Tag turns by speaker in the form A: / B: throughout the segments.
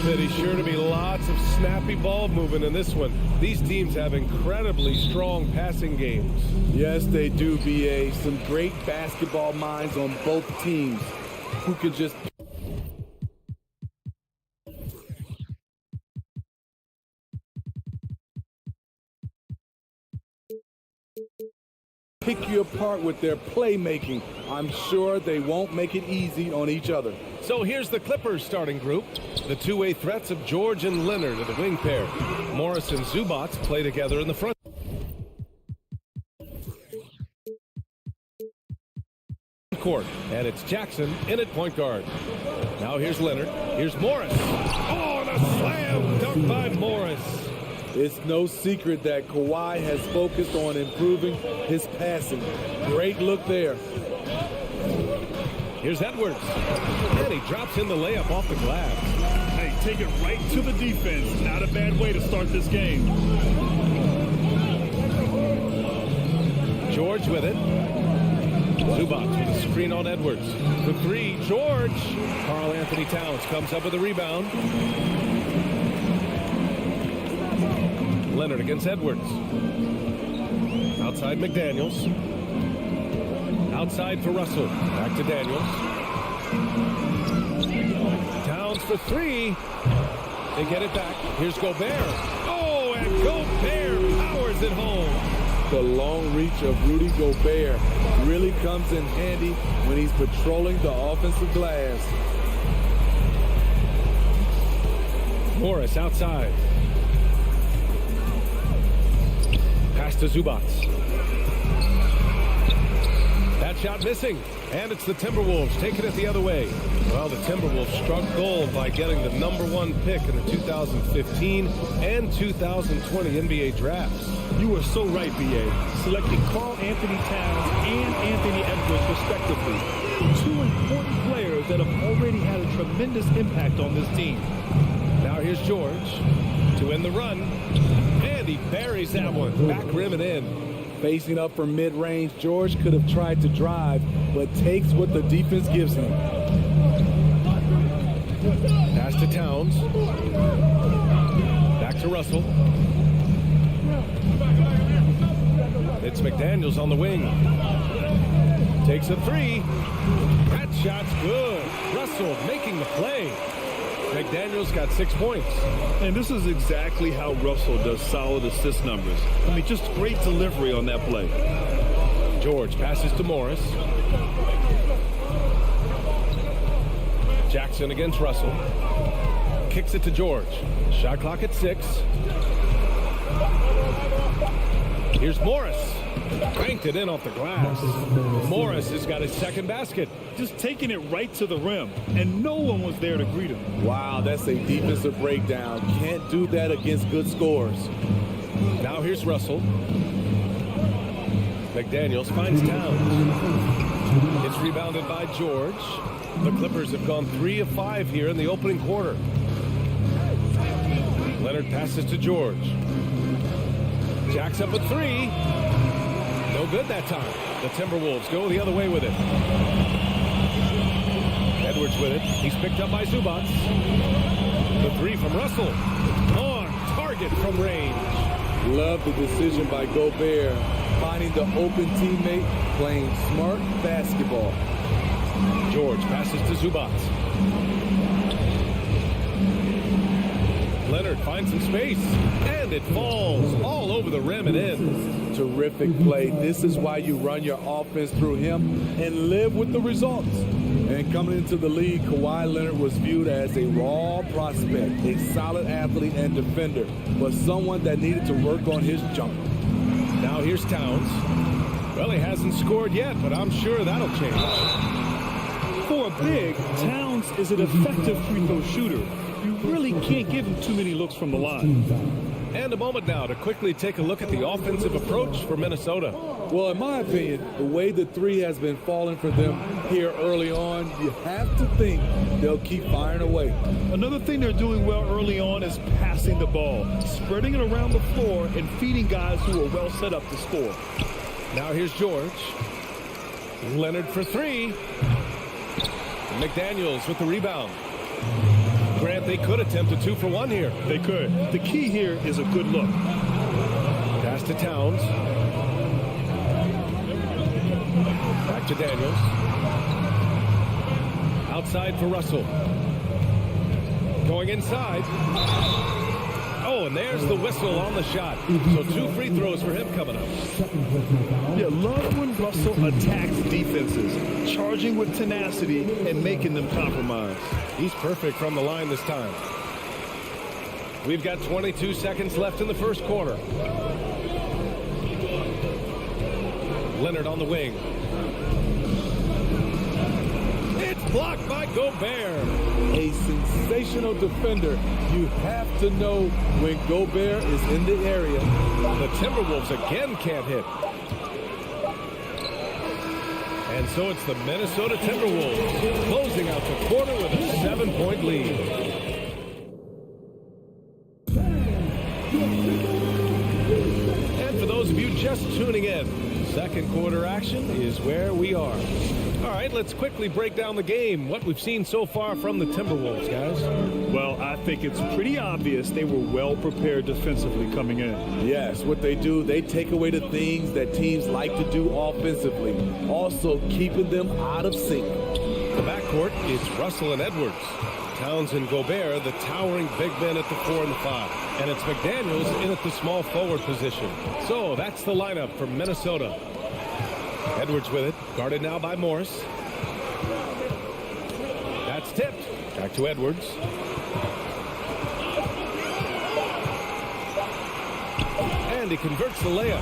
A: There's sure to be lots of snappy ball movement in this one. These teams have incredibly strong passing games.
B: Yes, they do, BA. Some great basketball minds on both teams who can just pick you apart with their playmaking. I'm sure they won't make it easy on each other.
A: So here's the Clippers starting group. The two-way threats of George and Leonard are the wing pair. Morris and Zubats play together in the front court. And it's Jackson in at point guard. Now here's Leonard. Here's Morris. Oh, and a slam dunk by Morris.
B: It's no secret that Kawhi has focused on improving his passing. Great look there.
A: Here's Edwards. And he drops in the layup off the glass.
C: Hey, take it right to the defense. Not a bad way to start this game.
A: George with it. Zubats with a screen on Edwards. For three, George. Karl Anthony Towns comes up with a rebound. Leonard against Edwards. Outside McDaniels. Outside for Russell. Back to Daniels. Towns for three. They get it back. Here's Gobert. Oh, and Gobert powers it home.
B: The long reach of Rudy Gobert really comes in handy when he's patrolling the offensive glass.
A: Morris outside. Pass to Zubats. That shot missing. And it's the Timberwolves taking it the other way. Well, the Timberwolves struck gold by getting the #1 pick in the 2015 and 2020 NBA drafts.
C: You are so right, BA. Selecting Karl Anthony Towns and Anthony Edwards, respectively. Two important players that have already had a tremendous impact on this team.
A: Now here's George to end the run. And he buries that one. Back rim and in.
B: Facing up from mid-range, George could have tried to drive, but takes what the defense gives him.
A: Pass to Towns. Back to Russell. It's McDaniels on the wing. Takes a three. That shot's good. Russell making the play. McDaniels got 6 points.
C: And this is exactly how Russell does solid assist numbers. I mean, just great delivery on that play.
A: George passes to Morris. Jackson against Russell. Kicks it to George. Shot clock at 6. Here's Morris. Cranked it in off the glass. Morris has got his second basket.
C: Just taking it right to the rim, and no one was there to greet him.
B: Wow, that's a defensive breakdown. Can't do that against good scores.
A: Now here's Russell. McDaniels finds Towns. It's rebounded by George. The Clippers have gone 3 of 5 here in the opening quarter. Leonard passes to George. Jacks up a 3. No good that time. The Timberwolves go the other way with it. Edwards with it. He's picked up by Zubats. The 3 from Russell. On target from range.
B: Love the decision by Gobert. Finding the open teammate, playing smart basketball.
A: George passes to Zubats. Leonard finds some space. And it falls all over the rim and in.
B: Terrific play. This is why you run your offense through him and live with the results. And coming into the league, Kawhi Leonard was viewed as a raw prospect, a solid athlete and defender, but someone that needed to work on his jump.
A: Now here's Towns. Well, he hasn't scored yet, but I'm sure that'll change.
C: For a big, Towns is an effective free throw shooter. You really can't give him too many looks from the line.
A: And a moment now to quickly take a look at the offensive approach for Minnesota.
B: Well, in my opinion, the way the 3 has been falling for them here early on, you have to think they'll keep firing away.
C: Another thing they're doing well early on is passing the ball, spreading it around the floor and feeding guys who are well set up to score.
A: Now here's George. Leonard for 3. McDaniels with the rebound. Grant, they could attempt a 2-for-1 here.
C: They could. The key here is a good look.
A: Pass to Towns. Back to Daniels. Outside for Russell. Going inside. Oh, and there's the whistle on the shot. So 2 free throws for him coming up.
C: Yeah, love when Russell attacks defenses, charging with tenacity and making them compromise.
A: He's perfect from the line this time. We've got 22 seconds left in the first quarter. Leonard on the wing. It's blocked by Gobert.
B: A sensational defender. You have to know when Gobert is in the area.
A: The Timberwolves again can't hit. And so it's the Minnesota Timberwolves closing out the quarter with a 7-point lead. And for those of you just tuning in, second quarter action is where we are. All right, let's quickly break down the game. What we've seen so far from the Timberwolves, guys.
C: Well, I think it's pretty obvious they were well prepared defensively coming in.
B: Yes, what they do, they take away the things that teams like to do offensively, also keeping them out of sync.
A: The backcourt, it's Russell and Edwards. Towns and Gobert, the towering big men at the 4 and the 5. And it's McDaniels in at the small forward position. So that's the lineup for Minnesota. Edwards with it, guarded now by Morris. That's tipped. Back to Edwards. And he converts the layup.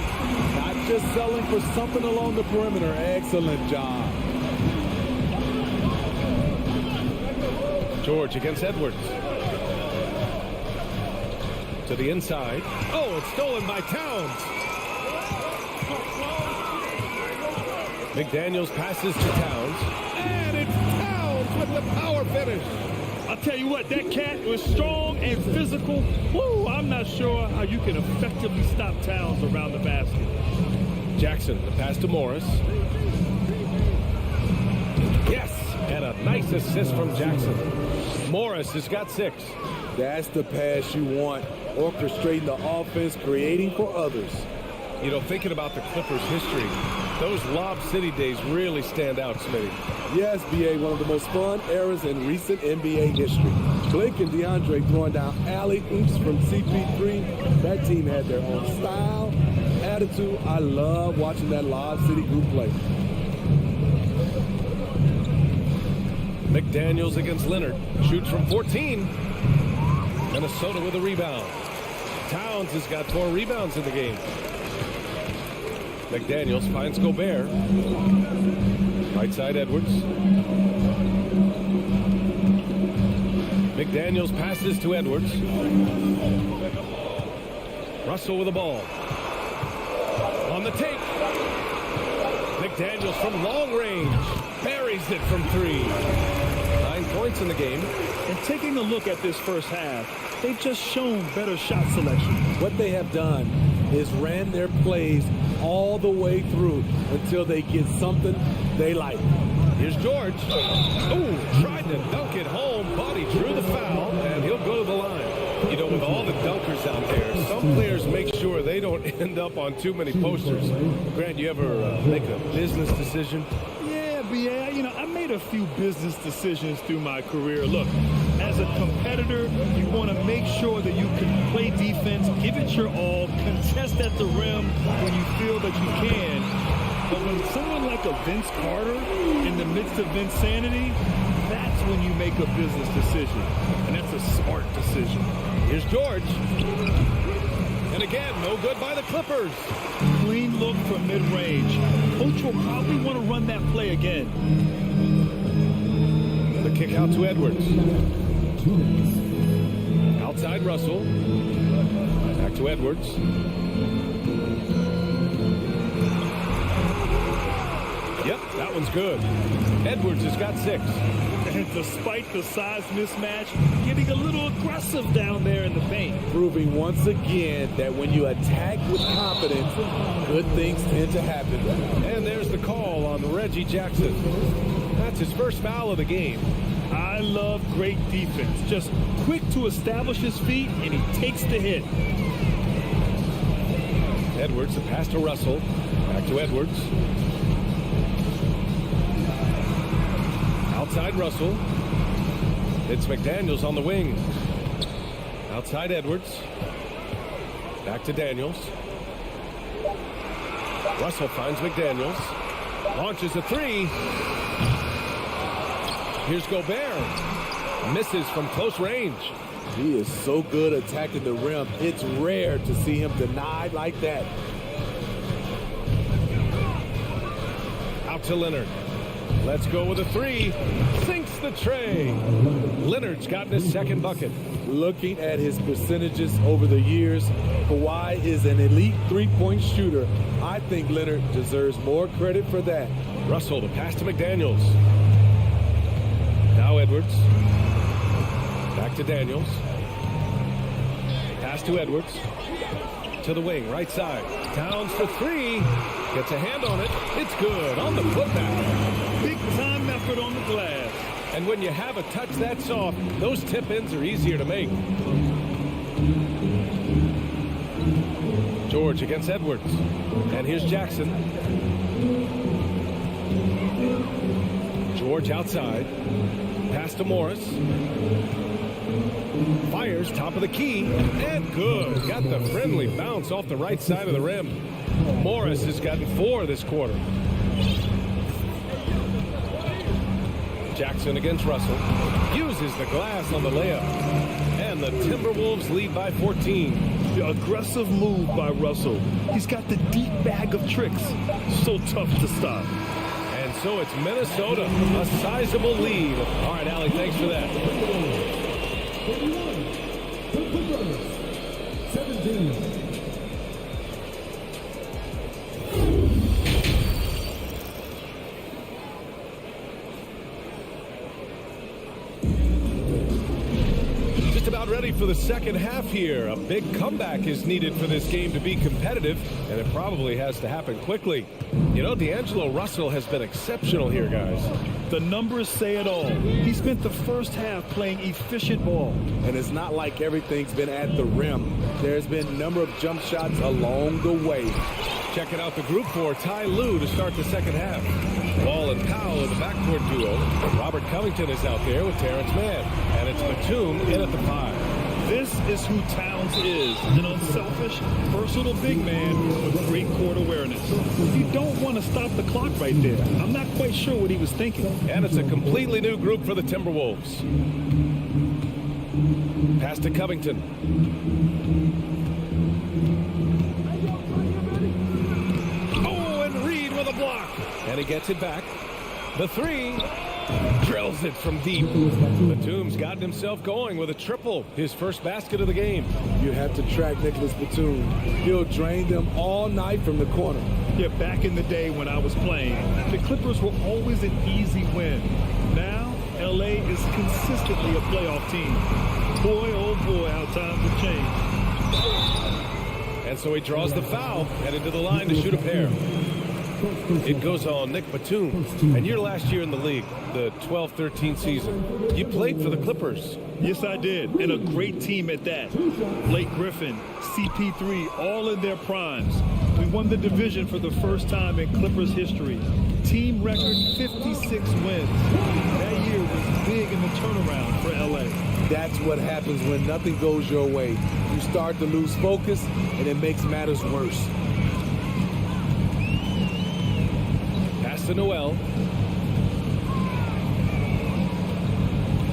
B: Not just selling for something along the perimeter. Excellent job.
A: George against Edwards. To the inside. Oh, it's stolen by Towns. McDaniels passes to Towns. And it's Towns with the power finish.
C: I'll tell you what, that cat was strong and physical. Woo, I'm not sure how you can effectively stop Towns around the basket.
A: Jackson, the pass to Morris. Yes, and a nice assist from Jackson. Morris has got 6.
B: That's the pass you want. Orchestrating the offense, creating for others.
A: You know, thinking about the Clippers' history, those Lob City days really stand out, Smitty.
B: Yes, B.A., one of the most fun eras in recent NBA history. Blake and DeAndre throwing down alley-oops from CP3. That team had their own style, attitude. I love watching that Lob City group play.
A: McDaniels against Leonard. Shoots from 14. Minnesota with a rebound. Towns has got 4 rebounds in the game. McDaniels finds Gobert. Right side Edwards. McDaniels passes to Edwards. Russell with the ball. On the take. McDaniels from long range. Buries it from 3. 9 points in the game.
C: And taking a look at this first half, they've just shown better shot selection.
B: What they have done is ran their plays all the way through until they get something they like.
A: Here's George. Oh, tried to dunk it home, but he drew the foul, and he'll go to the line. You know, with all the dunkers out there, some players make sure they don't end up on too many posters. Grant, you ever make a business decision?
C: Yeah, you know, I made a few business decisions through my career. Look, as a competitor, you want to make sure that you can play defense, give it your all, contest at the rim when you feel that you can. But when someone like a Vince Carter in the midst of Vinsanity, that's when you make a business decision. And that's a smart decision.
A: Here's George. And again, no good by the Clippers.
C: Clean look from mid-range. Coach will probably want to run that play again.
A: The kick out to Edwards. Outside Russell. Back to Edwards. Yep, that one's good. Edwards has got 6.
C: And despite the size mismatch, getting a little aggressive down there in the paint.
B: Proving once again that when you attack with confidence, good things tend to happen.
A: And there's the call on Reggie Jackson. That's his first foul of the game.
C: I love great defense. Just quick to establish his feet, and he takes the hit.
A: Edwards, a pass to Russell. Back to Edwards. Outside Russell. It's McDaniels on the wing. Outside Edwards. Back to Daniels. Russell finds McDaniels. Launches a three. Here's Gobert. Misses from close range.
B: He is so good attacking the rim. It's rare to see him denied like that.
A: Out to Leonard. Let's go with a three. Sinks the tray. Leonard's gotten his second bucket.
B: Looking at his percentages over the years, Kawhi is an elite three-point shooter. I think Leonard deserves more credit for that.
A: Russell, the pass to McDaniels. Now Edwards. Back to Daniels. Pass to Edwards. To the wing, right side. Towns for three. Gets a hand on it. It's good on the putback.
C: Big time effort on the glass.
A: And when you have a touch that soft, those tip-ins are easier to make. George against Edwards. And here's Jackson. George outside. Pass to Morris. Fires top of the key. And good. Got the friendly bounce off the right side of the rim. Morris has gotten 4 this quarter. Jackson against Russell. Uses the glass on the layup. And the Timberwolves lead by 14.
C: The aggressive move by Russell. He's got the deep bag of tricks. So tough to stop.
A: And so it's Minnesota, a sizable lead. All right, Allie, thanks for that.
D: 17.
A: About ready for the second half here. A big comeback is needed for this game to be competitive, and it probably has to happen quickly. You know, D'Angelo Russell has been exceptional here, guys.
C: The numbers say it all. He spent the first half playing efficient ball.
B: And it's not like everything's been at the rim. There's been a number of jump shots along the way.
A: Checking out the group for Ty Lue to start the second half. Ball and Powell in the backcourt duo. Robert Covington is out there with Terrence Mann. And it's Batum in at the 5.
C: This is who Towns is. An unselfish, versatile big man with great court awareness. You don't want to stop the clock right there. I'm not quite sure what he was thinking.
A: And it's a completely new group for the Timberwolves. Pass to Covington. Block. And he gets it back. The 3. Drills it from deep. Batum's gotten himself going with a triple. His first basket of the game.
B: You have to track Nicholas Batum. He'll drain them all night from the corner.
C: Yeah, back in the day when I was playing, the Clippers were always an easy win. Now, LA is consistently a playoff team. Boy, oh boy, how times have changed.
A: And so he draws the foul, headed to the line to shoot a pair. It goes on Nick Batum. And your last year in the league, the 12-13 season, you played for the Clippers.
C: Yes, I did. And a great team at that. Blake Griffin, CP3, all in their primes. We won the division for the first time in Clippers history. Team record 56 wins. That year was big in the turnaround for LA.
B: That's what happens when nothing goes your way. You start to lose focus, and it makes matters worse.
A: To Noel.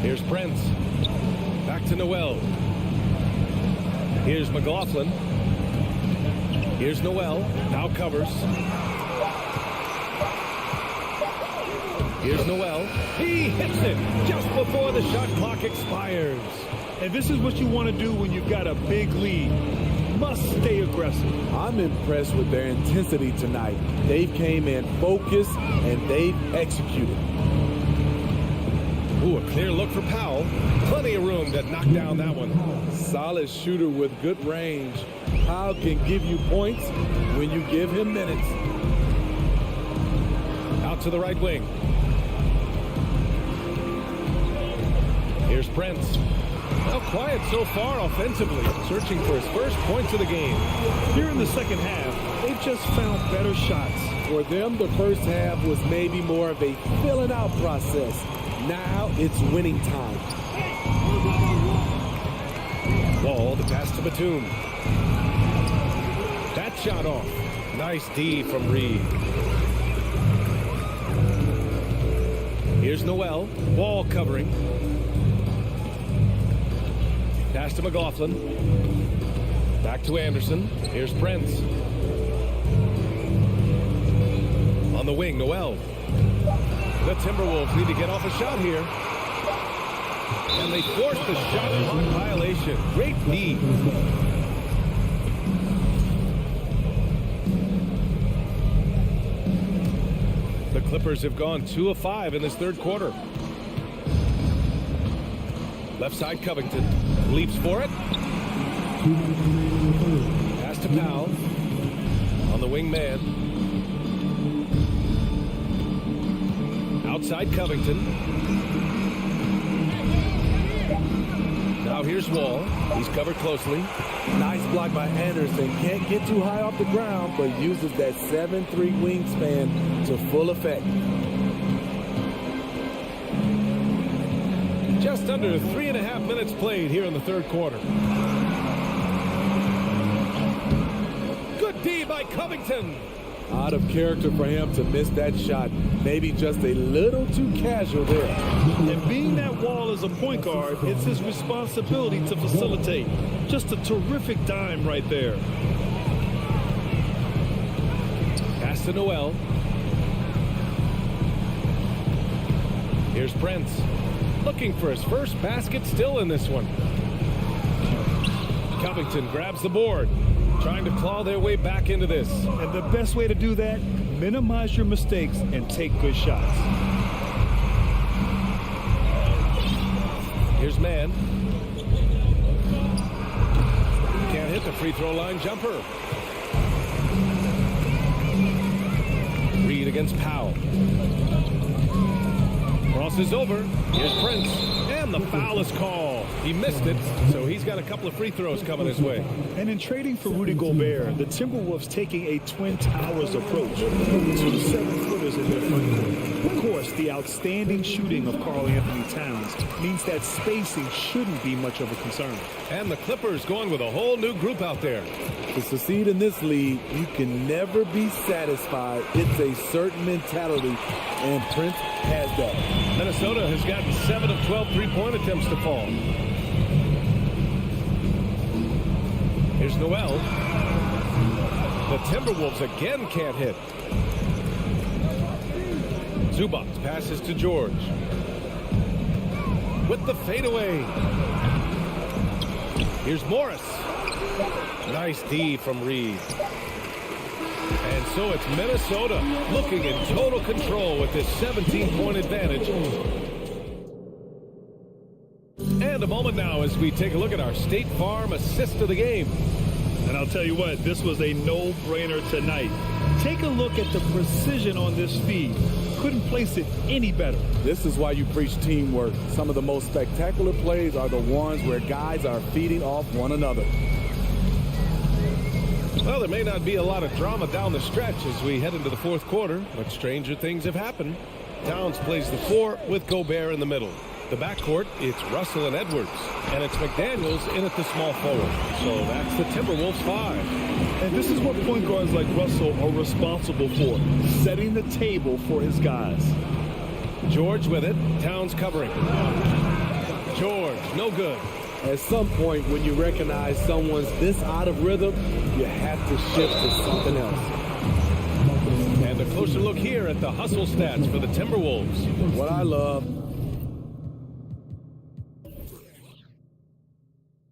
A: Here's Prince. Back to Noel. Here's McLaughlin. Here's Noel. Now covers. Here's Noel. He hits it just before the shot clock expires.
C: And this is what you want to do when you've got a big lead. Must stay aggressive.
B: I'm impressed with their intensity tonight. They came in focused and they've executed.
A: Ooh, a clear look for Powell. Plenty of room to knock down that one.
B: Solid shooter with good range. Powell can give you points when you give him minutes.
A: Out to the right wing. Here's Prince. Well, quiet so far offensively, searching for his first points of the game.
C: Here in the second half, they've just found better shots.
B: For them, the first half was maybe more of a filling out process. Now it's winning time.
A: Wall, the pass to Batum. That shot off. Nice D from Reed. Here's Noel. Wall covering. Pass to McLaughlin. Back to Anderson. Here's Prince. On the wing, Noel. The Timberwolves need to get off a shot here. And they force the shot clock violation. Great D. The Clippers have gone 2 of 5 in this third quarter. Left side, Covington. Leaps for it. Pass to Powell. On the wing man. Outside Covington. Now here's Wall. He's covered closely.
B: Nice block by Anderson. Can't get too high off the ground, but uses that 7'3" wingspan to full effect.
A: Just under 3.5 minutes played here in the third quarter. Good D by Covington.
B: Out of character for him to miss that shot. Maybe just a little too casual there.
C: And being that Wall is a point guard, it's his responsibility to facilitate. Just a terrific dime right there.
A: Pass to Noel. Here's Prince. Looking for his first basket still in this one. Covington grabs the board. Trying to claw their way back into this.
C: And the best way to do that, minimize your mistakes and take good shots.
A: Here's Mann. Can't hit the free throw line jumper. Reed against Powell. Crosses over. Here's Prince. And the foul is called. He missed it, so he's got a couple of free throws coming his way.
C: And in trading for Rudy Gobert, the Timberwolves taking a Twin Towers approach. 2 7-footers in their front court. Of course, the outstanding shooting of Karl Anthony Towns means that spacing shouldn't be much of a concern.
A: And the Clippers going with a whole new group out there.
B: To succeed in this league, you can never be satisfied. It's a certain mentality, and Prince has that.
A: Minnesota has gotten 7 of 12 three-point attempts to fall. Here's Noel. The Timberwolves again can't hit. Zubac passes to George. With the fadeaway. Here's Morris. Nice D from Reed. And so it's Minnesota looking in total control with this 17-point advantage. And a moment now as we take a look at our State Farm assist of the game.
C: And I'll tell you what, this was a no-brainer tonight. Take a look at the precision on this feed. Couldn't place it any better.
B: This is why you preach teamwork. Some of the most spectacular plays are the ones where guys are feeding off one another.
A: Well, there may not be a lot of drama down the stretch as we head into the fourth quarter, but stranger things have happened. Towns plays the 4 with Gobert in the middle. The backcourt, it's Russell and Edwards, and it's McDaniels in at the small forward. So that's the Timberwolves 5.
C: And this is what point guards like Russell are responsible for, setting the table for his guys.
A: George with it, Towns covering. George, no good.
B: At some point, when you recognize someone's this out of rhythm, you have to shift to something else.
A: And a closer look here at the hustle stats for the Timberwolves.
B: What I love,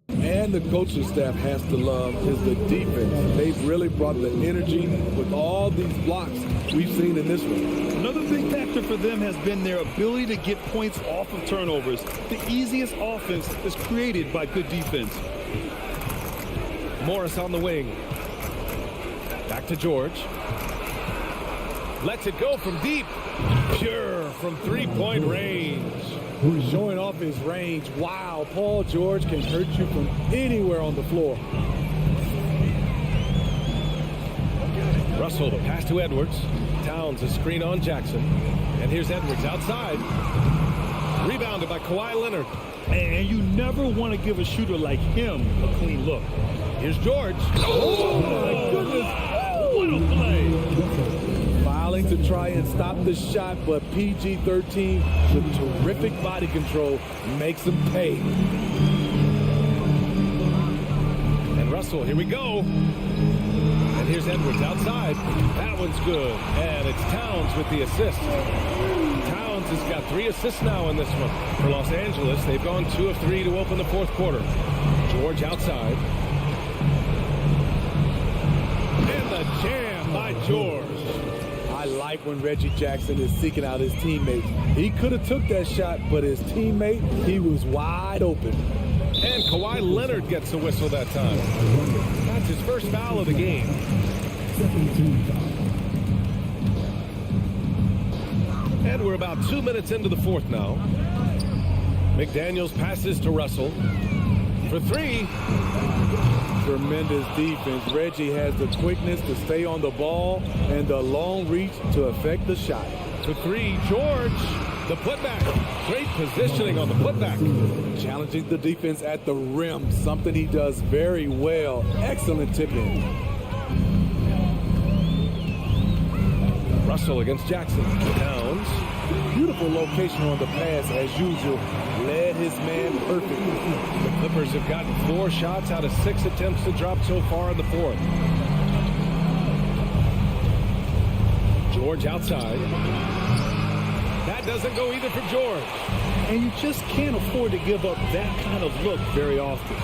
B: and the coaching staff has to love, is the defense. They've really brought the energy with all these blocks we've seen in this one.
C: Another big factor for them has been their ability to get points off of turnovers. The easiest offense is created by good defense.
A: Morris on the wing. Back to George. Lets it go from deep. Pure from three-point range.
B: Showing off his range. Wow, Paul George can hurt you from anywhere on the floor.
A: Russell, the pass to Edwards. Towns, a screen on Jackson. And here's Edwards outside. Rebounded by Kawhi Leonard.
C: And you never want to give a shooter like him a clean look.
A: Here's George.
C: Oh, my goodness. What a play.
B: Filing to try and stop the shot, but PG-13 with terrific body control makes him pay.
A: And Russell, here we go. And here's Edwards outside. That one's good. And it's Towns with the assist. Towns has got 3 assists now in this one. For Los Angeles, they've gone 2 of 3 to open the fourth quarter. George outside. And the jam by George.
B: I like when Reggie Jackson is seeking out his teammates. He could have took that shot, but his teammate, he was wide open.
A: And Kawhi Leonard gets the whistle that time. That's his first foul of the game. And we're about 2 minutes into the fourth now. McDaniels passes to Russell for 3.
B: Tremendous defense. Reggie has the quickness to stay on the ball and the long reach to affect the shot.
A: For 3, George, the putback. Great positioning on the putback.
B: Challenging the defense at the rim, something he does very well. Excellent tip-in.
A: Russell against Jackson. Towns.
B: Beautiful location on the pass as usual. Led his man perfectly.
A: The Clippers have gotten 4 shots out of 6 attempts to drop so far in the fourth. George outside. That doesn't go either for George.
C: And you just can't afford to give up that kind of look very often.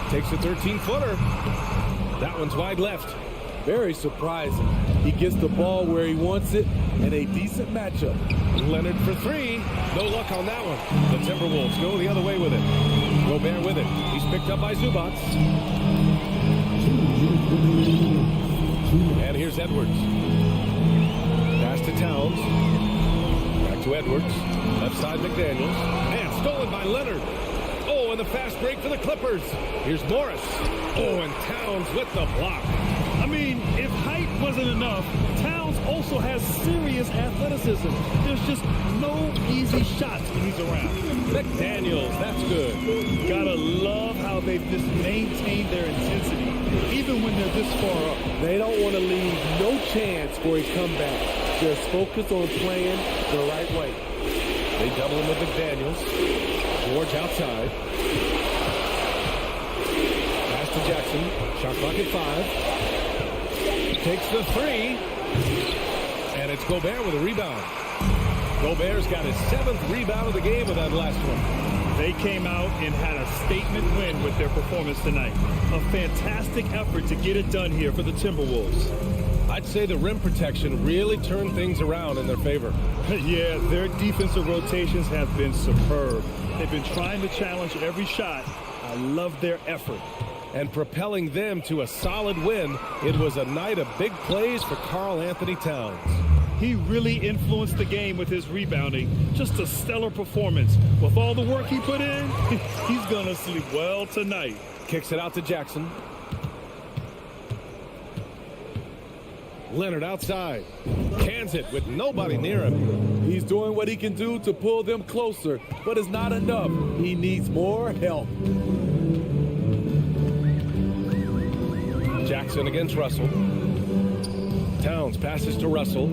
A: Takes a 13-footer. That one's wide left.
B: Very surprising. He gets the ball where he wants it and a decent matchup.
A: Leonard for 3. No luck on that one. The Timberwolves go the other way with it. Gobert with it. He's picked up by Zubats. And here's Edwards. Pass to Towns. Back to Edwards. Left side McDaniels. And stolen by Leonard. Oh, and the fast break for the Clippers. Here's Morris. Oh, and Towns with the block.
C: I mean, if height wasn't enough, Towns also has serious athleticism. There's just no easy shots when he's around.
A: McDaniels, that's good.
C: Gotta love how they've just maintained their intensity, even when they're this far up.
B: They don't want to leave no chance for a comeback. Just focus on playing the right way.
A: They double him with McDaniels. George outside. Pass to Jackson. Shot clock at 5. Takes the 3. And it's Gobert with a rebound. Gobert's got his 7th rebound of the game with that last one.
C: They came out and had a statement win with their performance tonight. A fantastic effort to get it done here for the Timberwolves.
A: I'd say the rim protection really turned things around in their favor.
C: Yeah, their defensive rotations have been superb. They've been trying to challenge every shot. I love their effort.
A: And propelling them to a solid win, it was a night of big plays for Karl Anthony Towns.
C: He really influenced the game with his rebounding. Just a stellar performance. With all the work he put in, he's going to sleep well tonight.
A: Kicks it out to Jackson. Leonard outside. Cans it with nobody near him.
B: He's doing what he can do to pull them closer, but it's not enough. He needs more help.
A: Jackson against Russell. Towns passes to Russell.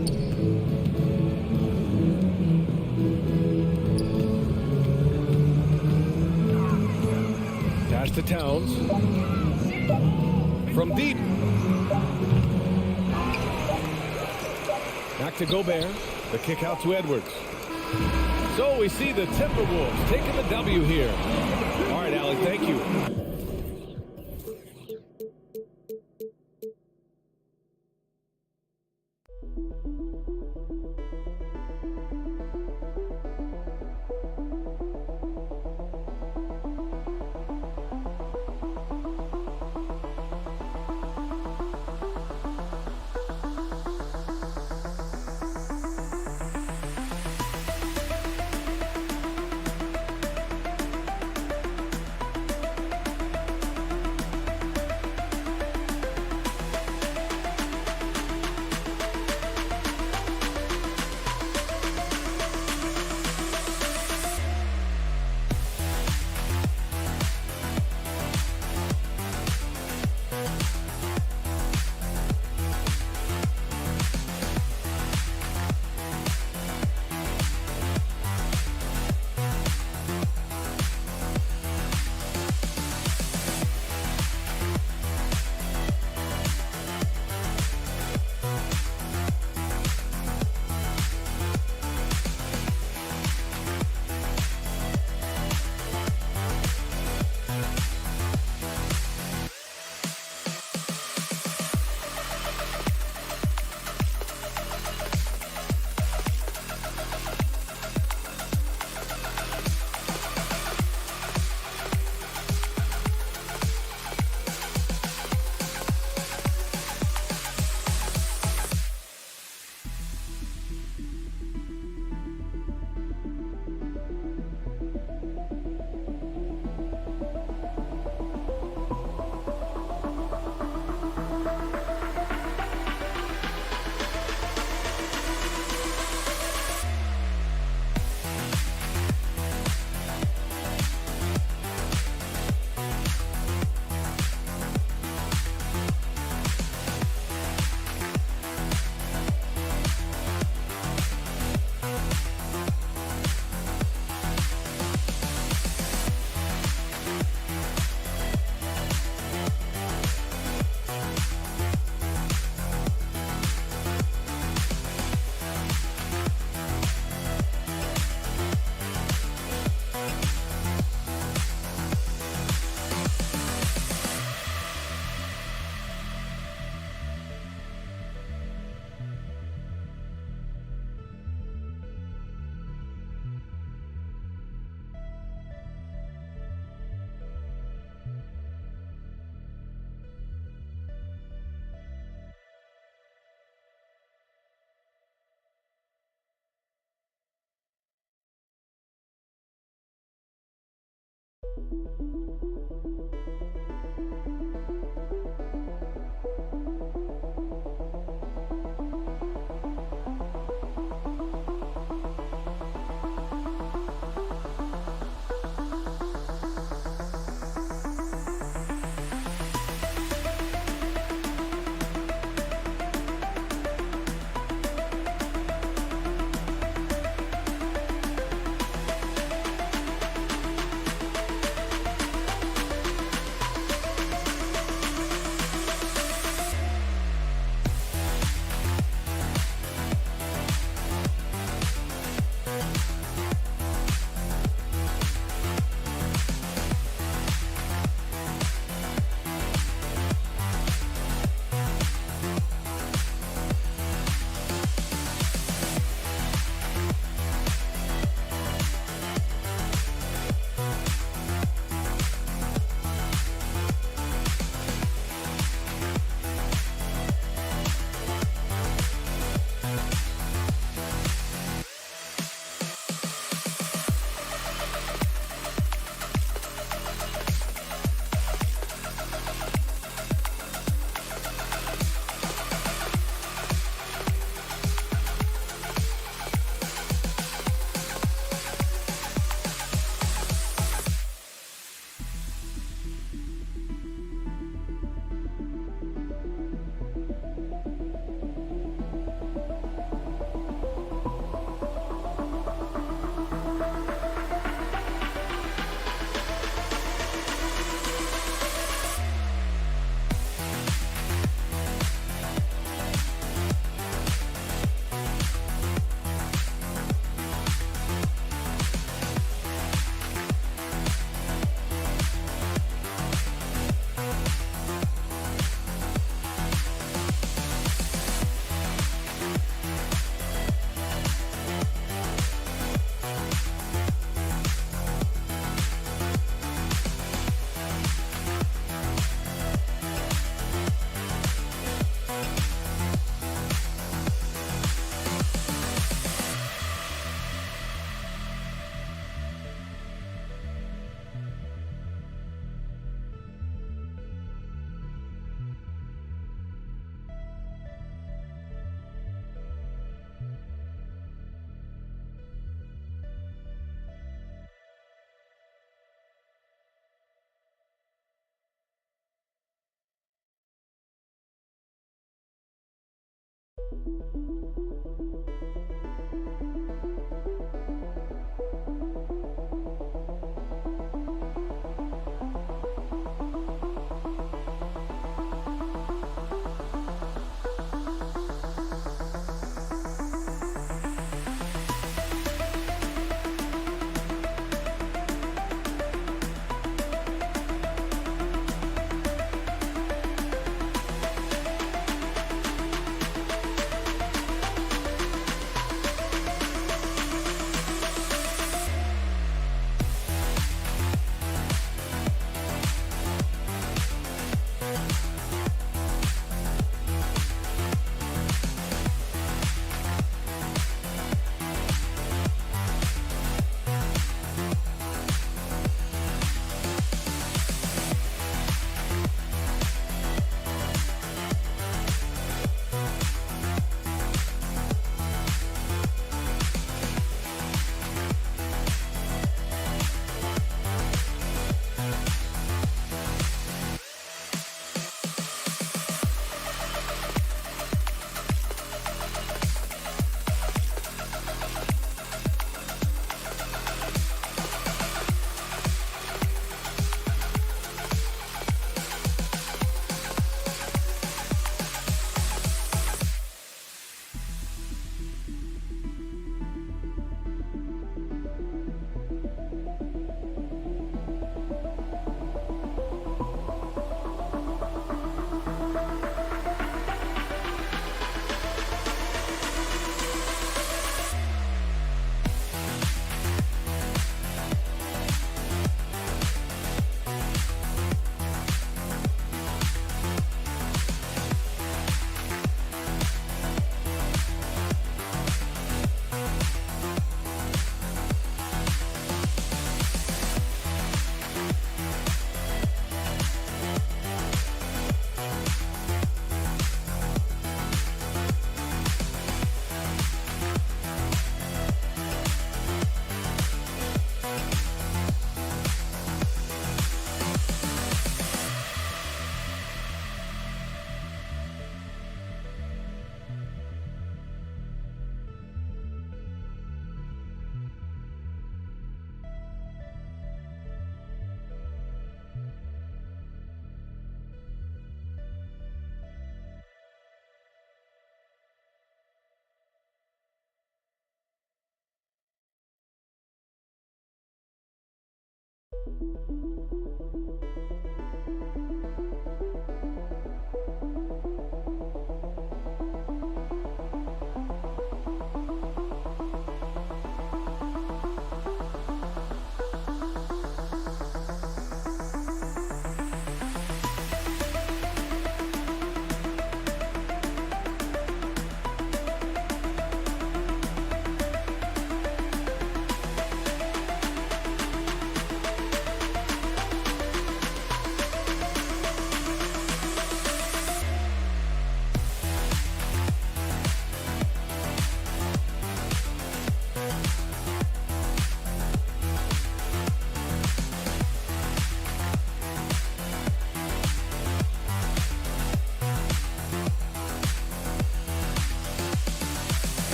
A: Pass to Towns. From deep. Back to Gobert. The kick out to Edwards. So we see the Timberwolves taking the W here. All right, Allie, thank you.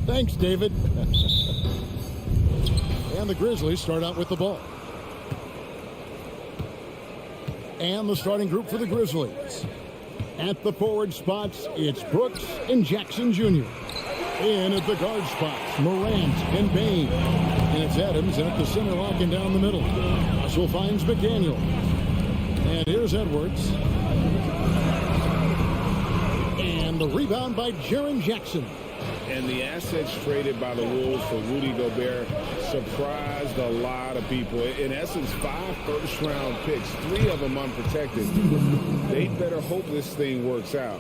D: Thanks, David. And the Grizzlies start out with the ball. And the starting group for the Grizzlies. At the forward spots, it's Brooks and Jackson Jr. In at the guard spots, Morant and Bain. And it's Adams in at the center lock and down the middle. Russell finds McDaniel. And here's Edwards. And the rebound by Jaren Jackson.
E: And the assets traded by the Wolves for Rudy Gobert surprised a lot of people. In essence, 5 first-round picks, 3 of them unprotected. They better hope this thing works out.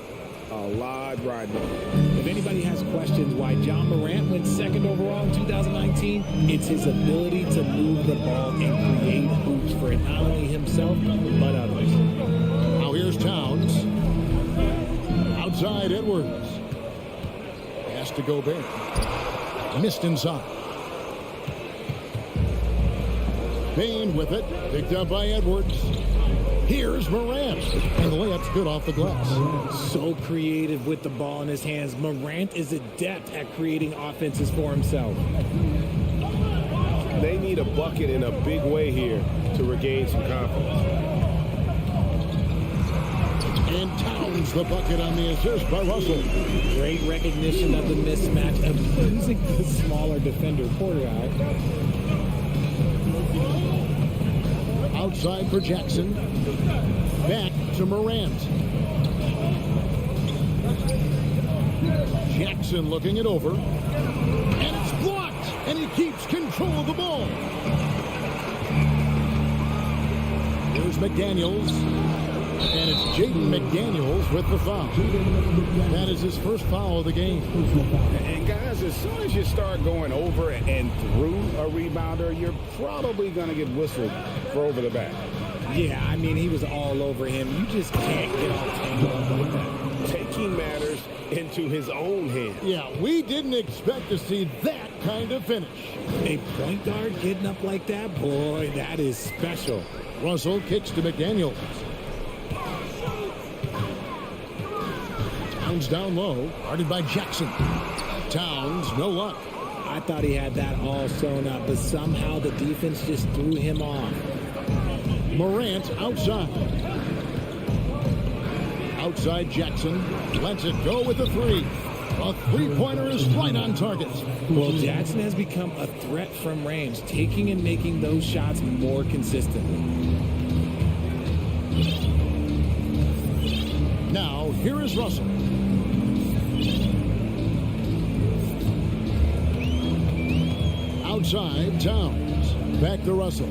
E: A lot riding on it.
F: If anybody has questions why John Morant went 2nd overall in 2019, it's his ability to move the ball and create hoops for not only himself, but others.
D: Now here's Towns. Outside Edwards. Pass to Gobert. Missed inside. Bain with it. Picked up by Edwards. Here's Morant. And the layup's good off the glass.
F: So creative with the ball in his hands. Morant is adept at creating offenses for himself.
E: They need a bucket in a big way here to regain some confidence.
D: And Towns the bucket on the assist by Russell.
F: Great recognition of the mismatch of using the smaller defender, poor guy.
D: Outside for Jackson. Back to Morant. Jackson looking it over. And it's blocked. And he keeps control of the ball. Here's McDaniels. And it's Jaden McDaniels with the foul. That is his first foul of the game.
E: And guys, as soon as you start going over and through a rebounder, you're probably going to get whistled for over the back.
F: Yeah, I mean, he was all over him. You just can't get all tangled up with that.
E: Taking matters into his own hands.
D: Yeah, we didn't expect to see that kind of finish.
F: A point guard getting up like that, boy, that is special.
D: Russell kicks to McDaniels. Towns down low, guarded by Jackson. Towns, no luck.
F: I thought he had that all sewn up, but somehow the defense just threw him off.
D: Morant outside. Outside Jackson. Lets it go with a 3. A 3-pointer is right on target.
F: Well, Jackson has become a threat from range, taking and making those shots more consistently.
D: Now, here is Russell. Outside, Towns. Back to Russell.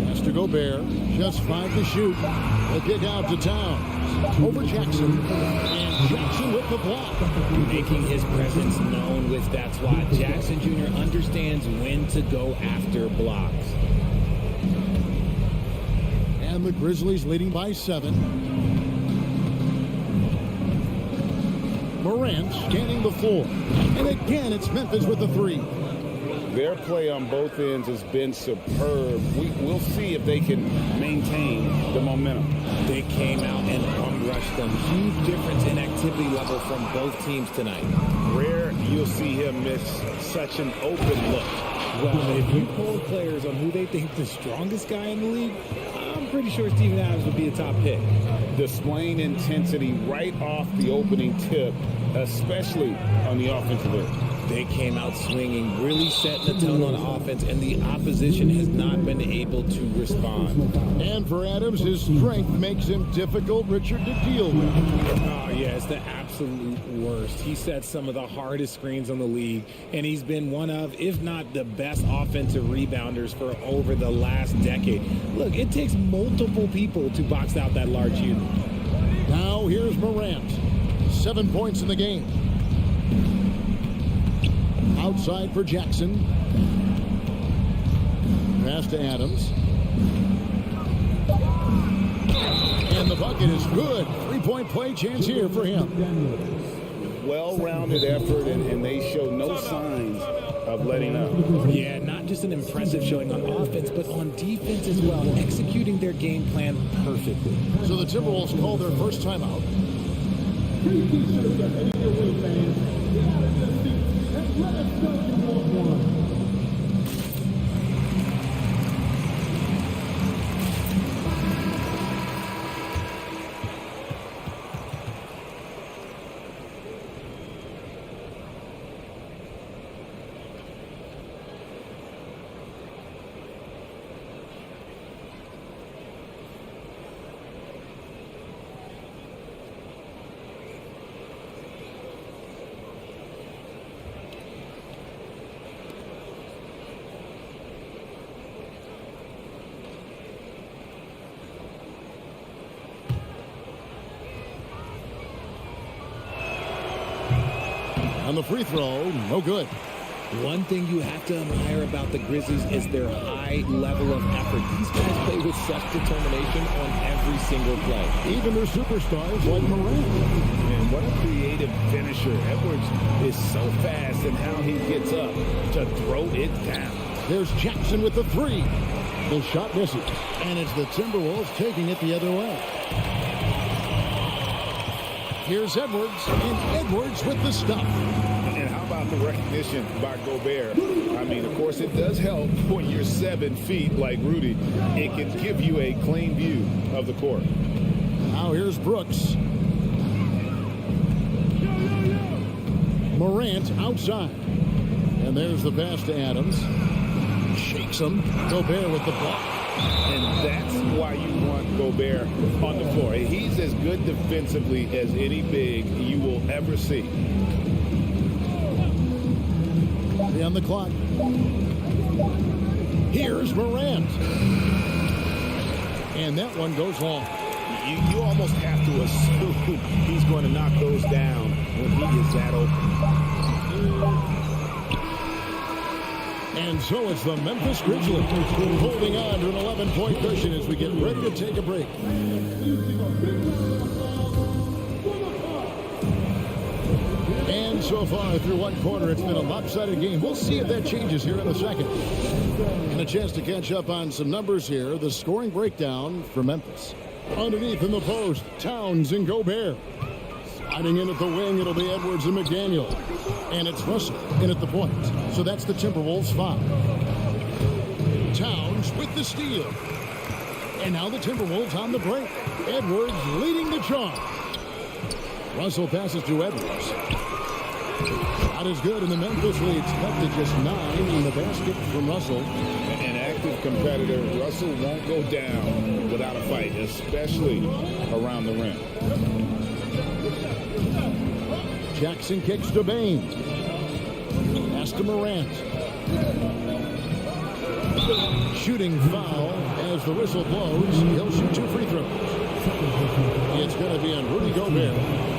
D: Pass to Gobert. Just 5 to shoot. The kick out to Towns. Over Jackson. And Jackson with the block.
F: Making his presence known with that's why Jackson Jr. understands when to go after blocks.
D: And the Grizzlies leading by 7. Morant scanning the floor. And again, it's Memphis with the 3.
E: Their play on both ends has been superb. We'll see if they can maintain the momentum.
F: They came out and rushed them. Huge difference in activity level from both teams tonight.
E: Rare you'll see him miss such an open look.
F: Well, if you poll players on who they think the strongest guy in the league, I'm pretty sure Steven Adams would be a top pick.
E: Displaying intensity right off the opening tip, especially on the offensive end.
F: They came out swinging, really setting the tone on offense, and the opposition has not been able to respond.
D: And for Adams, his strength makes him difficult, Richard, to deal with.
F: Oh, yeah, it's the absolute worst. He set some of the hardest screens on the league, and he's been one of, if not the best offensive rebounders for over the last decade. Look, it takes multiple people to box out that large unit.
D: Now here's Morant. 7 points in the game. Outside for Jackson. Pass to Adams. And the bucket is good. 3-point play chance here for him.
E: Well-rounded effort, and they show no signs of letting up.
F: Yeah, not just an impressive showing on offense, but on defense as well, executing their game plan perfectly.
D: So the Timberwolves call their first timeout. On the free throw, no good.
F: One thing you have to admire about the Grizzlies is their high level of effort. These guys play with such determination on every single play.
D: Even their superstars like Morant.
E: Man, what a creative finisher. Edwards is so fast in how he gets up to throw it down.
D: There's Jackson with the three. The shot misses. And it's the Timberwolves taking it the other way. Here's Edwards, and Edwards with the stuff.
E: And how about the recognition by Gobert? I mean, of course, it does help when you're 7 feet like Rudy. It can give you a clean view of the court.
D: Now here's Brooks. Morant outside. And there's the pass to Adams. Shakes him. Gobert with the block.
E: And that's why you want Gobert on the floor. He's as good defensively as any big you will ever see.
D: On the clock. Here's Morant. And that one goes long.
E: You almost have to assume he's going to knock those down when he is that open.
D: And so it's the Memphis Grizzlies holding on to an 11-point cushion as we get ready to take a break. And so far through one quarter, it's been a lopsided game. We'll see if that changes here in the second. And a chance to catch up on some numbers here. The scoring breakdown for Memphis. Underneath in the post, Towns and Gobert. Sliding in at the wing, it'll be Edwards and McDaniel. And it's Russell in at the point. So that's the Timberwolves' foul. Towns with the steal. And now the Timberwolves on the break. Edwards leading the charge. Russell passes to Edwards. Shot is good, and the Memphis leads cut to just 9 in the basket from Russell.
E: An active competitor, Russell won't go down without a fight, especially around the rim.
D: Jackson kicks to Bain. Pass to Morant. Shooting foul as the whistle blows. He'll shoot 2 free throws. It's going to be on Rudy Gobert.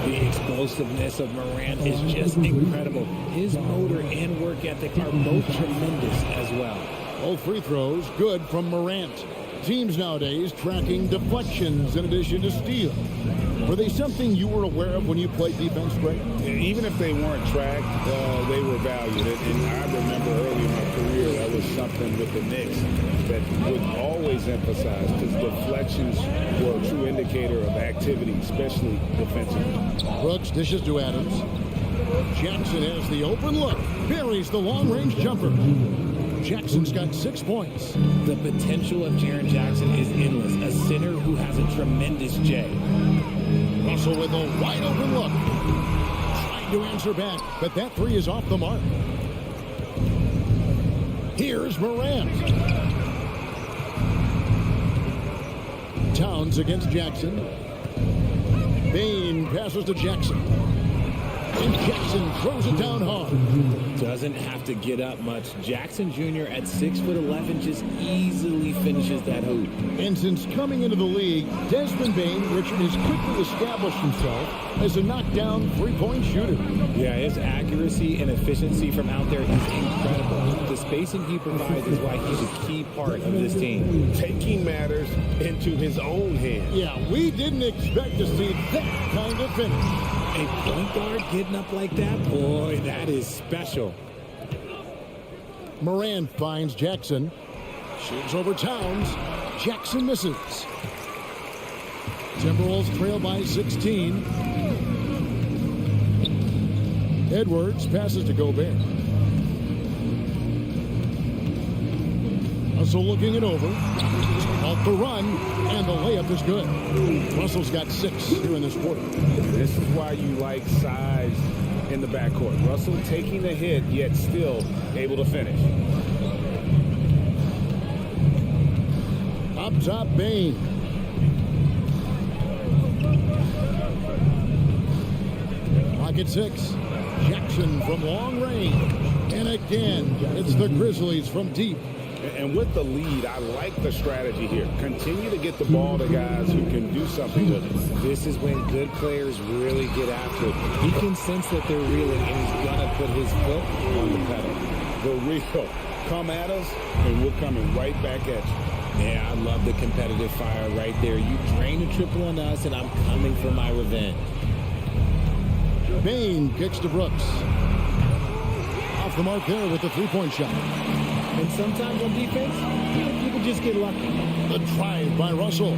F: The explosiveness of Morant is just incredible. His motor and work ethic are both tremendous as well.
D: Both free throws good from Morant. Teams nowadays tracking deflections in addition to steals. Were they something you were aware of when you played defense, Greg?
E: Even if they weren't tracked, they were valued. And I remember early in my career, that was something with the Knicks that would always emphasize, because deflections were a true indicator of activity, especially defensively.
D: Brooks dishes to Adams. Jackson has the open look. Buries the long-range jumper. Jackson's got 6 points.
F: The potential of Jaren Jackson is endless. A center who has a tremendous J.
D: Russell with a wide open look. Trying to answer back, but that three is off the mark. Here's Morant. Towns against Jackson. Bain passes to Jackson. And Jackson throws it down hard.
F: Doesn't have to get up much. Jackson Jr. at 6'11" just easily finishes that hoop.
D: And since coming into the league, Desmond Bain, Richard, has quickly established himself as a knockdown three-point shooter.
F: Yeah, his accuracy and efficiency from out there is incredible. The spacing he provides is why he's a key part of this team.
E: Taking matters into his own hands.
D: Yeah, we didn't expect to see that kind of finish.
F: A point guard getting up like that? Boy, that is special.
D: Morant finds Jackson. Shoots over Towns. Jackson misses. Timberwolves trail by 16. Edwards passes to Gobert. Russell looking it over. Off the run, and the layup is good. Russell's got 6 here in this quarter.
E: This is why you like size in the backcourt. Russell taking the hit, yet still able to finish.
D: Up top, Bain. Pocket 6. Jackson from long range. And again, it's the Grizzlies from deep.
E: And with the lead, I like the strategy here. Continue to get the ball to guys who can do something with it.
F: This is when good players really get after it. He can sense that they're reeling, and he's going to put his foot on the pedal.
E: The real. Come at us, and we're coming right back at you.
F: Yeah, I love the competitive fire right there. You drain a triple on us, and I'm coming for my revenge.
D: Bain kicks to Brooks. Off the mark there with the three-point shot.
F: And sometimes on defense, you can just get lucky.
D: The drive by Russell.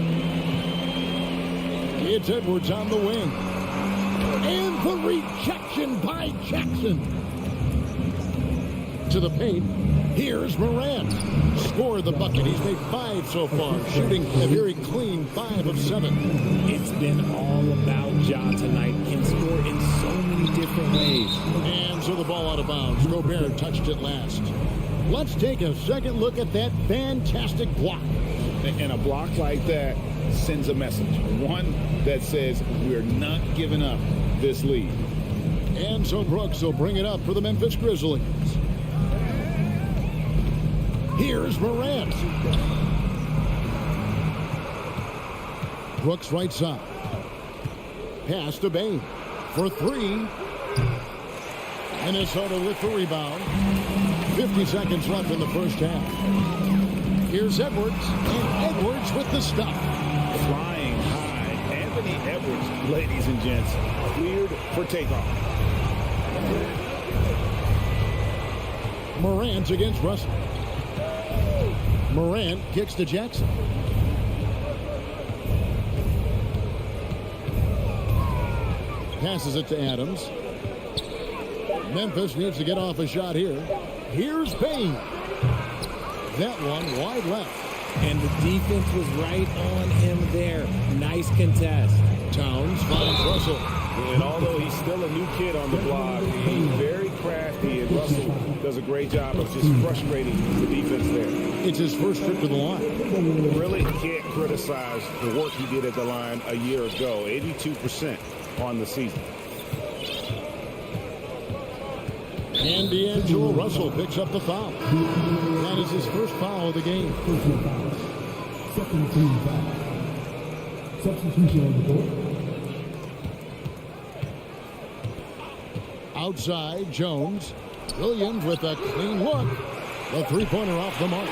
D: It's Edwards on the wing. And the rejection by Jackson. To the paint. Here's Morant. Scored the bucket. He's made 5 so far. Shooting a very clean 5 of 7.
F: It's been all about Ja tonight. Can score in so many different ways.
D: And so the ball out of bounds. Gobert touched it last. Let's take a second look at that fantastic block.
E: And a block like that sends a message. One that says we're not giving up this lead.
D: And so Brooks will bring it up for the Memphis Grizzlies. Here's Morant. Brooks right side. Pass to Bain for 3. Minnesota with the rebound. 50 seconds left in the first half. Here's Edwards, and Edwards with the stop.
E: Flying high. Anthony Edwards, ladies and gents, cleared for takeoff.
D: Morant against Russell. Morant kicks to Jackson. Passes it to Adams. Memphis needs to get off a shot here. Here's Bain. That one wide left.
F: And the defense was right on him there. Nice contest.
D: Towns finds Russell.
E: And although he's still a new kid on the block, he's very crafty, and Russell does a great job of just frustrating the defense there.
D: It's his first trip to the line.
E: Really can't criticize the work he did at the line a year ago. 82% on the season.
D: And D'Angelo Russell picks up the foul. That is his first foul of the game.
G: Substitution on the board.
D: Outside, Jones. Williams with a clean look. The three-pointer off the mark.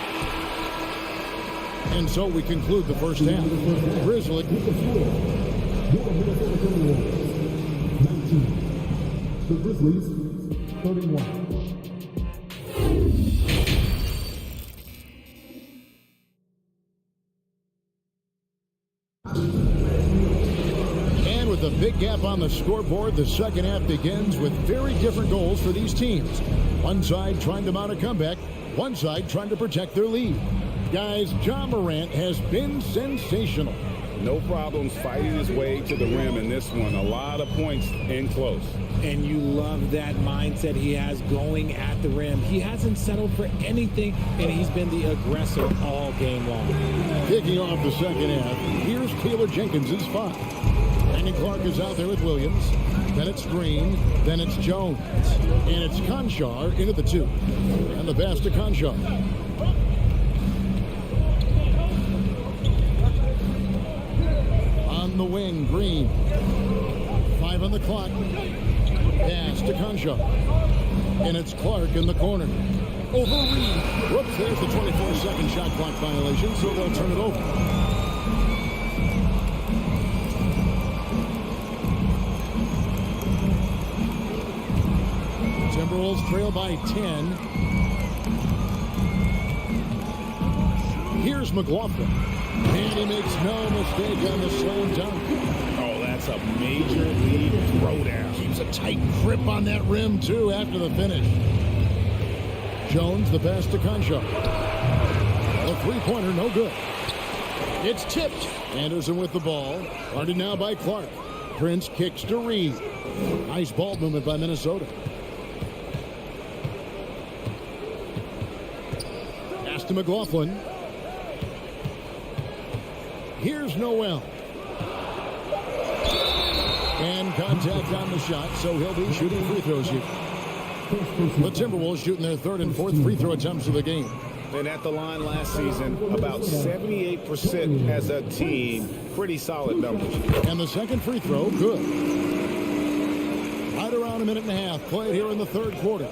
D: And so we conclude the first half. Grizzly.
G: 19. The Grizzlies, 31.
D: And with a big gap on the scoreboard, the second half begins with very different goals for these teams. One side trying to mount a comeback, one side trying to protect their lead. Guys, Ja Morant has been sensational.
E: No problems fighting his way to the rim in this one. A lot of points in close.
F: And you love that mindset he has going at the rim. He hasn't settled for anything, and he's been the aggressor all game long.
D: Kicking off the second half, here's Taylor Jenkins' 5. Brandon Clark is out there with Williams. Then it's Green. Then it's Jones. And it's Conchar into the 2. And the pass to Conchar. On the wing, Green. 5 on the clock. Pass to Conchar. And it's Clark in the corner. Over Reed. Whoops, there's the 24-second shot clock violation, so they'll turn it over. Timberwolves trail by 10. Here's McLaughlin. And he makes no mistake on the slam dunk.
E: Oh, that's That's a major league throwdown.
D: Keeps a tight grip on that rim, too, after the finish. Jones, the pass to Concho. The three-pointer, no good. It's tipped. Anderson with the ball. Guarded now by Clark. Prince kicks to Reed. Nice ball movement by Minnesota. Pass to McLaughlin. Here's Noel. And contact on the shot, so he'll be shooting free throws here. The Timberwolves shooting their third and fourth free throw attempts of the game.
E: And at the line last season, about 78% as a team. Pretty solid numbers.
D: And the second free throw, good. Right around a minute and a half played here in the third quarter.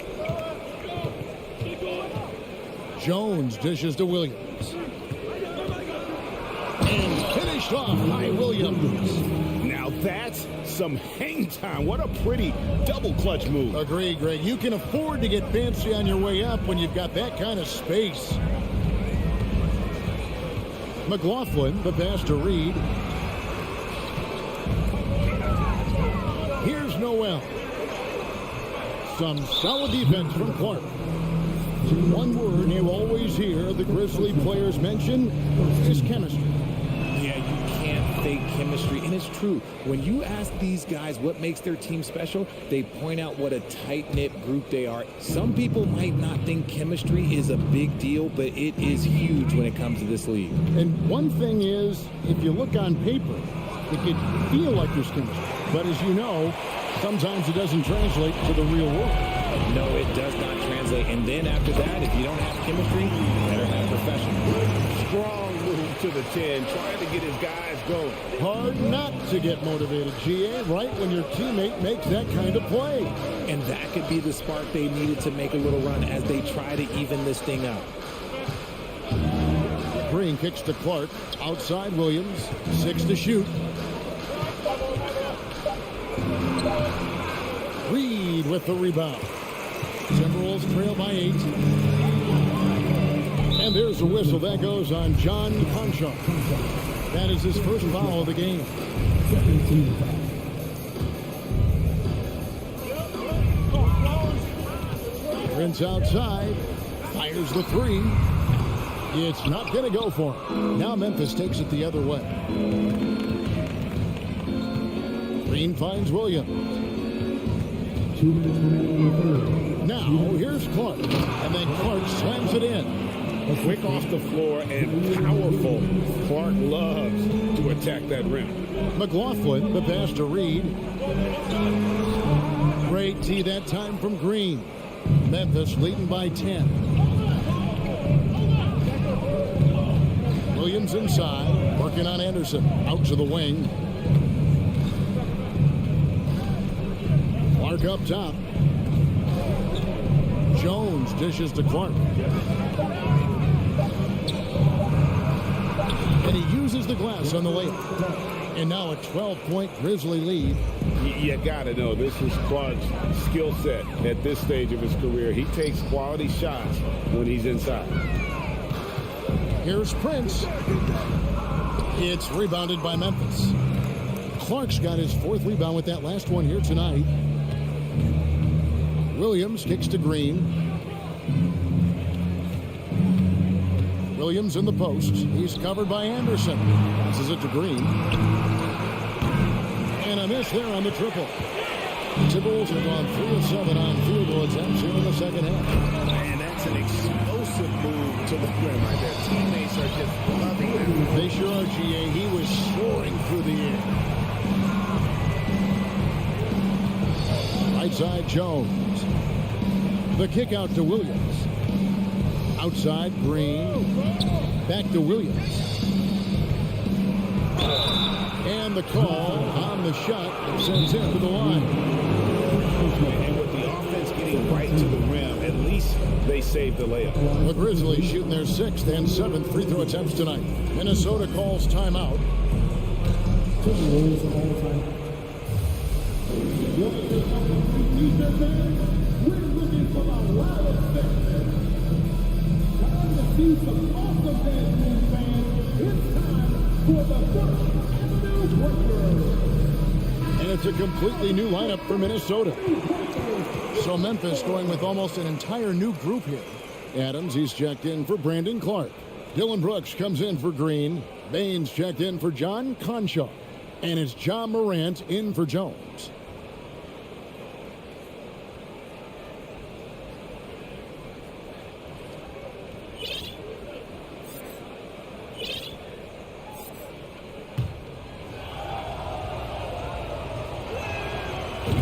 D: Jones dishes to Williams. And finished off by Williams.
E: Now that's some hang time. What a pretty double clutch move.
D: Agreed, Greg. You can afford to get fancy on your way up when you've got that kind of space. McLaughlin, the pass to Reed. Here's Noel. Some solid defense from Clark. One word you always hear the Grizzly players mention is chemistry.
F: Yeah, you can't fake chemistry. And it's true. When you ask these guys what makes their team special, they point out what a tight-knit group they are. Some people might not think chemistry is a big deal, but it is huge when it comes to this league.
D: And one thing is, if you look on paper, it could feel like there's chemistry. But as you know, sometimes it doesn't translate to the real world.
F: No, it does not translate. And then after that, if you don't have chemistry, you better have professional.
E: Strong move to the 10, trying to get his guys going.
D: Hard not to get motivated, GA, right when your teammate makes that kind of play.
F: And that could be the spark they needed to make a little run as they try to even this thing up.
D: Green kicks to Clark. Outside Williams. 6 to shoot. Reed with the rebound. Timberwolves trail by 8. And there's a whistle. That goes on John Concho. That is his first foul of the game. Prince outside. Fires the 3. It's not going to go for him. Now Memphis takes it the other way. Green finds Williams.
G: 2 minutes remaining in the third.
D: Now, here's Clark. And then Clark slams it in.
E: Quick off the floor and powerful. Clark loves to attack that rim.
D: McLaughlin, the pass to Reed. Great tee that time from Green. Memphis leading by 10. Williams inside, working on Anderson. Out to the wing. Clark up top. Jones dishes to Clark. And he uses the glass on the layup. And now a 12-point Grizzly lead.
E: You got to know this is Clark's skill set at this stage of his career. He takes quality shots when he's inside.
D: Here's Prince. It's rebounded by Memphis. Clark's got his 4th rebound with that last one here tonight. Williams kicks to Green. Williams in the post. He's covered by Anderson. Passes it to Green. And a miss there on the triple. Timberwolves have gone 3 of 7 on field goal attempts here in the second half.
E: And that's an explosive move to the rim right there. Teammates are just loving it.
D: They sure are, GA. He was soaring through the air. Right side, Jones. The kick out to Williams. Outside, Green. Back to Williams. And the call on the shot sends him to the line.
E: And with the offense getting right to the rim, at least they saved the layup.
D: The Grizzlies shooting their 6th and 7th free throw attempts tonight. Minnesota calls timeout.
G: Timberwolves all time. We're looking for a lot of things. Time to see some awesome dance moves, fans. It's time for the first Avenue Breaker.
D: it's a completely new lineup for Minnesota. So Memphis going with almost an entire new group here. Adams, he's checked in for Brandon Clark. Dylan Brooks comes in for Green. Baines checked in for John Conshaw. And it's John Morant in for Jones.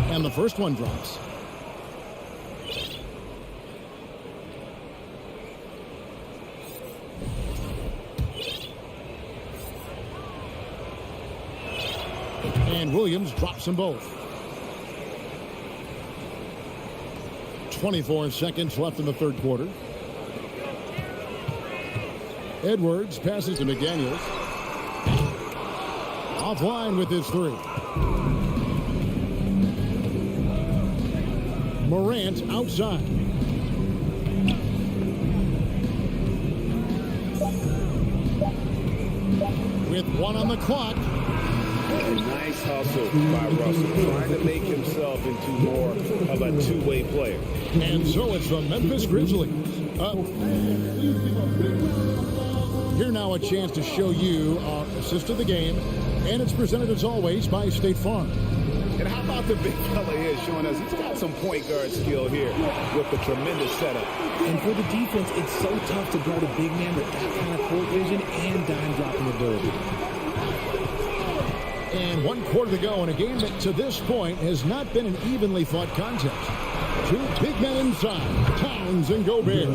D: And the first one drops. And Williams drops them both. 24 seconds left in the third quarter. Edwards passes to McDaniels. Offline with his three. Morant outside. With one on the clock.
E: A nice hustle by Russell, trying to make himself into more of a two-way player.
D: And so it's the Memphis Grizzlies. Here now a chance to show you our assist of the game. And it's presented as always by State Farm.
E: And how about the big fella here showing us he's got some point guard skill here with the tremendous setup.
F: And for the defense, it's so tough to guard a big man with that kind of court vision and dime dropping ability.
D: And 1 quarter to go in a game that to this point has not been an evenly fought contest. Two big men inside, Towns and Gobert.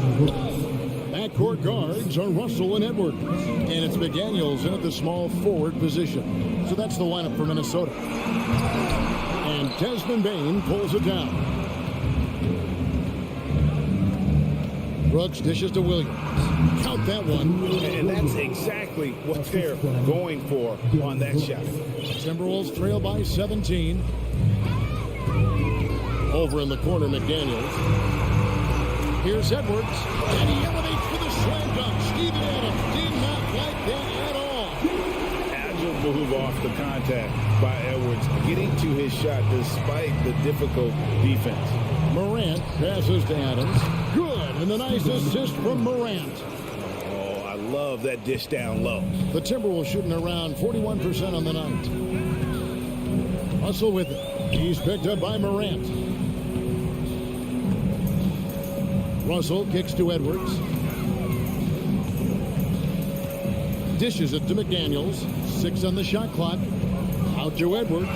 D: Backcourt guards are Russell and Edwards. And it's McDaniels in at the small forward position. So that's the lineup for Minnesota. And Desmond Bane pulls it down. Brooks dishes to Williams. Count that one.
E: And that's exactly what they're going for on that shot.
D: Timberwolves trail by 17. Over in the corner, McDaniels. Here's Edwards. And he elevates for the slam dunk. Steven Adams did not like that at all.
E: Agile move off the contact by Edwards, getting to his shot despite the difficult defense.
D: Morant passes to Adams. Good. And the nice assist from Morant.
E: Oh, I love that dish down low.
D: The Timberwolves shooting around 41% on the night. Russell with it. He's picked up by Morant. Russell kicks to Edwards. Dishes it to McDaniels. 6 on the shot clock. Out to Edwards.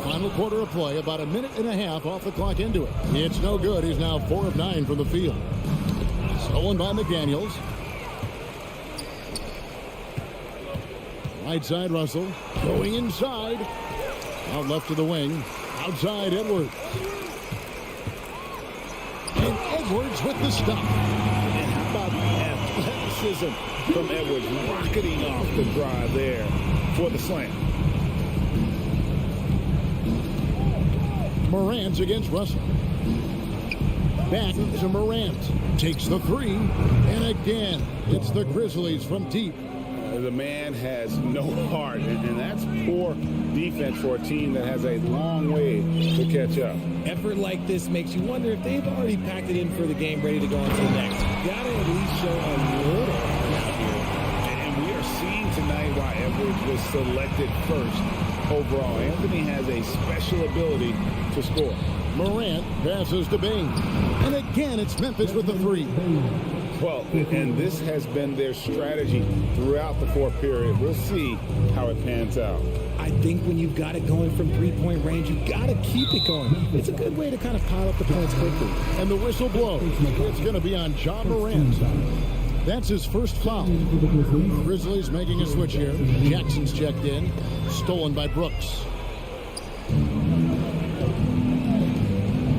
D: Final quarter of play, about a minute and a half off the clock into it. It's no good. He's now 4 of 9 from the field. Stolen by McDaniels. Right side, Russell. Going inside. Out left to the wing. Outside, Edwards. And Edwards with the stop.
E: And how about the athleticism from Edwards rocketing off the drive there for the slam.
D: Morant against Russell. Back to Morant. Takes the three. And again, it's the Grizzlies from deep.
E: The man has no heart, and that's poor defense for a team that has a long way to catch up.
F: Effort like this makes you wonder if they've already packed it in for the game, ready to go on to the next. Gotta at least show a little out here.
E: And we are seeing tonight why Edwards was selected first overall. Anthony has a special ability to score.
D: Morant passes to Bane. And again, it's Memphis with the three.
E: Well, and this has been their strategy throughout the fourth period. We'll see how it pans out.
F: I think when you've got it going from three-point range, you've got to keep it going. It's a good way to kind of pile up the points quickly.
D: And the whistle blows. It's going to be on John Morant. That's his first foul. Grizzlies making a switch here. Jackson's checked in. Stolen by Brooks.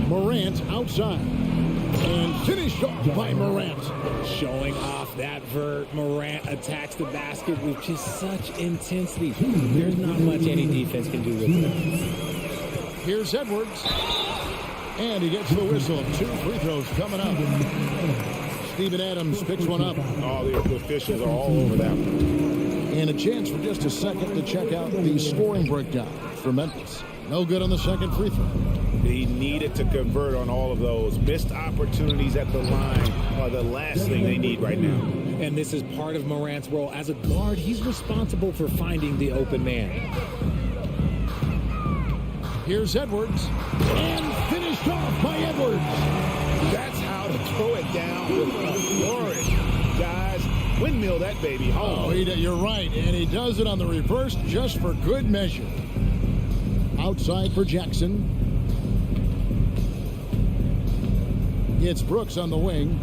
D: Morant outside. And finished off by Morant.
F: Showing off that vert. Morant attacks the basket with just such intensity. There's not much any defense can do with it.
D: Here's Edwards. And he gets the whistle. 2 free throws coming up. Steven Adams picks one up.
E: All the officials are all over that one.
D: And a chance for just a second to check out the scoring breakdown for Memphis. No good on the second free throw.
E: He needed to convert on all of those. Missed opportunities at the line are the last thing they need right now.
F: And this is part of Morant's role. As a guard, he's responsible for finding the open man.
D: Here's Edwards. And finished off by Edwards.
E: That's how to throw it down with a flourish. Guys, windmill that baby home.
D: Oh, you're right. And he does it on the reverse just for good measure. Outside for Jackson. It's Brooks on the wing.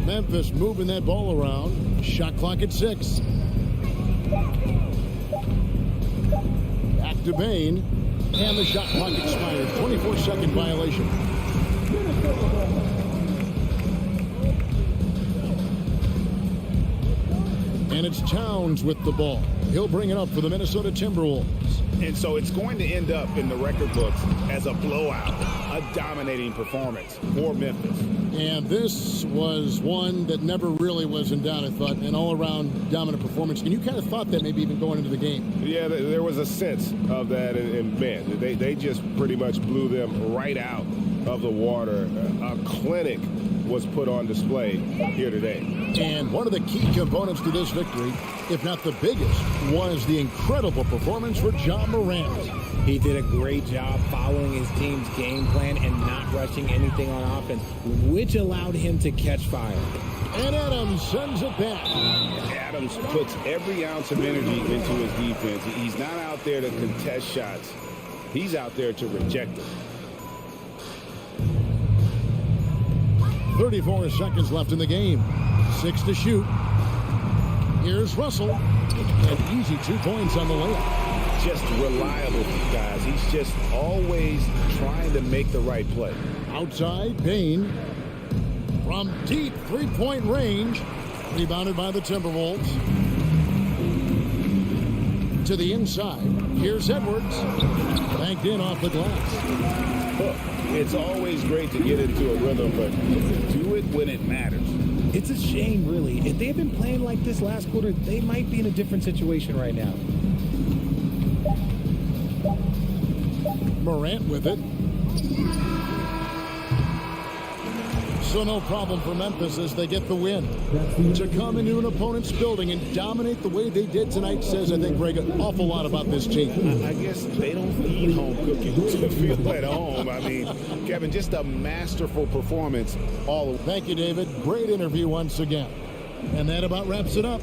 D: Memphis moving that ball around. Shot clock at 6. Back to Bain. And the shot clock expired. 24-second violation. And it's Towns with the ball. He'll bring it up for the Minnesota Timberwolves.
E: And so it's going to end up in the record books as a blowout, a dominating performance for Memphis.
D: And this was one that never really was in doubt, I thought, an all-around dominant performance. And you kind of thought that maybe even going into the game.
E: Yeah, there was a sense of that, and man, they just pretty much blew them right out of the water. A clinic was put on display here today.
D: And one of the key components to this victory, if not the biggest, was the incredible performance for Ja Morant.
F: He did a great job following his team's game plan and not rushing anything on offense, which allowed him to catch fire.
D: And Adams sends it back.
E: Adams puts every ounce of energy into his defense. He's not out there to contest shots. He's out there to reject them.
D: 34 seconds left in the game. 6 to shoot. Here's Russell. An easy 2 points on the layup.
E: Just reliable, guys. He's just always trying to make the right play.
D: Outside, Bain. From deep three-point range. Rebounded by the Timberwolves. To the inside. Here's Edwards. Banked in off the glass.
E: Look, it's always great to get into a rhythm, but do it when it matters.
F: It's a shame, really. If they had been playing like this last quarter, they might be in a different situation right now.
D: Morant with it. So no problem for Memphis as they get the win. To come into an opponent's building and dominate the way they did tonight says, I think, Greg, an awful lot about this team.
E: I guess they don't need home cooking to feel at home. I mean, Kevin, just a masterful performance all of.
D: Thank you, David. Great interview once again. And that about wraps it up.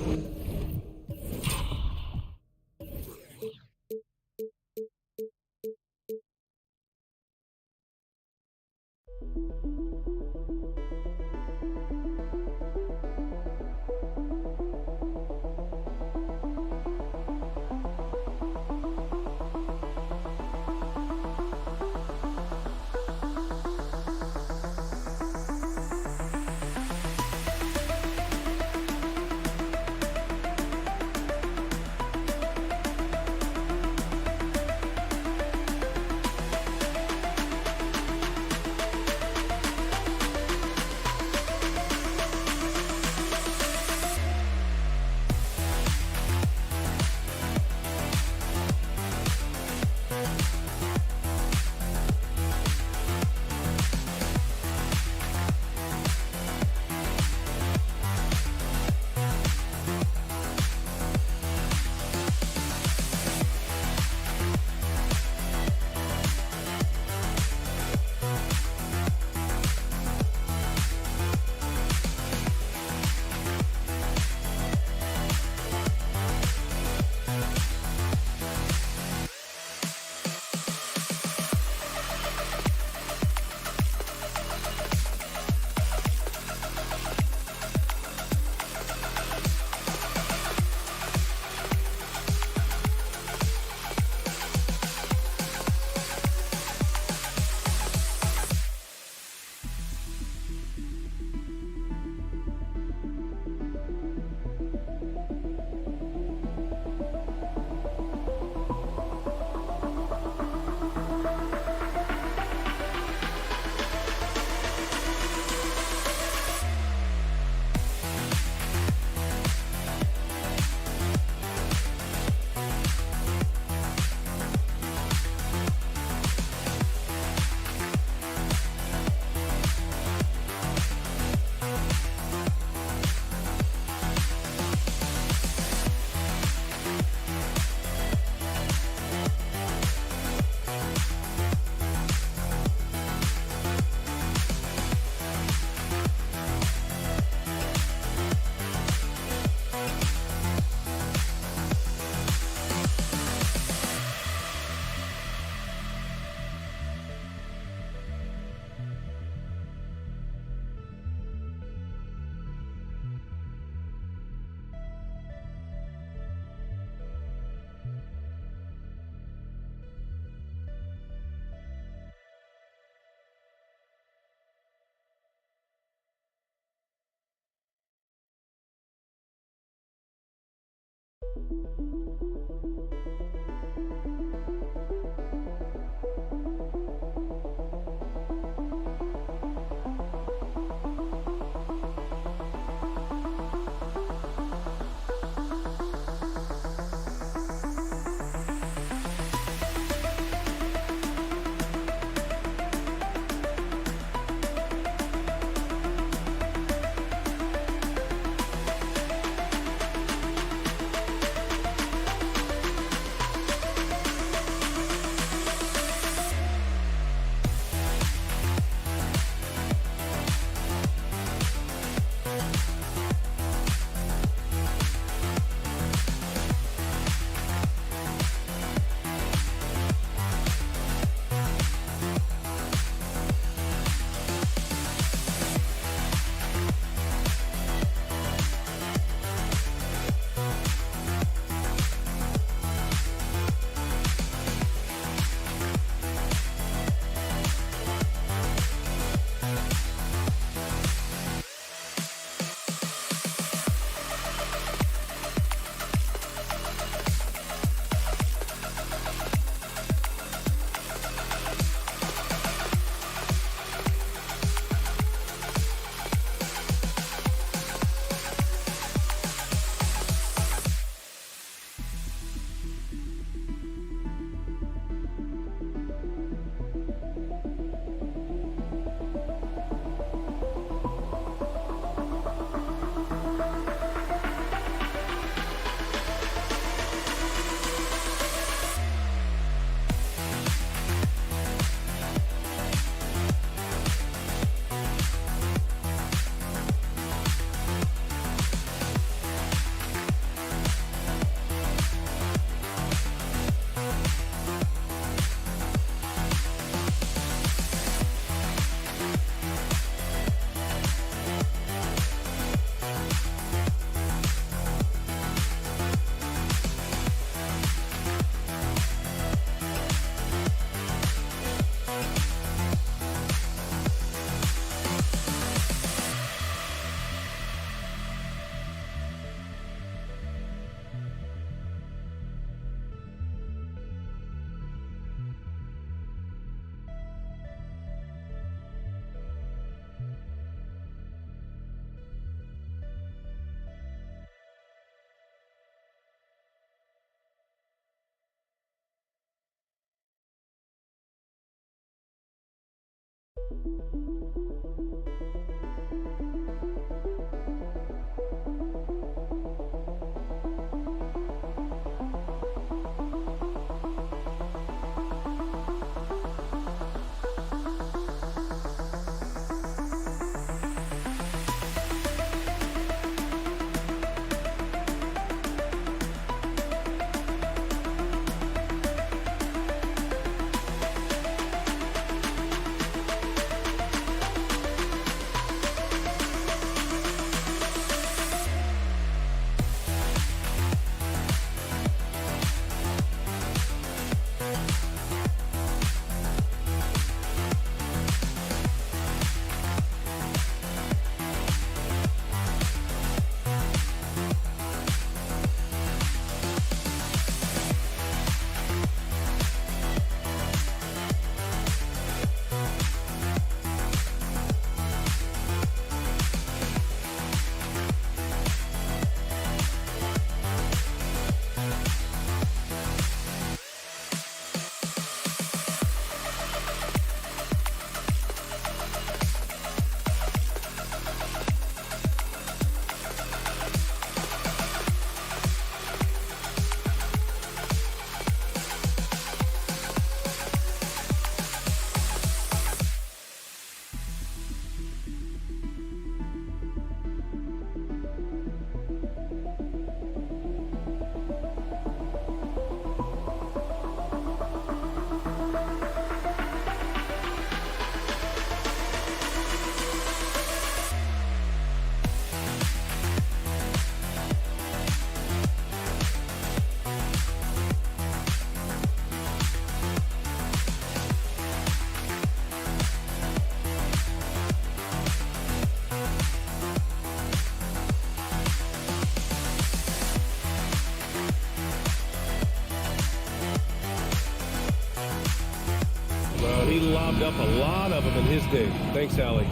A: lobbed up a lot of them in his day. Thanks, Allie.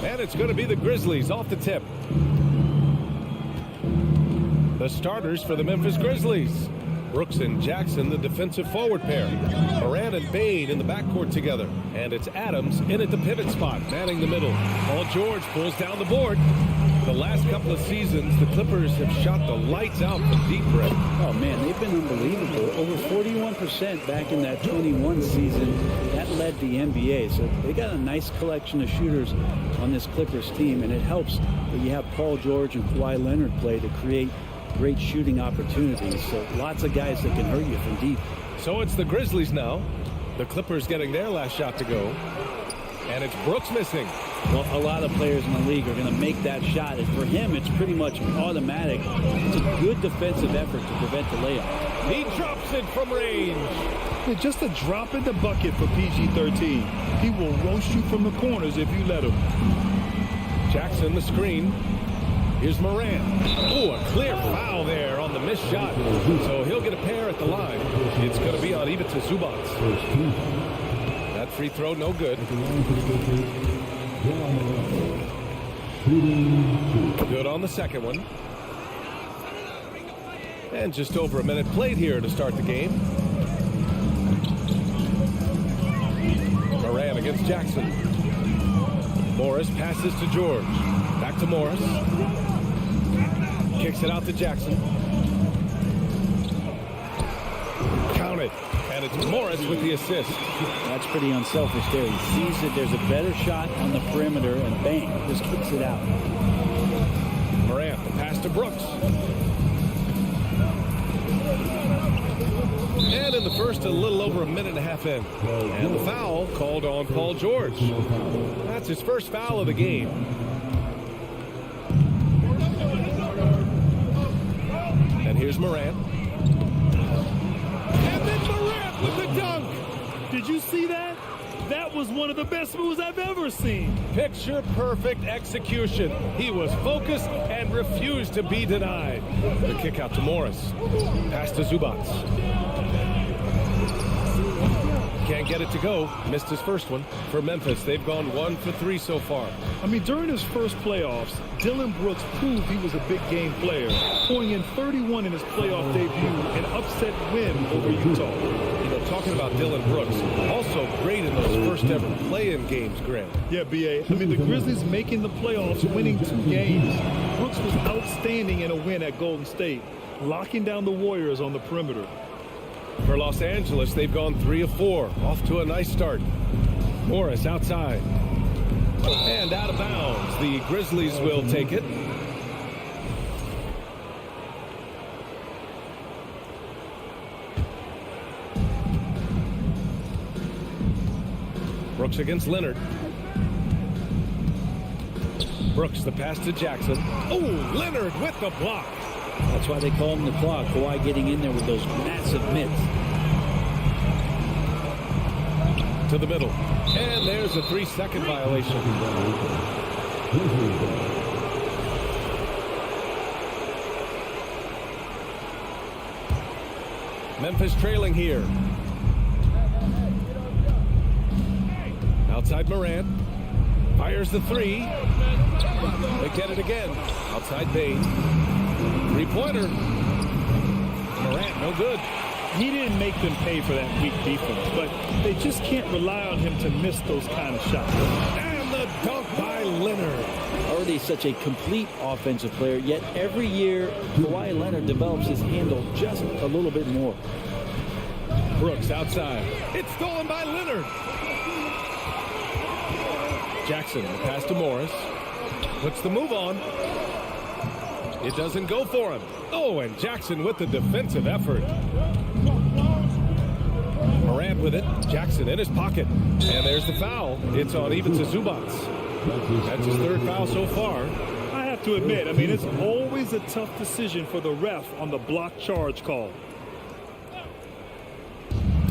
A: And it's going to be the Grizzlies off the tip. The starters for the Memphis Grizzlies. Brooks and Jackson, the defensive forward pair. Moran and Bain in the backcourt together. And it's Adams in at the pivot spot, manning the middle. Paul George pulls down the board. The last couple of seasons, the Clippers have shot the lights out from deep, Brett.
H: Oh, man, they've been unbelievable. Over 41% back in that 21 season. That led the NBA. So they got a nice collection of shooters on this Clippers team. And it helps that you have Paul George and Kawhi Leonard play to create great shooting opportunities. So lots of guys that can hurt you from deep.
A: So it's the Grizzlies now. The Clippers getting their last shot to go. And it's Brooks missing.
H: Well, a lot of players in the league are going to make that shot. And for him, it's pretty much automatic. It's a good defensive effort to prevent the layup.
A: He drops it from range.
C: Just a drop in the bucket for PG-13. He will roast you from the corners if you let him.
A: Jackson the screen. Here's Moran. Oh, a clear foul there on the missed shot. So he'll get a pair at the line. It's going to be on Ivica Zubac. That free throw, no good. Good on the second one. And just over a minute played here to start the game. Moran against Jackson. Morris passes to George. Back to Morris. Kicks it out to Jackson. Count it. And it's Morris with the assist.
H: That's pretty unselfish there. He sees that there's a better shot on the perimeter and bang, just kicks it out.
A: Morant, the pass to Brooks. And in the first, a little over a minute and a half in. And the foul called on Paul George. That's his first foul of the game. And here's Morant. And then Morant with the dunk.
C: Did you see that? That was one of the best moves I've ever seen.
A: Picture perfect execution. He was focused and refused to be denied. The kick out to Morris. Pass to Zubac. Can't get it to go. Missed his first one. For Memphis, they've gone 1 for 3 so far.
C: I mean, during his first playoffs, Dillon Brooks proved he was a big game player, pouring in 31 in his playoff debut, an upset win over Utah.
A: You know, talking about Dillon Brooks, also great in those first ever play-in games, Grant.
C: Yeah, B.A. I mean, the Grizzlies making the playoffs, winning 2 games. Brooks was outstanding in a win at Golden State, locking down the Warriors on the perimeter.
A: For Los Angeles, they've gone 3 of 4. Off to a nice start. Morris outside. And out of bounds. The Grizzlies will take it. Brooks against Leonard. Brooks, the pass to Jackson. Oh, Leonard with the block.
H: That's why they call him the clock. Kawhi getting in there with those massive mitts.
A: To the middle. And there's a 3-second violation. Memphis trailing here. Outside Morant. Fires the 3. They get it again. Outside Bain. Three-pointer. Morant, no good.
C: He didn't make them pay for that weak defense, but they just can't rely on him to miss those kind of shots.
A: And the dunk by Leonard.
H: Already such a complete offensive player, yet every year Kawhi Leonard develops his handle just a little bit more.
A: Brooks outside. It's stolen by Leonard. Jackson, the pass to Morris. Puts the move on. It doesn't go for him. Oh, and Jackson with the defensive effort. Morant with it. Jackson in his pocket. And there's the foul. It's on Ivica Zubac. That's his 3rd foul so far.
C: I have to admit, I mean, it's always a tough decision for the ref on the block charge call.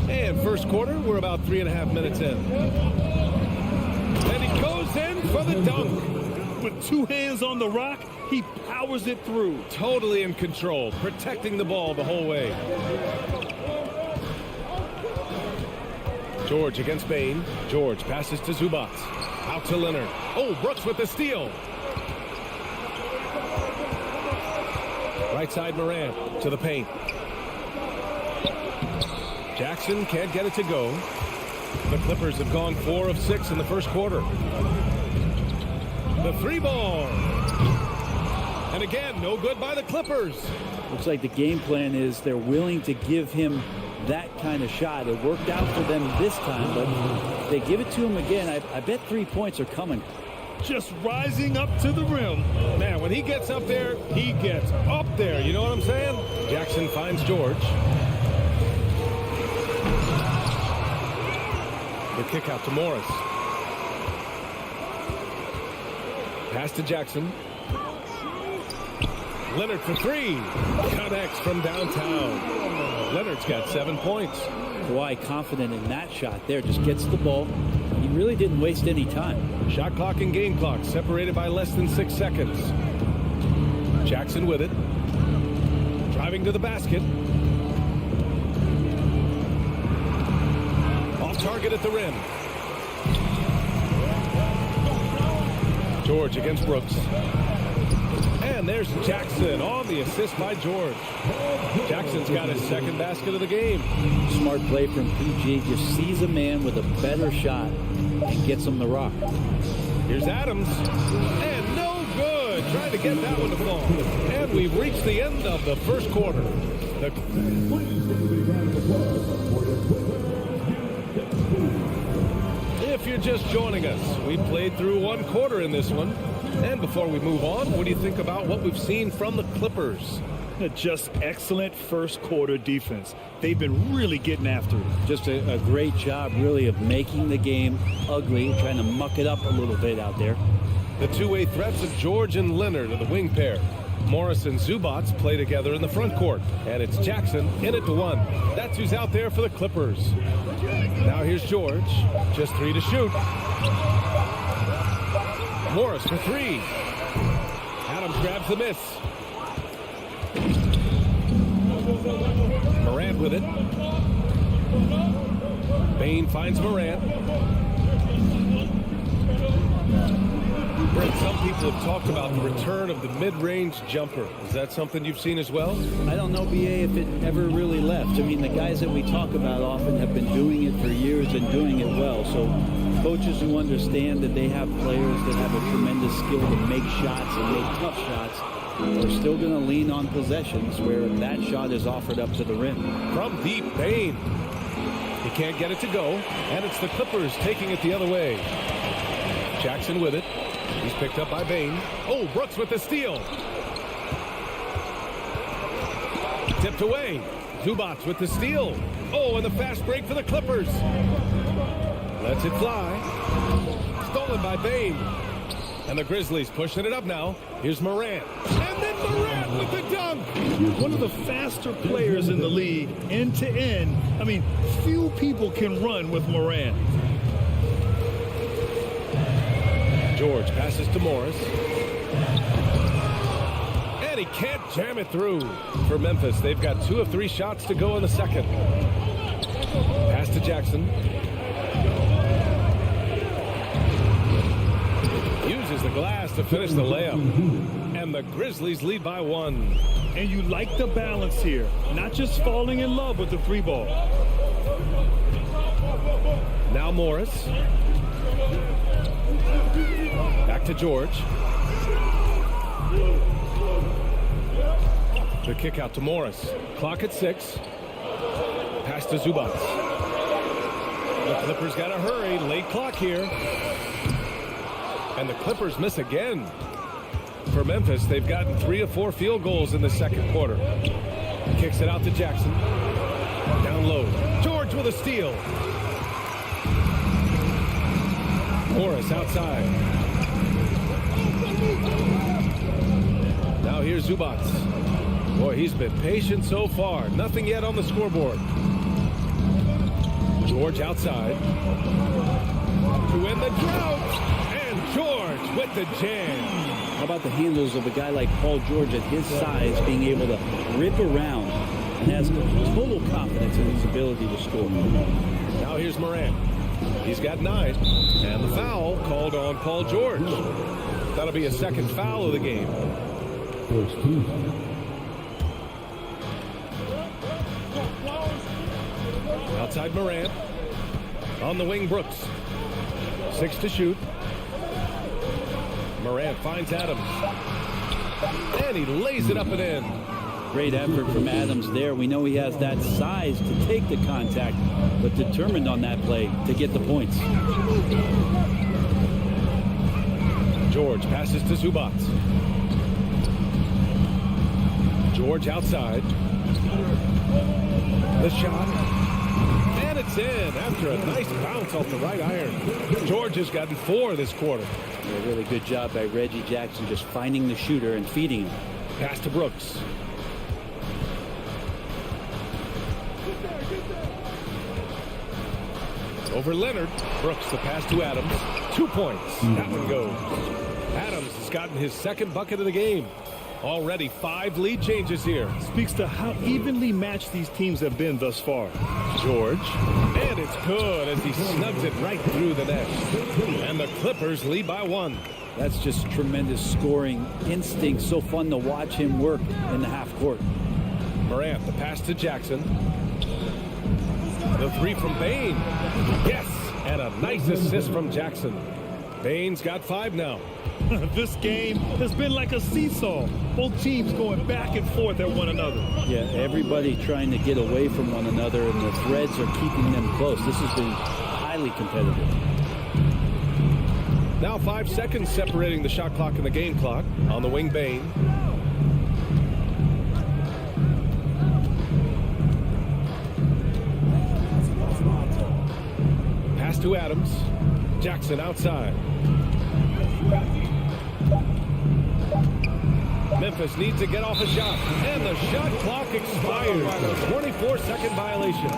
A: And first quarter, we're about 3.5 minutes in. And he goes in for the dunk.
C: With 2 hands on the rock, he powers it through.
A: Totally in control, protecting the ball the whole way. George against Bain. George passes to Zubac. Out to Leonard. Oh, Brooks with the steal. Right side Moran to the paint. Jackson can't get it to go. The Clippers have gone 4 of 6 in the first quarter. The 3-ball. And again, no good by the Clippers.
H: Looks like the game plan is they're willing to give him that kind of shot. It worked out for them this time, but if they give it to him again, I bet 3 points are coming.
C: Just rising up to the rim.
A: Man, when he gets up there, he gets up there. You know what I'm saying? Jackson finds George. The kick out to Morris. Pass to Jackson. Leonard for 3. Connects from downtown. Leonard's got 7 points.
H: Kawhi confident in that shot there. Just gets the ball. He really didn't waste any time.
A: Shot clock and game clock separated by less than 6 seconds. Jackson with it. Driving to the basket. Off target at the rim. George against Brooks. And there's Jackson on the assist by George. Jackson's got his second basket of the game.
H: Smart play from PG. Just sees a man with a better shot and gets him the rock.
A: Here's Adams. And no good. Trying to get that one to fall. And we've reached the end of the first quarter. If you're just joining us, we played through 1 quarter in this one. And before we move on, what do you think about what we've seen from the Clippers?
C: Just excellent first quarter defense. They've been really getting after it.
H: Just a great job, really, of making the game ugly, trying to muck it up a little bit out there.
A: The two-way threats of George and Leonard are the wing pair. Morris and Zubac play together in the front court. And it's Jackson in it to 1. That's who's out there for the Clippers. Now here's George. Just 3 to shoot. Morris for 3. Adams grabs the miss. Morant with it. Bain finds Morant. Brent, some people have talked about the return of the mid-range jumper. Is that something you've seen as well?
H: I don't know, BA, if it ever really left. I mean, the guys that we talk about often have been doing it for years and doing it well. So coaches who understand that they have players that have a tremendous skill to make shots and make tough shots are still going to lean on possessions where that shot is offered up to the rim.
A: From deep, Bain. He can't get it to go, and it's the Clippers taking it the other way. Jackson with it. He's picked up by Bain. Oh, Brooks with the steal. Tipped away. Zubac with the steal. Oh, and the fast break for the Clippers. Lets it fly. Stolen by Bain. And the Grizzlies pushing it up now. Here's Morant. And then Morant with the dunk.
C: One of the faster players in the league, end to end. I mean, few people can run with Morant.
A: George passes to Morris. And he can't jam it through. For Memphis, they've got 2 of 3 shots to go in the second. Pass to Jackson. Uses the glass to finish the layup. And the Grizzlies lead by 1.
C: And you like the balance here. Not just falling in love with the 3-ball.
A: Now Morris. Back to George. The kick out to Morris. Clock at 6. Pass to Zubac. The Clippers got to hurry. Late clock here. And the Clippers miss again. For Memphis, they've gotten 3 of 4 field goals in the second quarter. Kicks it out to Jackson. Down low. George with a steal. Morris outside. Now here's Zubac. Boy, he's been patient so far. Nothing yet on the scoreboard. George outside. To end the drought. And George with the jam.
H: How about the handles of a guy like Paul George at his size being able to rip around and has total confidence in his ability to score?
A: Now here's Morant. He's got 9. And the foul called on Paul George. That'll be a second foul of the game. Outside Morant. On the wing, Brooks. 6 to shoot. Morant finds Adams. And he lays it up and in.
H: Great effort from Adams there. We know he has that size to take the contact, but determined on that play to get the points.
A: George passes to Zubac. George outside. The shot. And it's in after a nice bounce off the right iron. George has gotten 4 this quarter.
H: A really good job by Reggie Jackson just finding the shooter and feeding him.
A: Pass to Brooks. Over Leonard. Brooks, the pass to Adams. 2 points. That one goes. Adams has gotten his second bucket of the game. Already 5 lead changes here.
C: Speaks to how evenly matched these teams have been thus far.
A: George. And it's good as he snugs it right through the net. And the Clippers lead by 1.
H: That's just tremendous scoring instinct. So fun to watch him work in the half court.
A: Morant, the pass to Jackson. The 3 from Bain. Yes, and a nice assist from Jackson. Bain's got 5 now.
C: This game has been like a seesaw. Both teams going back and forth at one another.
H: Yeah, everybody trying to get away from one another, and the threads are keeping them close. This has been highly competitive.
A: Now 5 seconds separating the shot clock and the game clock. On the wing, Bain. Pass to Adams. Jackson outside. Memphis needs to get off a shot. And the shot clock expires. 24-second violation.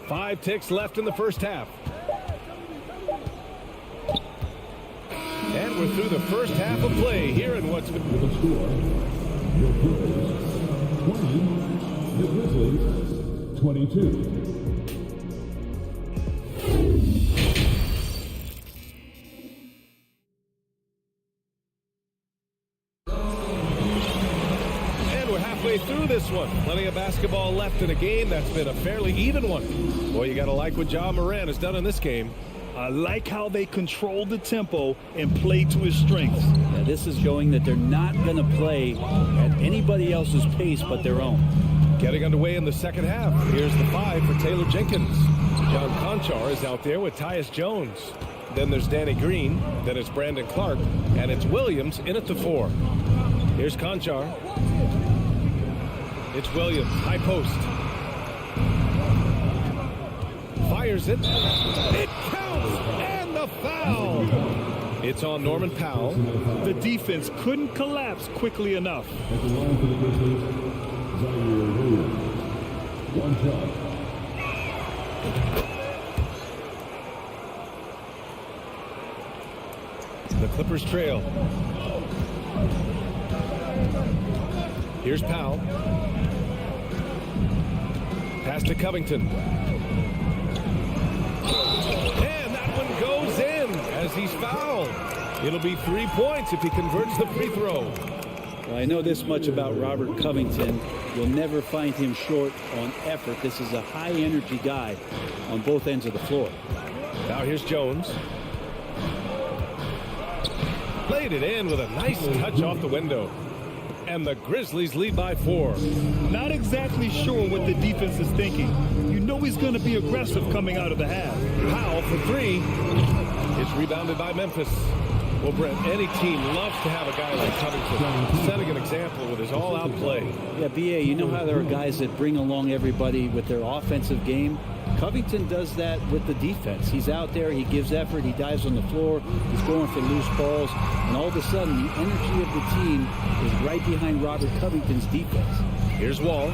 A: Five ticks left in the first half. And we're through the first half of play here in what's been...
G: The Grizzlies, 22.
A: Through this one. Plenty of basketball left in a game that's been a fairly even one. Boy, you got to like what Ja Morant has done in this game.
C: I like how they control the tempo and play to his strengths.
H: Yeah, this is showing that they're not going to play at anybody else's pace but their own.
A: Getting underway in the second half. Here's the 5 for Taylor Jenkins. John Conchar is out there with Tyus Jones. Then there's Danny Green. Then it's Brandon Clark. And it's Williams in at the 4. Here's Conchar. It's Williams, high post. Fires it. It counts, and the foul. It's on Norman Powell.
C: The defense couldn't collapse quickly enough.
G: At the line for the Grizzlies, Zaire Williams. 1 shot.
A: The Clippers trail. Here's Powell. Pass to Covington. And that one goes in as he's fouled. It'll be 3 points if he converts the free throw.
H: Well, I know this much about Robert Covington. You'll never find him short on effort. This is a high-energy guy on both ends of the floor.
A: Now here's Jones. Played it in with a nice touch off the window. And the Grizzlies lead by 4.
C: Not exactly sure what the defense is thinking. You know he's going to be aggressive coming out of the half.
A: Powell for 3. It's rebounded by Memphis. Well, Brent, any team loves to have a guy like Covington setting an example with his all-out play.
H: Yeah, B.A., you know how there are guys that bring along everybody with their offensive game? Covington does that with the defense. He's out there, he gives effort, he dives on the floor, he's going for loose balls, and all of a sudden the energy of the team is right behind Robert Covington's defense.
A: Here's Wall,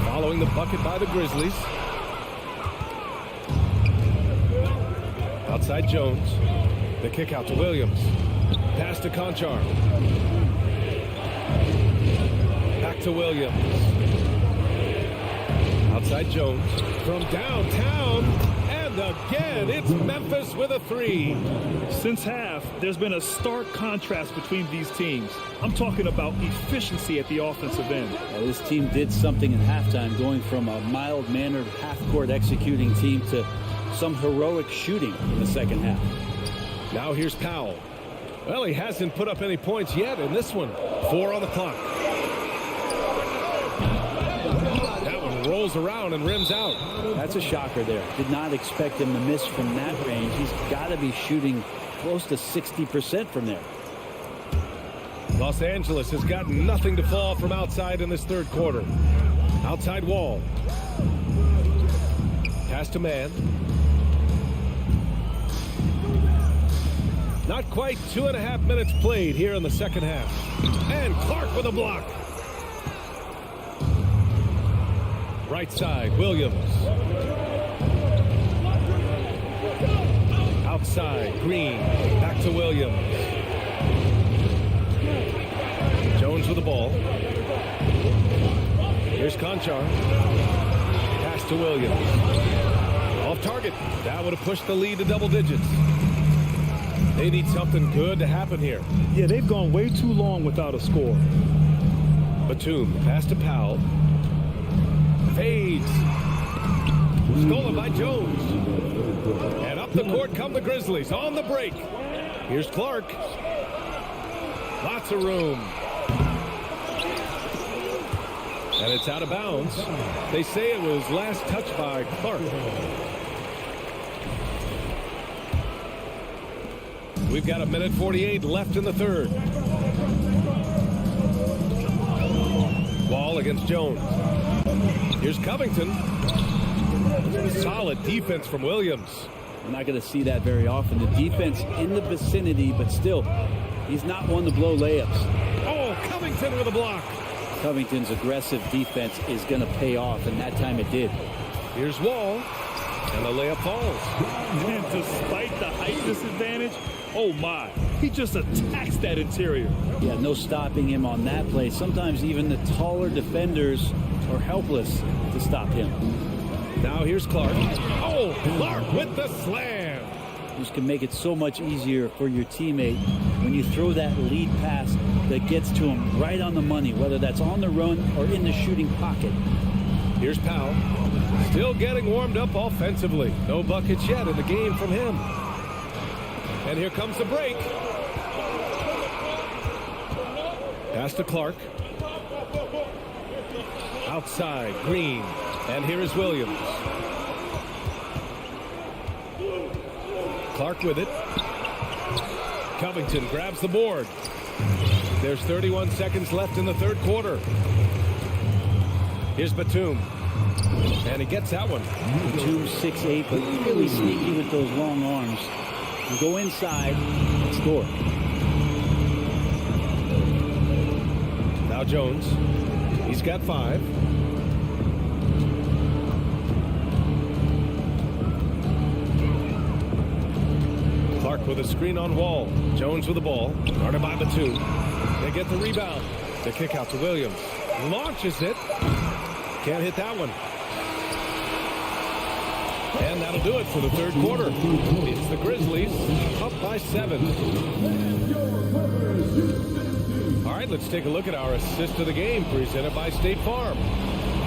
A: following the bucket by the Grizzlies. Outside Jones. The kick out to Williams. Pass to Conchar. to Williams. Outside Jones. From downtown. And again, it's Memphis with a three.
C: Since half, there's been a stark contrast between these teams. I'm talking about efficiency at the offensive end.
H: This team did something in halftime, going from a mild-mannered half-court executing team to some heroic shooting in the second half.
A: Now here's Powell. Well, he hasn't put up any points yet in this one. 4 on the clock. That one rolls around and rims out.
H: That's a shocker there. Did not expect him to miss from that range. He's got to be shooting close to 60% from there.
A: Los Angeles has got nothing to fall from outside in this third quarter. Outside Wall. Pass to man. Not quite 2.5 minutes played here in the second half. And Clark with a block. Right side, Williams. Outside, Green. Back to Williams. Jones with the ball. Here's Conchar. Pass to Williams. Off target. That would have pushed the lead to double digits. They need something good to happen here.
C: Yeah, they've gone way too long without a score.
A: Batum, pass to Powell. Fades. Stolen by Jones. And up the court come the Grizzlies on the break. Here's Clark. Lots of room. And it's out of bounds. They say it was last touched by Clark. We've got 1:48 left in the third. Wall against Jones. Here's Covington. Solid defense from Williams.
H: We're not going to see that very often. The defense in the vicinity, but still, he's not one to blow layups.
A: Oh, Covington with a block.
H: Covington's aggressive defense is going to pay off, and that time it did.
A: Here's Wall. And the layup falls.
C: And despite the height disadvantage, oh my, he just attacks that interior.
H: Yeah, no stopping him on that play. Sometimes even the taller defenders are helpless to stop him.
A: Now here's Clark. Oh, Clark with the slam.
H: This can make it so much easier for your teammate when you throw that lead pass that gets to him right on the money, whether that's on the run or in the shooting pocket.
A: Here's Powell. Still getting warmed up offensively. No buckets yet in the game from him. And here comes the break. Pass to Clark. Outside, Green. And here is Williams. Clark with it. Covington grabs the board. There's 31 seconds left in the third quarter. Here's Batum. And he gets that one.
H: Batum's 6'8", but really sneaky with those long arms. You go inside and score.
A: Now Jones. He's got 5. Clark with a screen on Wall. Jones with the ball. Guarded by Batum. They get the rebound. The kick out to Williams. Launches it. Can't hit that one. And that'll do it for the third quarter. It's the Grizzlies up by 7. All right, let's take a look at our assist of the game presented by State Farm.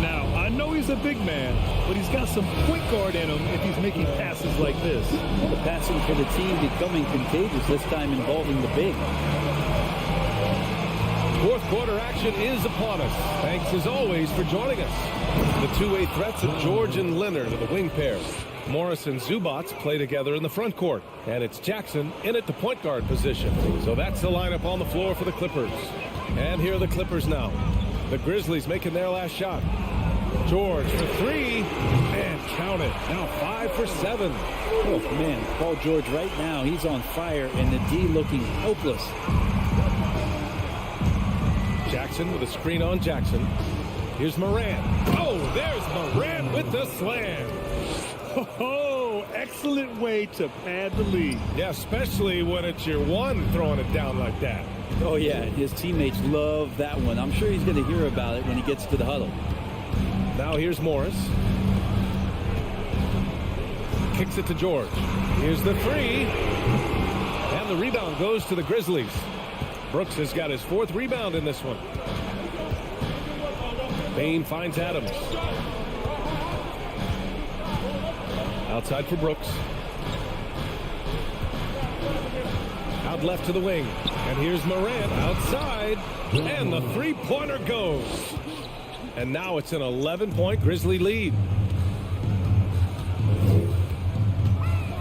C: Now, I know he's a big man, but he's got some point guard in him if he's making passes like this.
H: The passing for the team becoming contagious, this time involving the big.
A: Fourth quarter action is upon us. Thanks as always for joining us. The two-way threats of George and Leonard are the wing pair. Morris and Zubats play together in the front court. And it's Jackson in at the point guard position. So that's the lineup on the floor for the Clippers. And here are the Clippers now. The Grizzlies making their last shot. George for 3. And count it. Now 5 for 7.
H: Oh, man. Paul George right now, he's on fire. And the D looking hopeless.
A: Jackson with a screen on Jackson. Here's Morant. Oh, there's Morant with the slam.
C: Oh, excellent way to pad the lead.
A: Yeah, especially when it's your one throwing it down like that.
H: Oh, yeah, his teammates love that one. I'm sure he's going to hear about it when he gets to the huddle.
A: Now here's Morris. Kicks it to George. Here's the three. And the rebound goes to the Grizzlies. Brooks has got his 4th rebound in this one. Bain finds Adams. Outside for Brooks. Out left to the wing. And here's Morant outside. And the three-pointer goes. And now it's an 11-point Grizzly lead.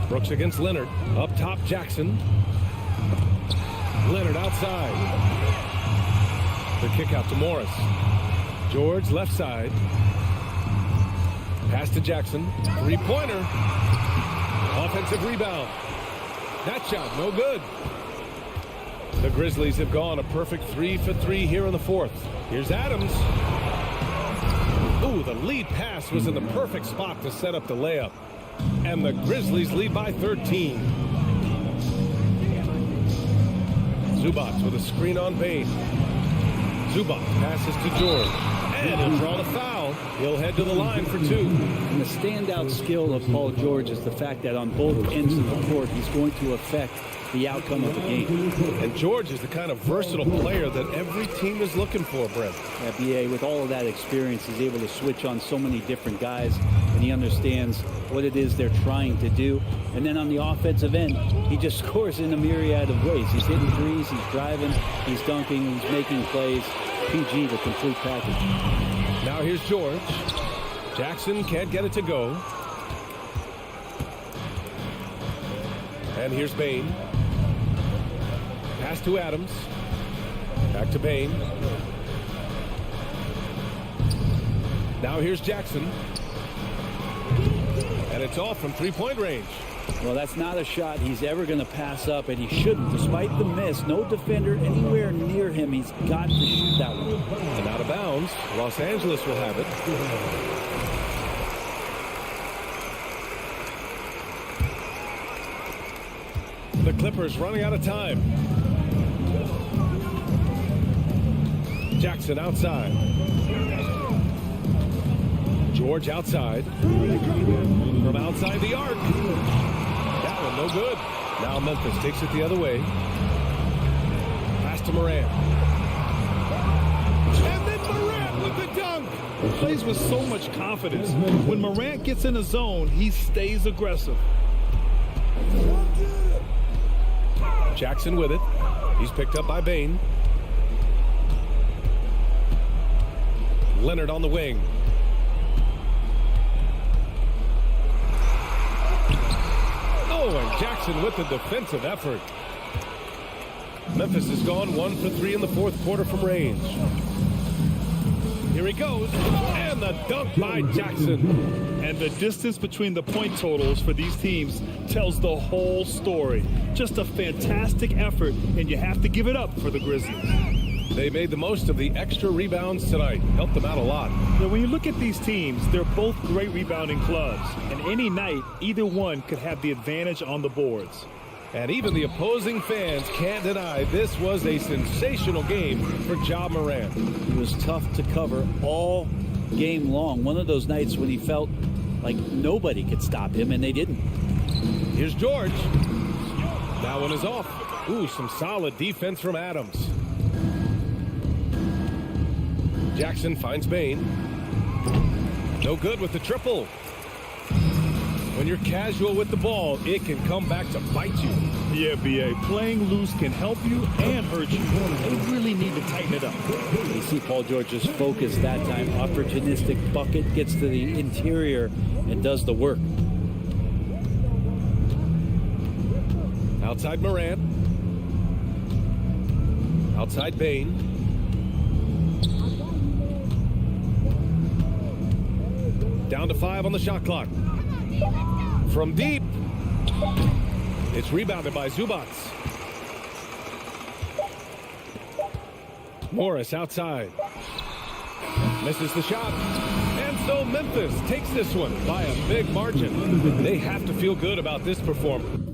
A: Brooks against Leonard. Up top, Jackson. Leonard outside. The kick out to Morris. George left side. Pass to Jackson. Three-pointer. Offensive rebound. That shot, no good. The Grizzlies have gone a perfect 3 for 3 here in the 4th. Here's Adams. Ooh, the lead pass was in the perfect spot to set up the layup. And the Grizzlies lead by 13. Zubac with a screen on Bain. Zubac passes to George. And he'll draw the foul. He'll head to the line for 2.
H: And the standout skill of Paul George is the fact that on both ends of the court, he's going to affect the outcome of the game.
A: And George is the kind of versatile player that every team is looking for, Brent.
H: Yeah, BA, with all of that experience, he's able to switch on so many different guys, and he understands what it is they're trying to do. And then on the offensive end, he just scores in a myriad of ways. He's hitting threes, he's driving, he's dunking, he's making plays. PG, the complete package.
A: Now here's George. Jackson can't get it to go. And here's Bain. Pass to Adams. Back to Bain. Now here's Jackson. And it's off from three-point range.
H: Well, that's not a shot he's ever going to pass up, and he shouldn't. Despite the miss, no defender anywhere near him. He's got to shoot that one.
A: And out of bounds, Los Angeles will have it. The Clippers running out of time. Jackson outside. George outside. From outside the arc. That one no good. Now Memphis takes it the other way. Pass to Morant. And then Morant with the dunk.
C: He plays with so much confidence. When Morant gets in a zone, he stays aggressive.
A: Jackson with it. He's picked up by Bain. Leonard on the wing. Oh, and Jackson with the defensive effort. Memphis has gone 1 for 3 in the 4th quarter from range. Here he goes. And the dunk by Jackson.
C: And the distance between the point totals for these teams tells the whole story. Just a fantastic effort, and you have to give it up for the Grizzlies.
A: They made the most of the extra rebounds tonight. Helped them out a lot.
C: Now, when you look at these teams, they're both great rebounding clubs. And any night, either one could have the advantage on the boards.
A: And even the opposing fans can't deny this was a sensational game for Ja Morant.
H: It was tough to cover all game long. One of those nights when he felt like nobody could stop him, and they didn't.
A: Here's George. That one is off. Ooh, some solid defense from Adams. Jackson finds Bain. No good with the triple. When you're casual with the ball, it can come back to bite you.
C: Yeah, B.A. Playing loose can help you and hurt you. They really need to tighten it up.
H: You see Paul George's focus that time. Opportunistic bucket, gets to the interior and does the work.
A: Outside Morant. Outside Bain. Down to 5 on the shot clock. From deep. It's rebounded by Zubac. Morris outside. Misses the shot. And so Memphis takes this one by a big margin. They have to feel good about this performance.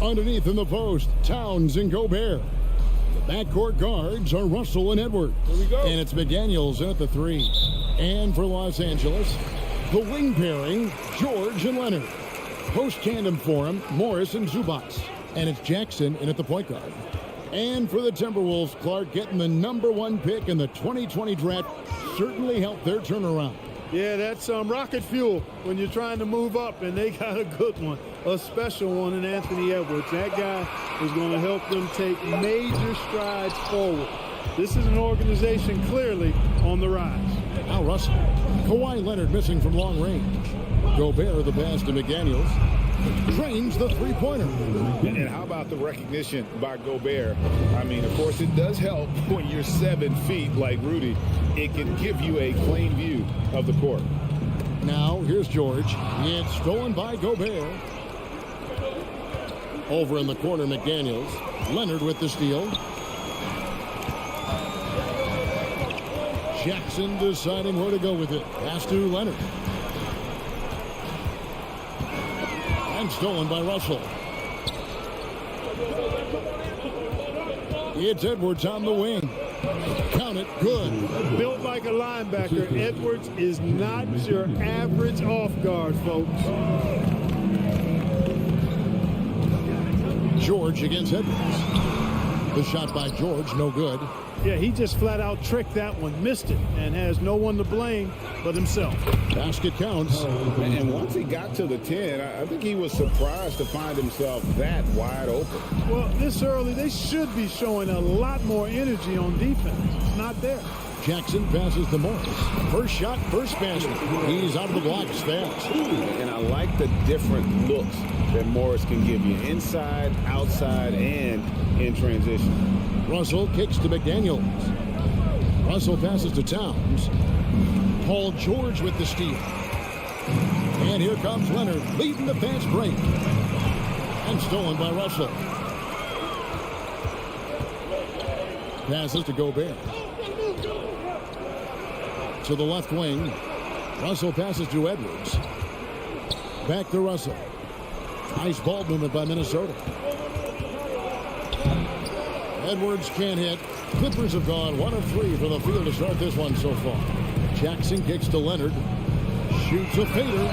D: Underneath in the post, Towns and Gobert. The backcourt guards are Russell and Edwards.
E: Here we go.
D: And it's McDaniels in at the 3. And for Los Angeles, the wing pairing, George and Leonard. Post tandem for him, Morris and Zubac. And it's Jackson in at the point guard. And for the Timberwolves, Clark getting the #1 pick in the 2020 draft certainly helped their turnaround.
C: Yeah, that's rocket fuel when you're trying to move up, and they got a good one, a special one in Anthony Edwards. That guy is going to help them take major strides forward. This is an organization clearly on the rise.
D: Now Russell. Kawhi Leonard missing from long range. Gobert the pass to McDaniels. Drains the three-pointer.
E: And how about the recognition by Gobert? I mean, of course, it does help when you're 7 feet like Rudy. It can give you a plain view of the court.
D: Now, here's George. It's stolen by Gobert. Over in the corner, McDaniels. Leonard with the steal. Jackson deciding where to go with it. Pass to Leonard. And stolen by Russell. It's Edwards on the wing. Count it. Good.
C: Built like a linebacker, Edwards is not your average off guard, folks.
D: George against Edwards. The shot by George, no good.
C: Yeah, he just flat out tricked that one, missed it, and has no one to blame but himself.
D: Basket counts.
E: And once he got to the 10, I think he was surprised to find himself that wide open.
C: Well, this early, they should be showing a lot more energy on defense. It's not there.
D: Jackson passes to Morris. First shot, first basket. He's out of the blocks fast.
E: And I like the different looks that Morris can give you. Inside, outside, and in transition.
D: Russell kicks to McDaniels. Russell passes to Towns. Paul George with the steal. And here comes Leonard leading the fast break. And stolen by Russell. Passes to Gobert. To the left wing. Russell passes to Edwards. Back to Russell. Nice ball movement by Minnesota. Edwards can't hit. Clippers have gone 1 of 3 from the field to start this one so far. Jackson kicks to Leonard. Shoots a fader.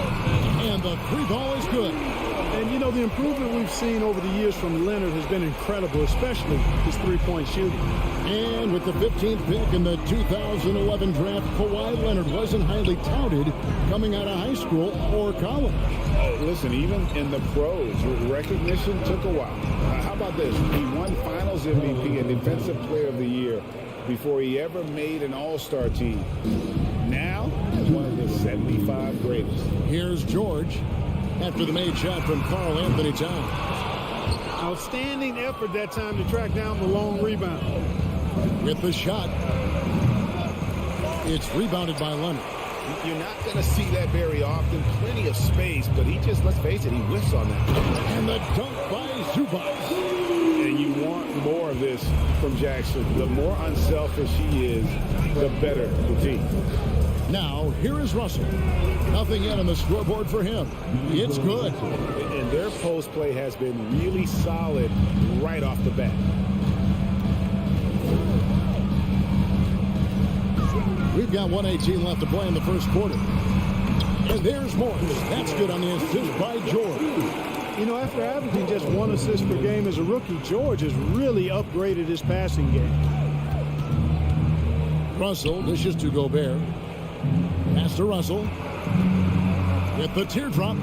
D: And the three ball is good.
C: And, you know, the improvement we've seen over the years from Leonard has been incredible, especially his three-point shooting.
D: And with the 15th pick in the 2011 draft, Kawhi Leonard wasn't highly touted coming out of high school or college.
E: Oh, listen, even in the pros, recognition took a while. How about this? He won Finals MVP and Defensive Player of the Year before he ever made an All-Star team. Now, he's one of the 75 greatest.
D: Here's George after the made shot from Karl Anthony Towns.
C: Outstanding effort that time to track down the long rebound.
D: With the shot, it's rebounded by Leonard.
E: You're not going to see that very often. Plenty of space, but he just, let's face it, he whiffs on that.
D: And the dunk by Zubac.
E: And you want more of this from Jackson. The more unselfish he is, the better the team.
D: Now, here is Russell. Nothing yet on the scoreboard for him. It's good.
E: And their post play has been really solid right off the bat.
D: We've got 1:18 left to play in the first quarter. And there's Morris. That's good on the assist by George.
C: You know, after averaging just 1 assist per game as a rookie, George has really upgraded his passing game.
D: Russell dishes to Gobert. Pass to Russell. With the teardrop.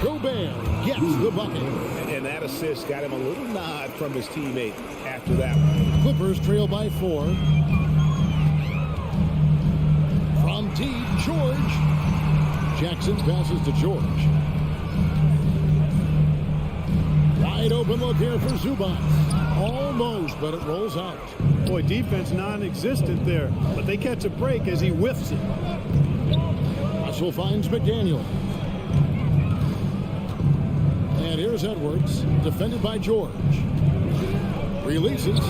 D: Gobert gets the bucket.
E: And that assist got him a little nod from his teammate after that one.
D: Clippers trail by 4. From deep, George. Jackson passes to George. Wide open look here for Zubac. Almost, but it rolls out.
C: Boy, defense non-existent there, but they catch a break as he whiffs it.
D: Russell finds McDaniel. And here's Edwards, defended by George. Releases.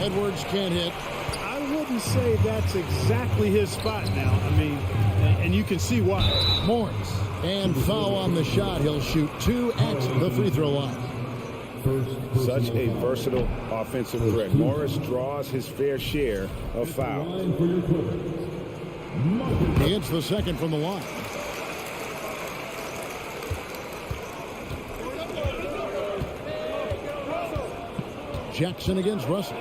D: Edwards can't hit.
C: I wouldn't say that's exactly his spot now. I mean, and you can see why.
D: Morris. And foul on the shot. He'll shoot 2 at the free throw line.
E: Such a versatile offensive threat. Morris draws his fair share of fouls.
D: He hits the second from the line. Jackson against Russell.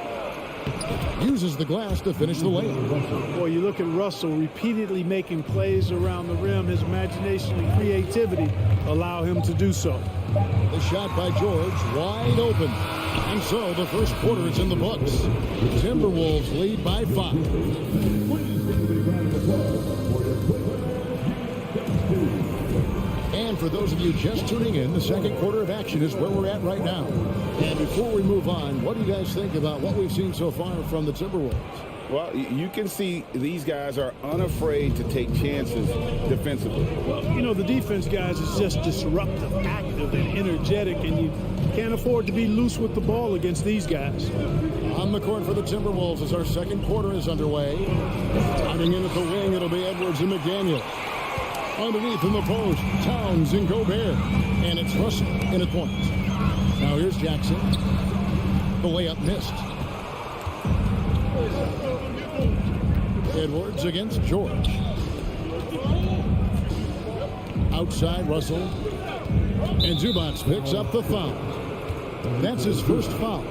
D: Uses the glass to finish the layup.
C: Boy, you look at Russell repeatedly making plays around the rim. His imagination and creativity allow him to do so.
D: The shot by George, wide open. And so the first quarter is in the books. Timberwolves lead by 5. And for those of you just tuning in, the second quarter of action is where we're at right now. And before we move on, what do you guys think about what we've seen so far from the Timberwolves?
E: Well, you can see these guys are unafraid to take chances defensively.
C: Well, you know, the defense, guys, is just disruptive, active, and energetic, and you can't afford to be loose with the ball against these guys.
D: On the court for the Timberwolves as our second quarter is underway. Timing in at the wing, it'll be Edwards and McDaniel. Underneath in the post, Towns and Gobert. And it's Russell in at point. Now here's Jackson. The layup missed. Edwards against George. Outside Russell. And Zubac picks up the foul. That's his first foul.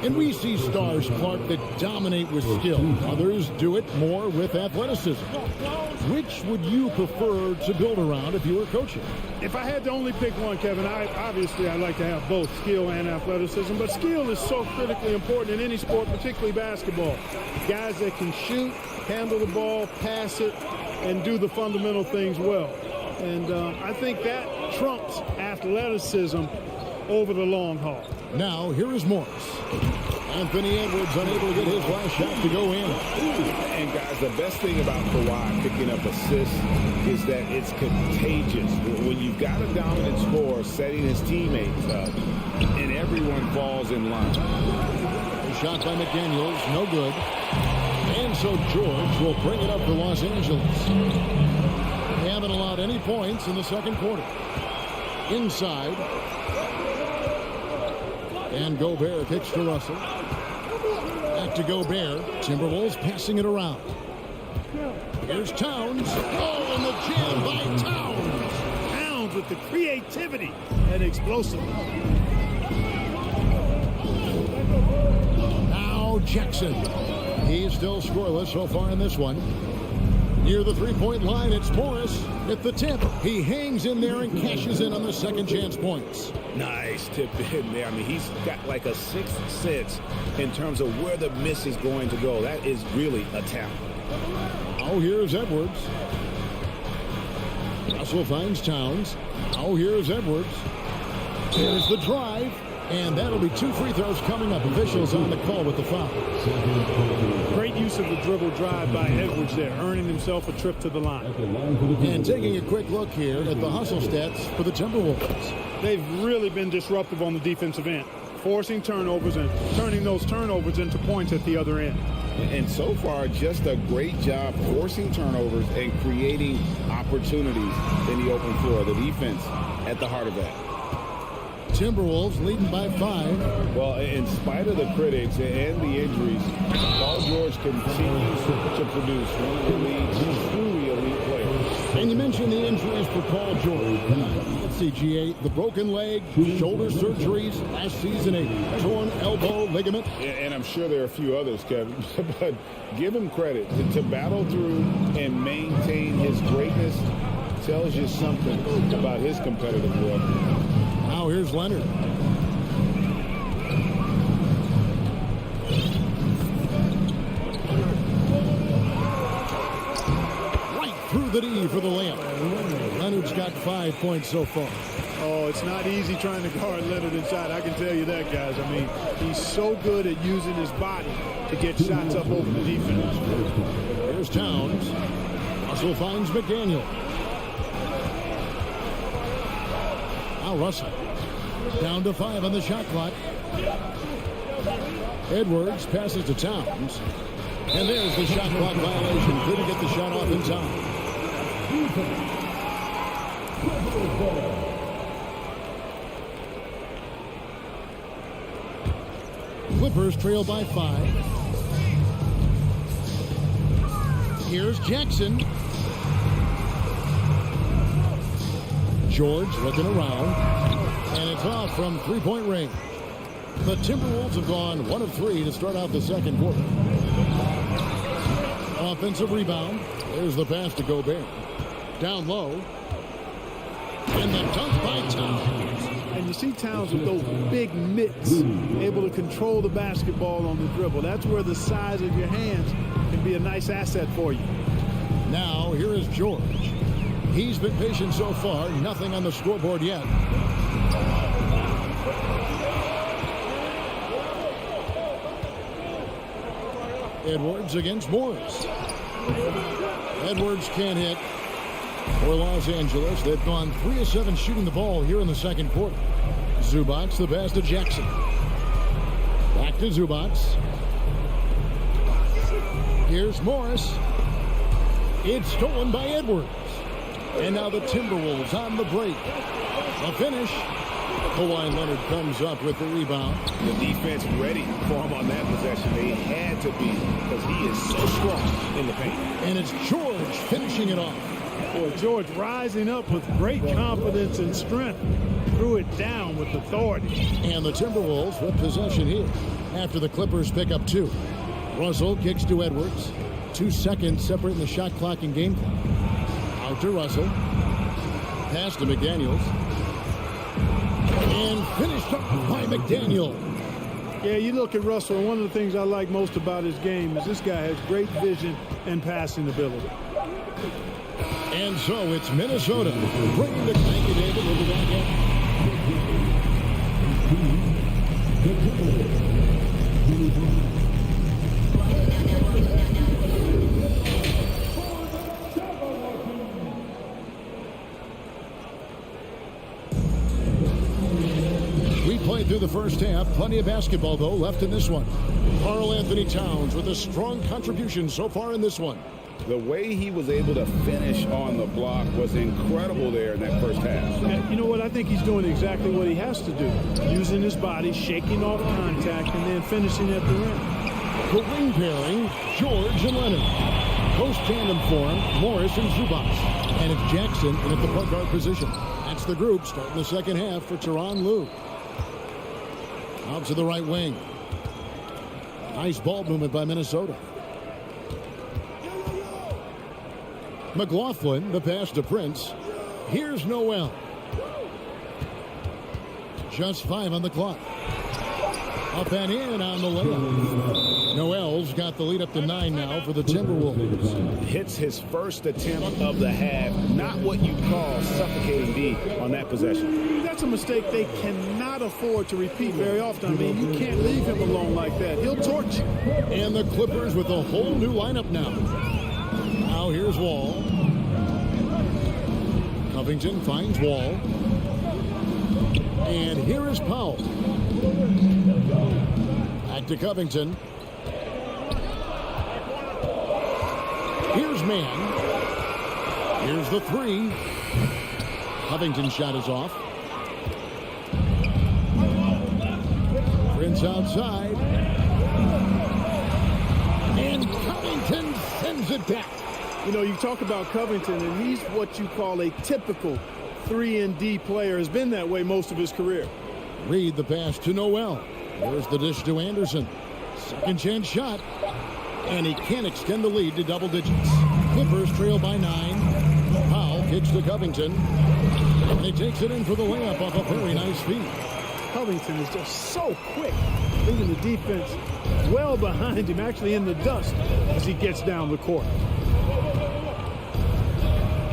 D: And we see stars, Clark, that dominate with skill. Others do it more with athleticism. Which would you prefer to build around if you were coaching?
C: If I had to only pick one, Kevin, I'd like to have both skill and athleticism. But skill is so critically important in any sport, particularly basketball. Guys that can shoot, handle the ball, pass it, and do the fundamental things well. And I think that trumps athleticism over the long haul.
D: Now, here is Morris. Anthony Edwards unable to get his last shot to go in.
E: And guys, the best thing about Kawhi picking up assists is that it's contagious. When you've got a dominant scorer setting his teammates up, and everyone falls in line.
D: The shot by McDaniels, no good. And so George will bring it up for Los Angeles. They haven't allowed any points in the second quarter. Inside. And Gobert kicks to Russell. Back Back to Gobert. Timberwolves passing it around. Here's Towns. Oh, and the jam by Towns.
C: Towns with the creativity and explosiveness.
D: Now Jackson. He's still scoreless so far in this one. Near the three-point line, it's Morris at the tip. He hangs in there and cashes in on the second chance points.
E: Nice tip in there. I mean, he's got like a sixth sense in terms of where the miss is going to go. That is really a talent.
D: Oh, here's Edwards. Russell finds Towns. Oh, here's Edwards. Here's the drive. And that'll be 2 free throws coming up. Officials on the call with the foul.
C: Great use of the dribble drive by Edwards there, earning himself a trip to the line.
D: And taking a quick look here at the hustle stats for the Timberwolves.
C: They've really been disruptive on the defensive end, forcing turnovers and turning those turnovers into points at the other end.
E: And so far, just a great job forcing turnovers and creating opportunities in the open floor. The defense at the heart of that.
D: Timberwolves leading by 5.
E: Well, in spite of the critics and the injuries, Paul George continues to produce one of the league's truly elite players.
D: And you mentioned the injuries for Paul George. Let's see, GA, the broken leg, shoulder surgeries, last season a torn elbow ligament.
E: And I'm sure there are a few others, Kevin, but give him credit. To battle through and maintain his greatness tells you something about his competitive work.
D: Now here's Leonard. Right through the D for the layup. Leonard's got 5 points so far.
C: Oh, it's not easy trying to guard Leonard inside. I can tell you that, guys. I mean, he's so good at using his body to get shots up over the defense.
D: Here's Towns. Russell finds McDaniel. Now Russell. Down to 5 on the shot clock. Edwards passes to Towns. And there's the shot clock violation. Couldn't get the shot off in time. Clippers trail by 5. Here's Jackson. George looking around. And it's off from three-point range. The Timberwolves have gone 1 of 3 to start out the second quarter. Offensive rebound. There's the pass to Gobert. Down low. And the dunk by Towns.
C: And you see Towns with those big mitts, able to control the basketball on the dribble. That's where the size of your hands can be a nice asset for you.
D: Now, here is George. He's been patient so far. Nothing on the scoreboard yet. Edwards against Morris. Edwards can't hit for Los Angeles. They've gone 3 of 7 shooting the ball here in the second quarter. Zubac, the pass to Jackson. Back to Zubac. Here's Morris. It's stolen by Edwards. And now the Timberwolves on the break. A finish. Kawhi Leonard comes up with the rebound.
E: The defense ready for him on that possession. They had to be because he is so strong in the paint.
D: And it's George finishing it off.
C: Boy, George rising up with great confidence and strength. Threw it down with authority.
D: And the Timberwolves with possession here after the Clippers pick up 2. Russell kicks to Edwards. 2 seconds separating the shot clock and game clock. Out to Russell. Pass to McDaniels. And finished up by McDaniel.
C: Yeah, you look at Russell, and one of the things I like most about his game is this guy has great vision and passing ability.
D: And so it's Minnesota bringing the thank you, David. We'll be back in. We played through the first half. Plenty of basketball, though, left in this one. Karl-Anthony Towns with a strong contribution so far in this one.
E: The way he was able to finish on the block was incredible there in that first half.
C: And you know what? I think he's doing exactly what he has to do. Using his body, shaking off contact, and then finishing at the rim.
D: The wing pairing, George and Leonard. Post tandem form, Morris and Zubas. And it's Jackson in at the point guard position. That's the group starting the second half for SuperLu. Out to the right wing. Nice ball movement by Minnesota. McLaughlin, the pass to Prince. Here's Noel. Just 5 on the clock. Up and in on the layup. Noel's got the lead up to 9 now for the Timberwolves.
E: Hits his first attempt of the half. Not what you call suffocating D on that possession.
C: That's a mistake they cannot afford to repeat very often. I mean, you can't leave him alone like that. He'll torch you.
D: And the Clippers with a whole new lineup now. Now here's Wall. Covington finds Wall. And here is Powell. Back to Covington. Here's Mann. Here's the 3. Covington's shot is off. Prince outside. And Covington sends it back.
C: You know, you talk about Covington, and he's what you call a typical 3-and-D player. Has been that way most of his career.
D: Reed the pass to Noel. There's the dish to Anderson. Second chance shot. And he can't extend the lead to double digits. Clippers trail by 9. Powell kicks to Covington. And he takes it in for the layup off a very nice feed.
C: Covington is just so quick, leaving the defense well behind him, actually in the dust as he gets down the court.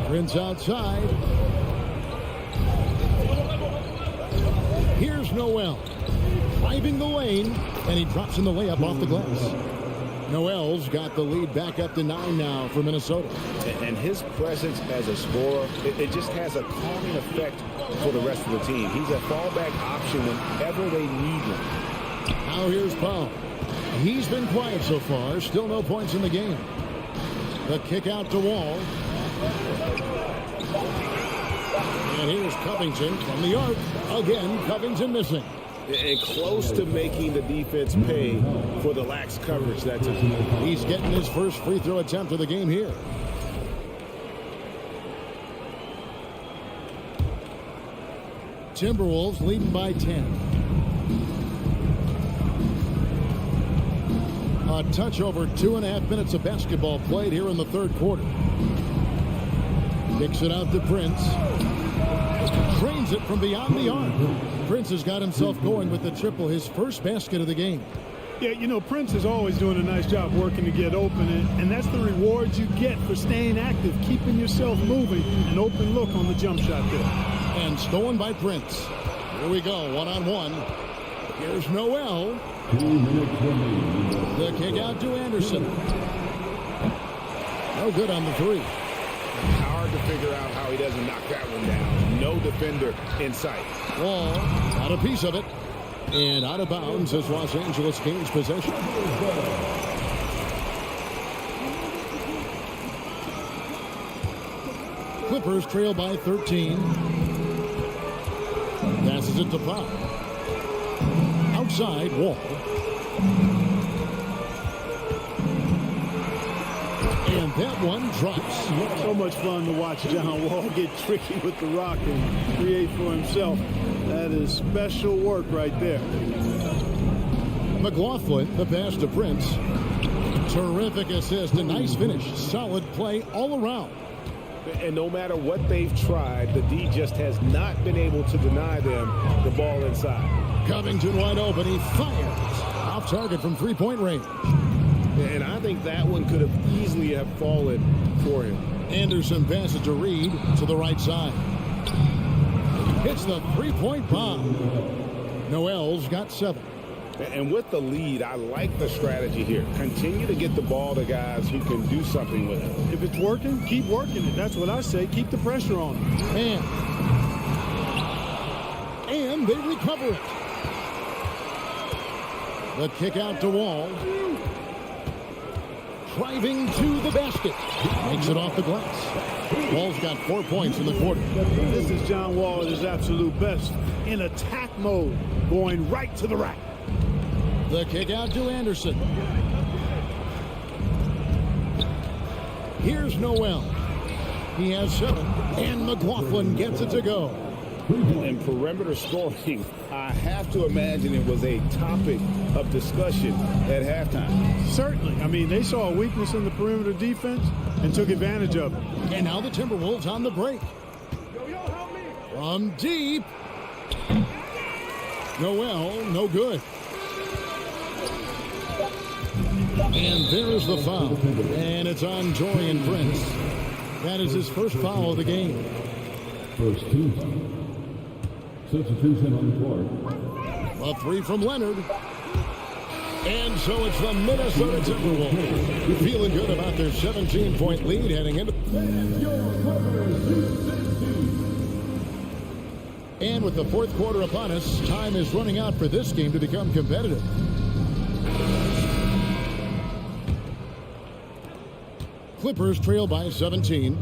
D: Prince outside. Here's Noel. Driving the lane, and he drops in the layup off the glass. Noel's got the lead back up to 9 now for Minnesota.
E: And his presence as a scorer, it just has a calming effect for the rest of the team. He's a fallback option whenever they need him.
D: Now here's Powell. He's been quiet so far. Still no points in the game. The kick out to Wall. And here's Covington from the arc. Again, Covington missing.
E: And close to making the defense pay for the lax coverage that took.
D: He's getting his first free throw attempt of the game here. Timberwolves leading by 10. A touch over 2.5 minutes of basketball played here in the third quarter. Kicks it out to Prince. Drains it from beyond the arc. Prince has got himself going with the triple, his first basket of the game.
C: Yeah, you know, Prince is always doing a nice job working to get open, and that's the reward you get for staying active, keeping yourself moving. An open look on the jump shot there.
D: And stolen by Prince. Here we go, one-on-one. Here's Noel. The kick out to Anderson. No good on the 3.
E: Hard to figure out how he doesn't knock that one down. No defender in sight.
D: Wall got a piece of it. And out of bounds as Los Angeles gains possession. Clippers trail by 13. Passes it to Powell. Outside, Wall. And that one drops.
C: So much fun to watch John Wall get tricky with the rock and create for himself. That is special work right there.
D: McLaughlin, the pass to Prince. Terrific assist, a nice finish. Solid play all around.
E: And no matter what they've tried, the D just has not been able to deny them the ball inside.
D: Covington wide open. He fires. Off target from three-point range.
E: And I think that one could have easily have fallen for him.
D: Anderson passes to Reed to the right side. Hits the three-point bomb. Noel's got 7.
E: And with the lead, I like the strategy here. Continue to get the ball to guys who can do something with it.
C: If it's working, keep working it. That's what I say. Keep the pressure on them.
D: And they recover it. The kick out to Wall. Driving to the basket. Makes it off the glass. Wall's got 4 points in the quarter.
C: This is John Wall at his absolute best. In attack mode. Going right to the rack.
D: The kick out to Anderson. Here's Noel. He has 7, and McLaughlin gets it to go.
E: And perimeter scoring, I have to imagine it was a topic of discussion at halftime.
C: Certainly. I mean, they saw a weakness in the perimeter defense and took advantage of it.
D: And now the Timberwolves on the break. From deep. Noel, no good. And there's the foul. And it's on Torian Prince. That is his first foul of the game.
G: First team. Substitution on the court.
D: A 3 from Leonard. And so it's the Minnesota Timberwolves feeling good about their 17-point lead heading into. And with the fourth quarter upon us, time is running out for this game to become competitive. Clippers trail by 17.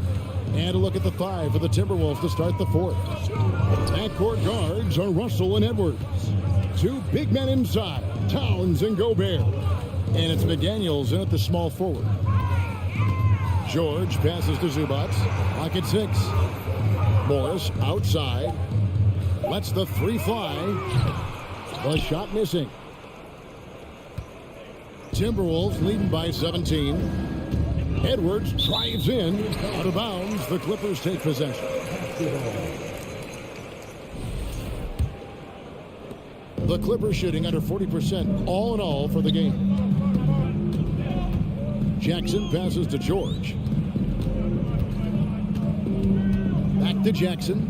D: And a look at the 5 for the Timberwolves to start the fourth. Backcourt guards are Russell and Edwards. 2 big men inside, Towns and Gobert. And it's McDaniels in at the small forward. George passes to Zubats. Clock at 6. Morris outside. Lets the 3 fly. The shot missing. Timberwolves leading by 17. Edwards drives in, out of bounds. The Clippers take possession. The Clippers shooting under 40% all in all for the game. Jackson passes to George. Back to Jackson.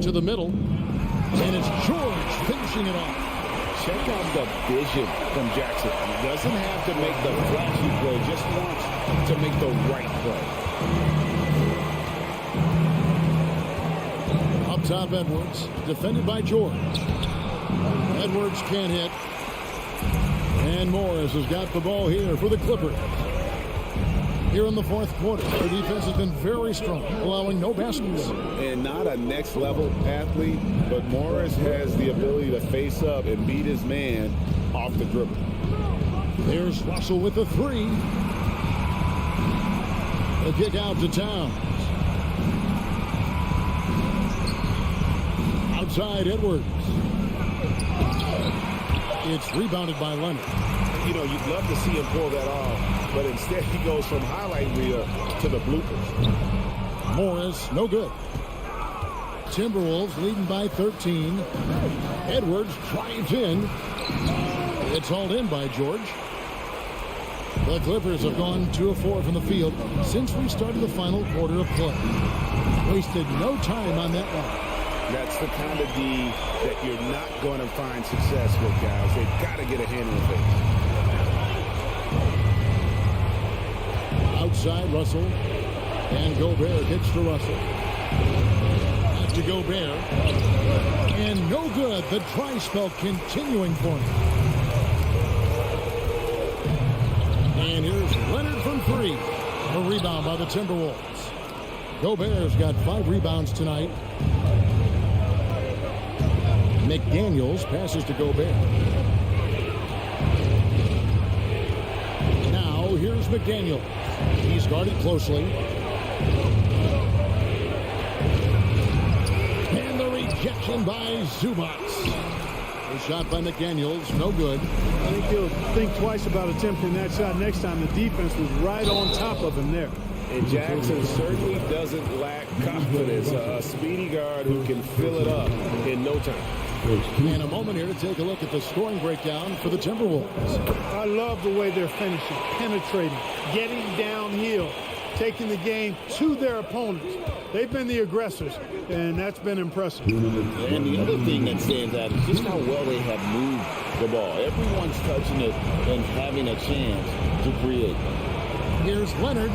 D: To the middle. And it's George finishing it off.
E: Check out the vision from Jackson. He doesn't have to make the flashy play, just wants to make the right play.
D: Up top, Edwards, defended by George. Edwards can't hit. And Morris has got the ball here for the Clippers. Here in the fourth quarter, their defense has been very strong, allowing no baskets.
E: And not a next-level athlete, but Morris has the ability to face up and beat his man off the dribble.
D: There's Russell with the 3. The kick out to Towns. Outside, Edwards. It's rebounded by Leonard.
E: You know, you'd love to see him pull that off, but instead he goes from highlight reel to the bloopers.
D: Morris, no good. Timberwolves leading by 13. Edwards drives in. It's hauled in by George. The Clippers have gone 2 of 4 from the field since we started the final quarter of play. Wasted no time on that one.
E: That's the kind of D that you're not going to find success with, guys. They've got to get a hand in the face.
D: Outside, Russell. And Gobert hits to Russell. Back to Gobert. And no good. The dry spell continuing for him. And here's Leonard from 3. A rebound by the Timberwolves. Gobert's got 5 rebounds tonight. McDaniels passes to Gobert. Now here's McDaniels. He's guarded closely. And the rejection by Zubats. The shot by McDaniels, no good.
C: I think he'll think twice about attempting that shot next time. The defense was right on top of him there.
E: And Jackson certainly doesn't lack confidence. A speedy guard who can fill it up in no time.
D: And a moment here to take a look at the scoring breakdown for the Timberwolves.
C: I love the way they're finishing, penetrating, getting downhill, taking the game to their opponents. They've been the aggressors, and that's been impressive.
I: And the other thing that stands out is just how well they have moved the ball. Everyone's touching it and having a chance to create.
D: Here's Leonard.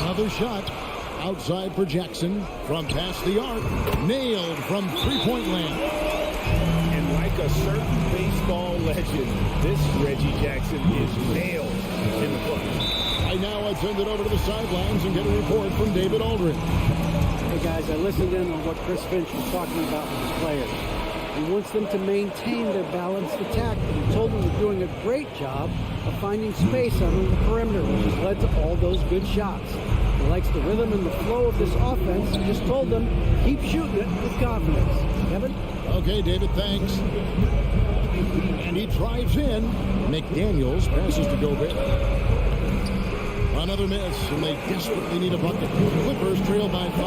D: Another shot. Outside for Jackson from past the arc. Nailed from three-point land.
E: And like a certain baseball legend, this Reggie Jackson is nailed in the clutch.
D: Right now, let's send it over to the sidelines and get a report from David Aldridge.
J: Hey, guys, I listened in on what Chris Finch was talking about with his players. He wants them to maintain their balanced attack. He told them they're doing a great job of finding space on the perimeter, which has led to all those good shots. He likes the rhythm and the flow of this offense. He just told them, keep shooting it with confidence. Kevin?
D: Okay, David, thanks. And he drives in. McDaniels passes to Gobert. Another miss, and they desperately need a bucket. Clippers trail by 5.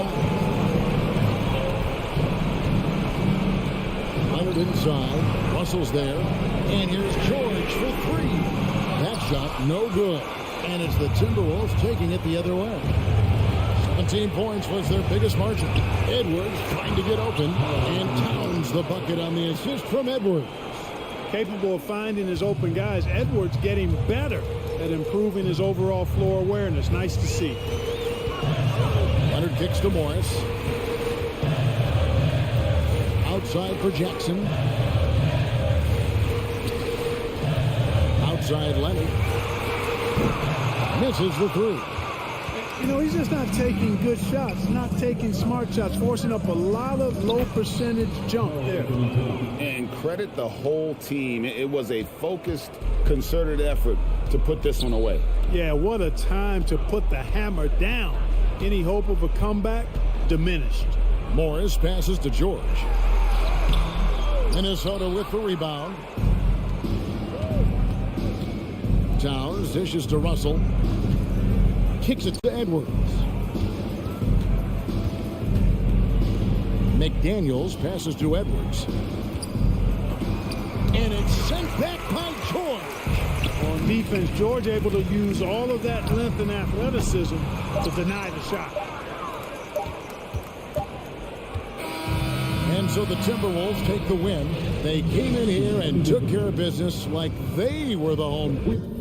D: Leonard inside. Russell's there. And here's George for 3. That shot, no good. And it's the Timberwolves taking it the other way. 17 points was their biggest margin. Edwards trying to get open. And Towns the bucket on the assist from Edwards.
C: Capable of finding his open guys. Edwards getting better at improving his overall floor awareness. Nice to see.
D: Leonard kicks to Morris. Outside for Jackson. Outside Leonard. Misses the 3.
C: You know, he's just not taking good shots, not taking smart shots, forcing up a lot of low percentage jump there.
E: And credit the whole team. It was a focused, concerted effort to put this one away.
C: Yeah, what a time to put the hammer down. Any hope of a comeback diminished.
D: Morris passes to George. Minnesota with the rebound. Towns dishes to Russell. Kicks it to Edwards. McDaniels passes to Edwards. And it's sent back by George.
C: On defense, George able to use all of that length and athleticism to deny the shot.
D: And so the Timberwolves take the win. They came in here and took care of business like they were the home.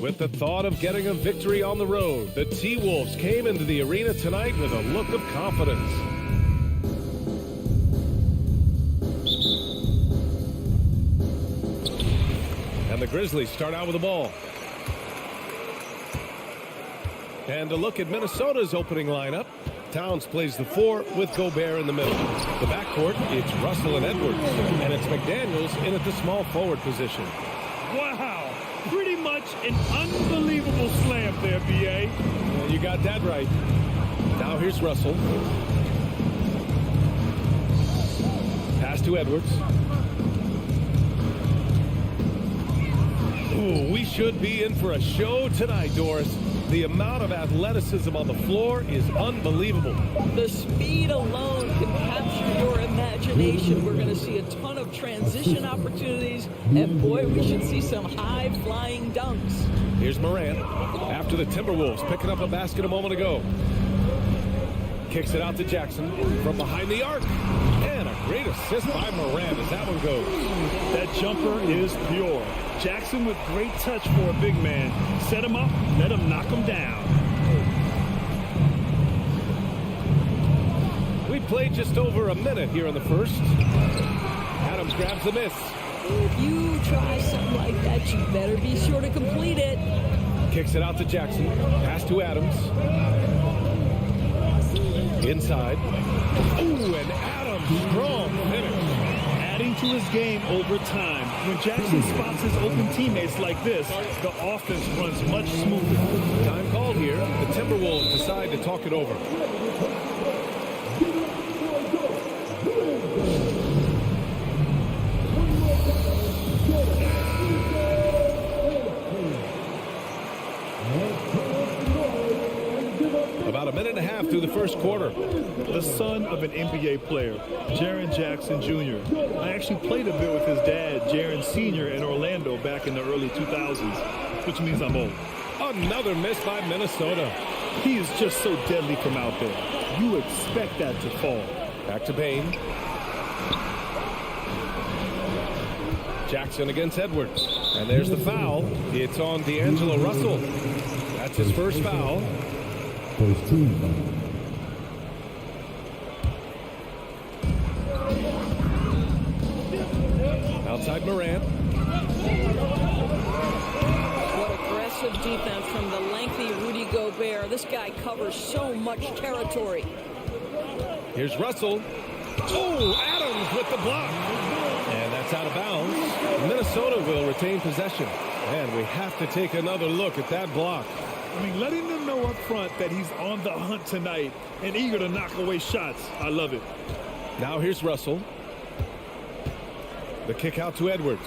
A: With the thought of getting a victory on the road, the T-Wolves came into the arena tonight with a look of confidence. And the Grizzlies start out with the ball. And a look at Minnesota's opening lineup. Towns plays the 4 with Gobert in the middle. The backcourt, it's Russell and Edwards. And it's McDaniels in at the small forward position.
C: Wow. Pretty much an unbelievable slam there, B.A.
A: Yeah, you got that right. Now here's Russell. Pass to Edwards. Ooh, we should be in for a show tonight, Doris. The amount of athleticism on the floor is unbelievable.
K: The speed alone can capture your imagination. We're going to see a ton of transition opportunities, and boy, we should see some high-flying dunks.
A: Here's Morant after the Timberwolves picking up a basket a moment ago. Kicks it out to Jackson from behind the arc. And a great assist by Morant as that one goes.
C: That jumper is pure. Jackson with great touch for a big man. Set him up, let him knock him down.
A: We played just over a minute here in the first. Adams grabs the miss.
K: If you try something like that, you better be sure to complete it.
A: Kicks it out to Jackson. Pass to Adams. Inside. Ooh, and Adams, strong finish.
C: Adding to his game over time. When Jackson spots his open teammates like this, the offense runs much smoother.
A: Time called here. The Timberwolves decide to talk it over. About a minute and a half through the first quarter.
C: The son of an NBA player, Jaren Jackson Jr. I actually played a bit with his dad, Jaren Sr. in Orlando back in the early 2000s, which means I'm old.
A: Another miss by Minnesota.
C: He is just so deadly from out there. You expect that to fall.
A: Back to Bain. Jackson against Edwards. And there's the foul. It's on D'Angelo Russell. That's his first foul.
G: First team foul.
A: Outside Morant.
K: What aggressive defense from the lengthy Rudy Gobert. This guy covers so much territory.
A: Here's Russell. Oh, Adams with the block. And that's out of bounds. Minnesota will retain possession. And we have to take another look at that block.
C: I mean, letting them know up front that he's on the hunt tonight and eager to knock away shots. I love it.
A: Now here's Russell. The kick out to Edwards.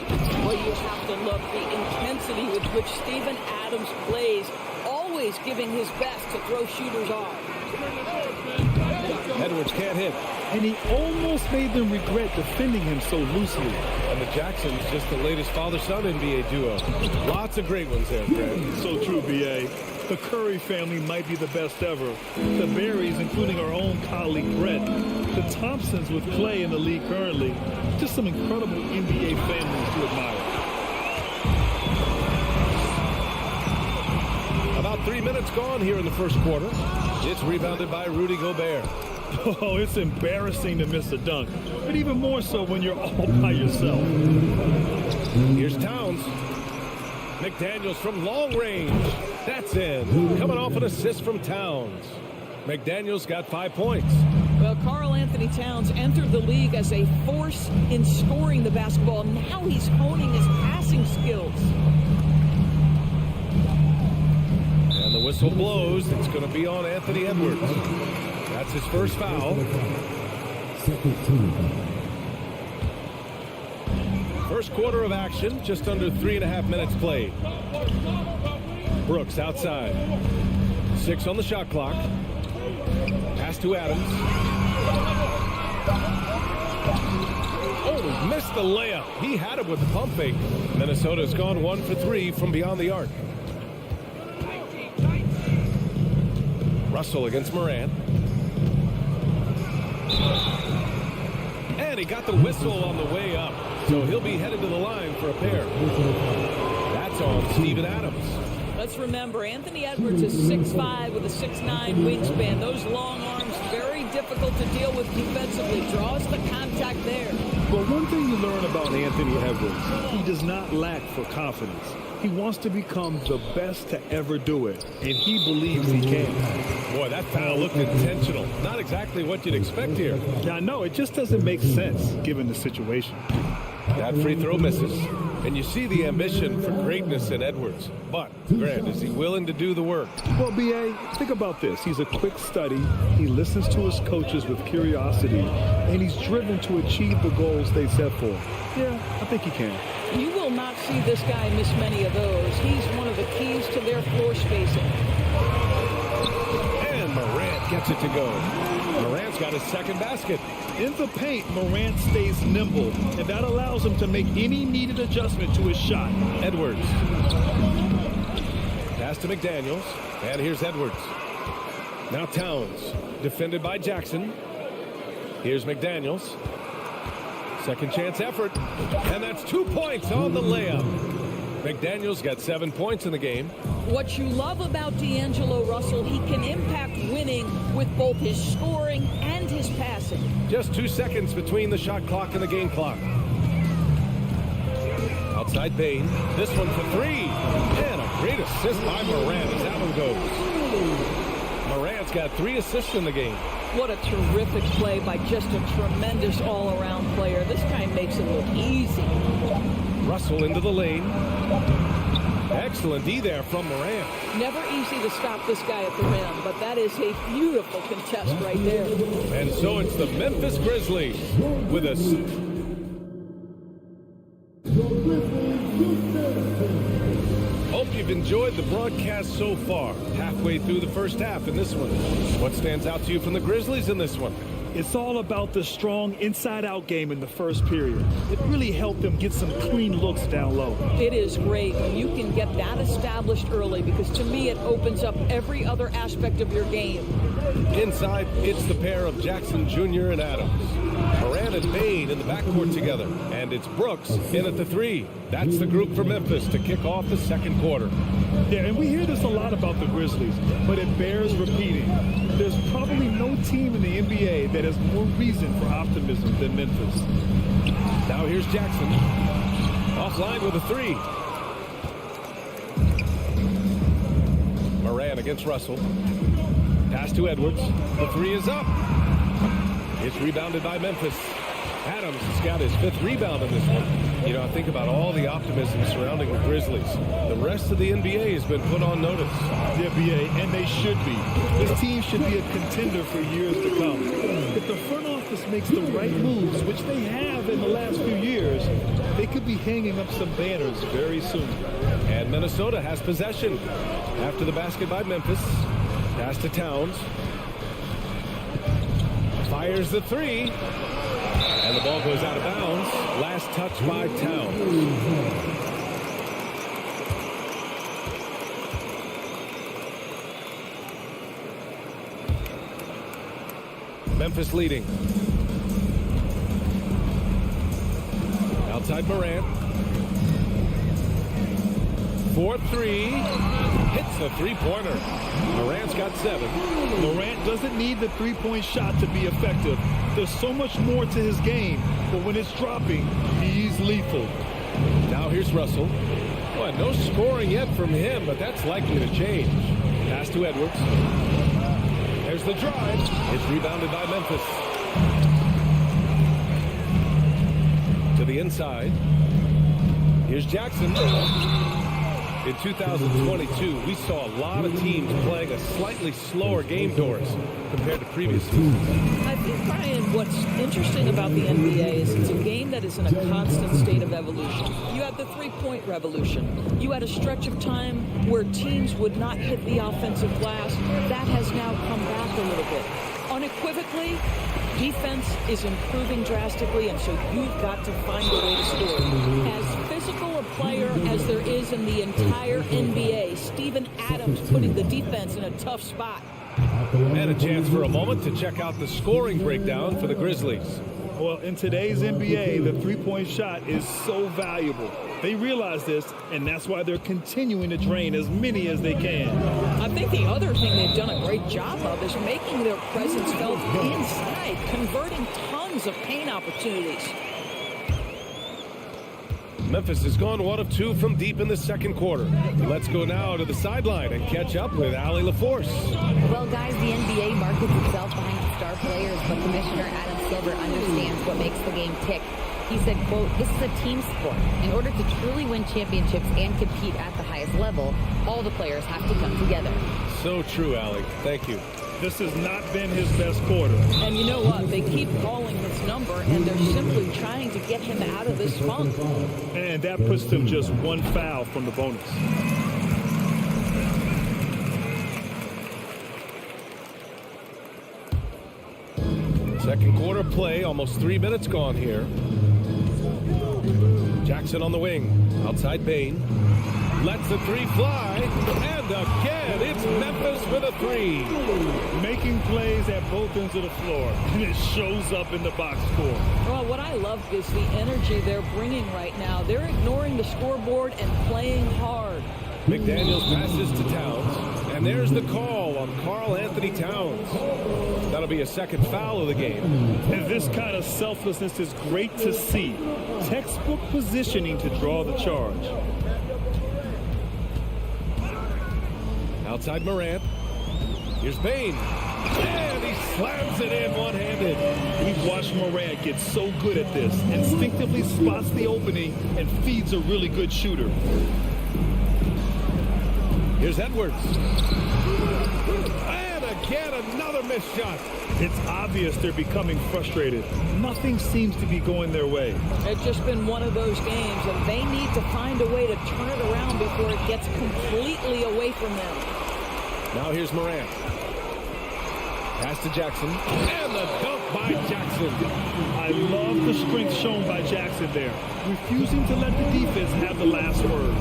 K: Well, you have to look the intensity with which Steven Adams plays, always giving his best to throw shooters off.
A: Edwards can't hit.
C: And he almost made them regret defending him so loosely.
A: And the Jacksons, just the latest father-son NBA duo. Lots of great ones there, Fred.
C: So true, B.A. The Curry family might be the best ever. The Berries, including our own colleague Brett. The Thompsons with Clay in the league currently. Just some incredible NBA families to admire.
A: About 3 minutes gone here in the first quarter. It's rebounded by Rudy Gobert.
C: Oh, it's embarrassing to miss a dunk. But even more so when you're all by yourself.
A: Here's Towns. McDaniels from long range. That's in. Coming off an assist from Towns. McDaniels got 5 points.
K: Well, Karl Anthony Towns entered the league as a force in scoring the basketball. Now he's honing his passing skills.
A: And the whistle blows. It's going to be on Anthony Edwards. That's his first foul.
G: Second team foul.
A: First quarter of action, just under 3.5 minutes played. Brooks outside. 6 on the shot clock. Pass to Adams. Oh, missed the layup. He had it with the pump fake. Minnesota's gone 1 for 3 from beyond the arc. Russell against Morant. And he got the whistle on the way up. So he'll be headed to the line for a pair. That's on Steven Adams.
K: Let's remember, Anthony Edwards is 6'5" with a 6'9" wingspan. Those long arms, very difficult to deal with defensively. Draws the contact there.
C: But one thing you learn about Anthony Edwards, he does not lack for confidence. He wants to become the best to ever do it, and he believes he can.
A: Boy, that foul looked intentional. Not exactly what you'd expect here.
C: Yeah, I know. It just doesn't make sense given the situation.
A: That free throw misses. And you see the ambition for greatness in Edwards. But, Grant, is he willing to do the work?
C: Well, B.A., think about this. He's a quick study. He listens to his coaches with curiosity, and he's driven to achieve the goals they set for him. Yeah, I think he can.
K: You will not see this guy miss many of those. He's one of the keys to their floor spacing.
A: And Morant gets it to go. Morant's got his second basket.
C: In the paint, Morant stays nimble, and that allows him to make any needed adjustment to his shot.
A: Edwards. Pass to McDaniels. And here's Edwards. Now Towns. Defended by Jackson. Here's McDaniels. Second chance effort. And that's 2 points on the layup. McDaniels got 7 points in the game.
K: What you love about D'Angelo Russell, he can impact winning with both his scoring and his passing.
A: Just 2 seconds between the shot clock and the game clock. Outside Bain. This one for 3. And a great assist by Morant as that one goes. Morant's got 3 assists in the game.
K: What a terrific play by just a tremendous all-around player. This guy makes it look easy.
A: Russell into the lane. Excellent D there from Morant.
K: Never easy to stop this guy at the rim, but that is a beautiful contest right there.
A: And so it's the Memphis Grizzlies with a... Hope you've enjoyed the broadcast so far. Halfway through the first half in this one. What stands out to you from the Grizzlies in this one?
C: It's all about the strong inside-out game in the first period. It really helped them get some clean looks down low.
K: It is great when you can get that established early, because to me it opens up every other aspect of your game.
A: Inside, it's the pair of Jackson Jr. and Adams. Moran and Bain in the backcourt together. And it's Brooks in at the 3. That's the group for Memphis to kick off the second quarter.
C: Yeah, and we hear this a lot about the Grizzlies, but it bears repeating. There's probably no team in the NBA that has more reason for optimism than Memphis.
A: Now here's Jackson. Offline with a 3. Moran against Russell. Pass to Edwards. The 3 is up. It's rebounded by Memphis. Adams has got his 5th rebound in this one. You know, I think about all the optimism surrounding the Grizzlies. The rest of the NBA has been put on notice.
C: The NBA, and they should be. This team should be a contender for years to come. If the front office makes the right moves, which they have in the last few years, they could be hanging up some banners very soon.
A: And Minnesota has possession. After the basket by Memphis. Pass to Towns. Fires the 3. And the ball goes out of bounds. Last touch by Towns. Memphis leading. Outside Morant. 4-3. Hits a 3-pointer. Morant's got 7.
C: Morant doesn't need the three-point shot to be effective. There's so much more to his game, but when it's dropping, he's lethal.
A: Now here's Russell. Well, no scoring yet from him, but that's likely to change. Pass to Edwards. There's the drive. It's rebounded by Memphis. To the inside. Here's Jackson. In 2022, we saw a lot of teams playing a slightly slower game, Doris, compared to previous seasons.
K: I think, Brian, what's interesting about the NBA is it's a game that is in a constant state of evolution. You had the three-point revolution. You had a stretch of time where teams would not hit the offensive glass. That has now come back a little bit. Unequivocally, defense is improving drastically, and so you've got to find a way to score. As physical a player as there is in the entire NBA, Steven Adams putting the defense in a tough spot.
A: And a chance for a moment to check out the scoring breakdown for the Grizzlies.
C: Well, in today's NBA, the three-point shot is so valuable. They realize this, and that's why they're continuing to drain as many as they can.
K: I think the other thing they've done a great job of is making their presence felt inside, converting tons of paint opportunities.
A: Memphis has gone 1 of 2 from deep in the second quarter. Let's go now to the sideline and catch up with Allie LaForce.
L: Well, guys, the NBA markets itself behind star players, but Commissioner Adam Silver understands what makes the game tick. He said, quote, "This is a team sport. In order to truly win championships and compete at the highest level, all the players have to come together."
A: So true, Allie. Thank you.
C: This has not been his best quarter.
K: And you know what? They keep calling his number, and they're simply trying to get him out of this funk.
C: And that puts them just 1 foul from the bonus.
A: Second quarter play, almost 3 minutes gone here. Jackson on the wing. Outside Bain. Lets the 3 fly. And again, it's Memphis with a 3.
C: Making plays at both ends of the floor. And it shows up in the box score.
K: Well, what I love is the energy they're bringing right now. They're ignoring the scoreboard and playing hard.
A: McDaniels passes to Towns. And there's the call on Karl Anthony Towns. That'll be a second foul of the game.
C: And this kind of selflessness is great to see. Textbook positioning to draw the charge.
A: Outside Morant. Here's Bain. And he slams it in one-handed.
C: We've watched Morant get so good at this. Instinctively spots the opening and feeds a really good shooter.
A: Here's Edwards. And again, another missed shot.
C: It's obvious they're becoming frustrated. Nothing seems to be going their way.
K: It's just been one of those games, and they need to find a way to turn it around before it gets completely away from them.
A: Now here's Morant. Pass to Jackson. And the dunk by Jackson.
C: I love the strength shown by Jackson there, refusing to let the defense have the last word.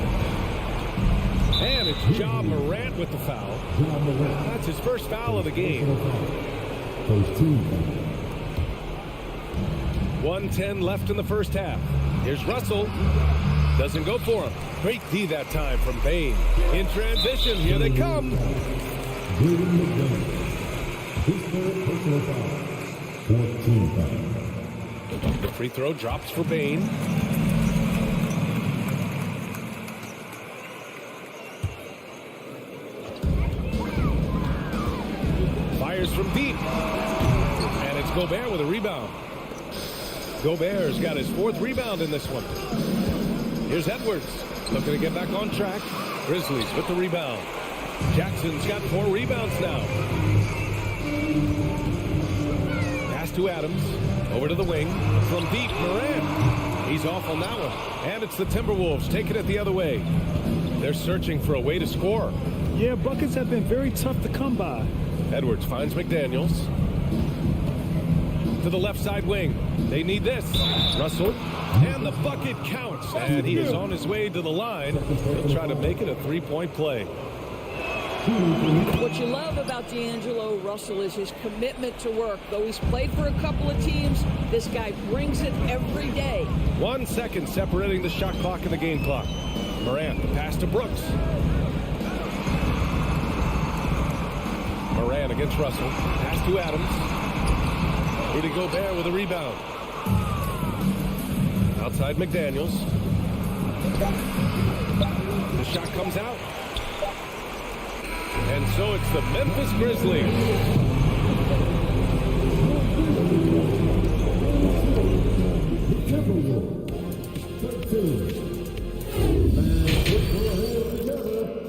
A: And it's Ja Morant with the foul. That's his first foul of the game. 1:10 left in the first half. Here's Russell. Doesn't go for him. Great D that time from Bane. In transition, here they come. The free throw drops for Bane. Fires from deep. And it's Gobert with a rebound. Gobert's got his 4th rebound in this one. Here's Edwards, looking to get back on track. Grizzlies with the rebound. Jackson's got 4 rebounds now. Pass to Adams, over to the wing. From deep, Morant. He's off on that one. And it's the Timberwolves taking it the other way. They're searching for a way to score.
C: Yeah, buckets have been very tough to come by.
A: Edwards finds McDaniels. To the left side wing. They need this. Russell. And the bucket counts. And he is on his way to the line. He'll try to make it a 3-point play.
K: What you love about D'Angelo Russell is his commitment to work. Though he's played for a couple of teams, this guy brings it every day.
A: 1 second separating the shot clock and the game clock. Morant, the pass to Brooks. Morant against Russell. Pass to Adams. Rudy Gobert with a rebound. Outside McDaniels. The shot comes out. And so it's the Memphis Grizzlies.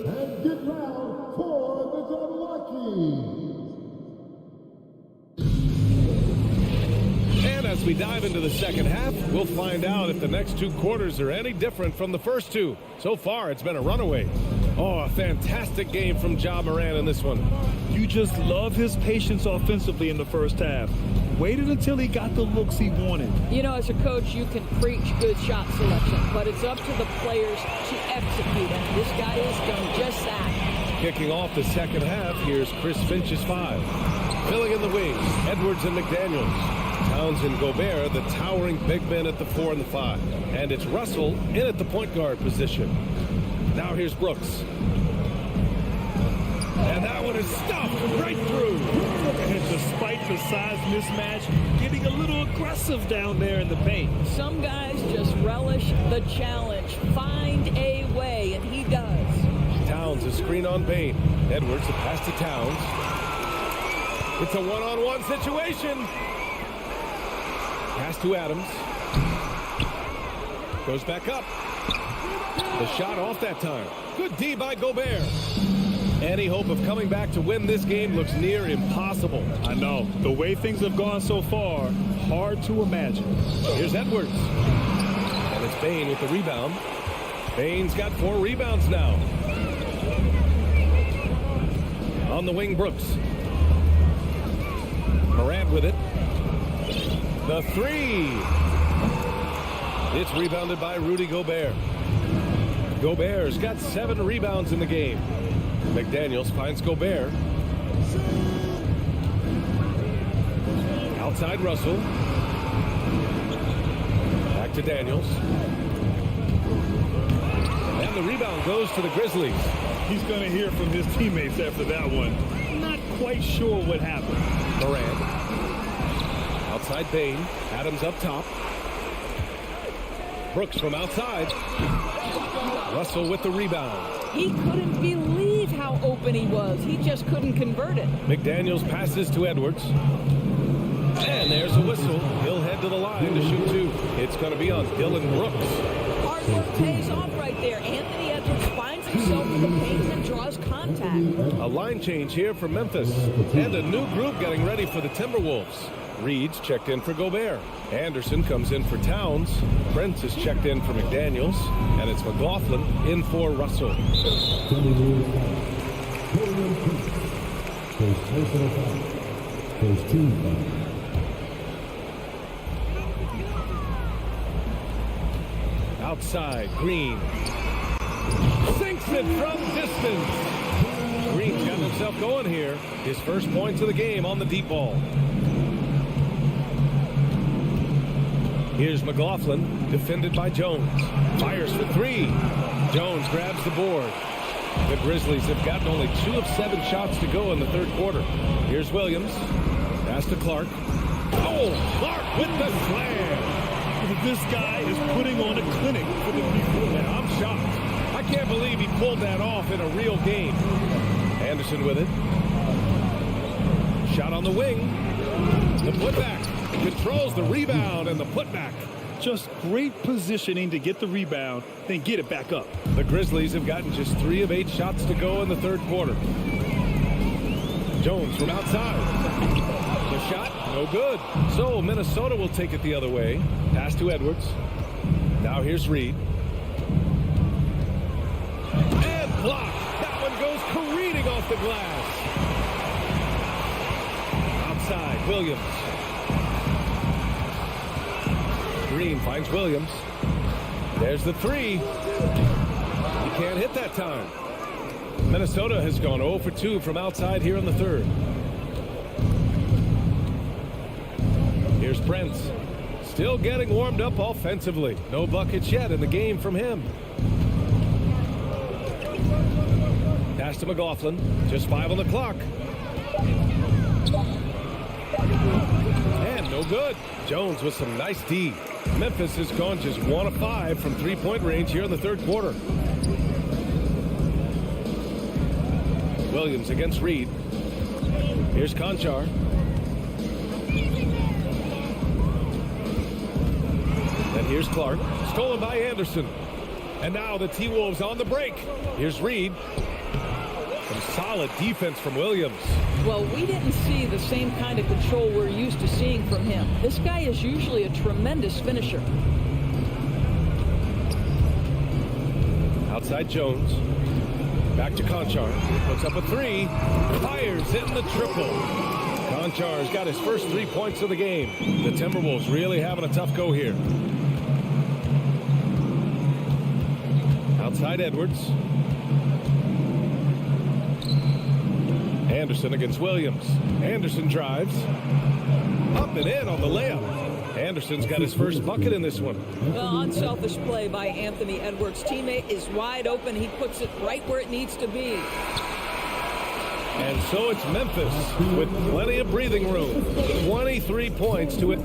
D: And get round for the Jabberwockies.
A: And as we dive into the second half, we'll find out if the next 2 quarters are any different from the first 2. So far, it's been a runaway. Oh, a fantastic game from Ja Morant in this one.
C: You just love his patience offensively in the first half. Waited until he got the looks he wanted.
K: You know, as a coach, you can preach good shot selection, but it's up to the players to execute, and this guy has done just that.
A: Kicking off the second half, here's Chris Finch's 5. Filling in the wings, Edwards and McDaniels. Towns and Gobert, the towering big men at the 4 and the 5. And it's Russell in at the point guard position. Now here's Brooks. And that one is stopped right through.
C: And despite the size mismatch, getting a little aggressive down there in the paint.
K: Some guys just relish the challenge. Find a way, and he does.
A: Towns, a screen on Bane. Edwards, the pass to Towns. It's a one-on-one situation. Pass to Adams. Goes back up. The shot off that time. Good D by Gobert. Any hope of coming back to win this game looks near impossible.
C: I know. The way things have gone so far, hard to imagine.
A: Here's Edwards. And it's Bane with the rebound. Bane's got 4 rebounds now. On the wing, Brooks. Morant with it. The 3. It's rebounded by Rudy Gobert. Gobert's got 7 rebounds in the game. McDaniels finds Gobert. Outside Russell. Back to Daniels. And the rebound goes to the Grizzlies.
C: He's going to hear from his teammates after that one. Not quite sure what happened.
A: Morant. Outside Bane. Adams up top. Brooks from outside. Russell with the rebound.
K: He couldn't believe how open he was. He just couldn't convert it.
A: McDaniels passes to Edwards. And there's a whistle. He'll head to the line to shoot 2. It's going to be on Dylan Brooks.
K: Hard work pays off right there. Anthony Edwards finds himself in the paint and draws contact.
A: A line change here for Memphis. And a new group getting ready for the Timberwolves. Reed's checked in for Gobert. Anderson comes in for Towns. Prince is checked in for McDaniels. And it's McLaughlin in for Russell.
G: First team foul.
A: Outside, Green. Sinks it from distance. Green's got himself going here. His first points of the game on the deep ball. Here's McLaughlin, defended by Jones. Fires for three. Jones grabs the board. The Grizzlies have gotten only 2 of 7 shots to go in the third quarter. Here's Williams. Pass to Clark. Oh, Clark with the slam.
C: This guy is putting on a clinic for the people.
A: Man, I'm shocked. I can't believe he pulled that off in a real game. Anderson with it. Shot on the wing. The putback. Controls the rebound and the putback.
C: Just great positioning to get the rebound, then get it back up.
A: The Grizzlies have gotten just 3 of 8 shots to go in the third quarter. Jones from outside. The shot, no good. So Minnesota will take it the other way. Pass to Edwards. Now here's Reed. And blocked. That one goes careening off the glass. Outside, Williams. Green finds Williams. There's the three. He can't hit that time. Minnesota has gone 0 for 2 from outside here in the third. Here's Prince. Still getting warmed up offensively. No buckets yet in the game from him. Pass to McLaughlin. Just 5 on the clock. And no good. Jones with some nice D. Memphis has gone just 1 of 5 from 3-point range here in the third quarter. Williams against Reed. Here's Conchar. And here's Clark. Stolen by Anderson. And now the T-Wolves on the break. Here's Reed. Some solid defense from Williams.
K: Well, we didn't see the same kind of control we're used to seeing from him. This guy is usually a tremendous finisher.
A: Outside Jones. Back to Conchar. Puts up a 3. Fires in the triple. Conchar's got his first 3 points of the game. The Timberwolves really having a tough go here. Outside Edwards. Anderson against Williams. Anderson drives. Up and in on the layup. Anderson's got his first bucket in this one.
K: Well, unselfish play by Anthony Edwards. Teammate is wide open. He puts it right where it needs to be.
A: And so it's Memphis with plenty of breathing room. 23 points to it.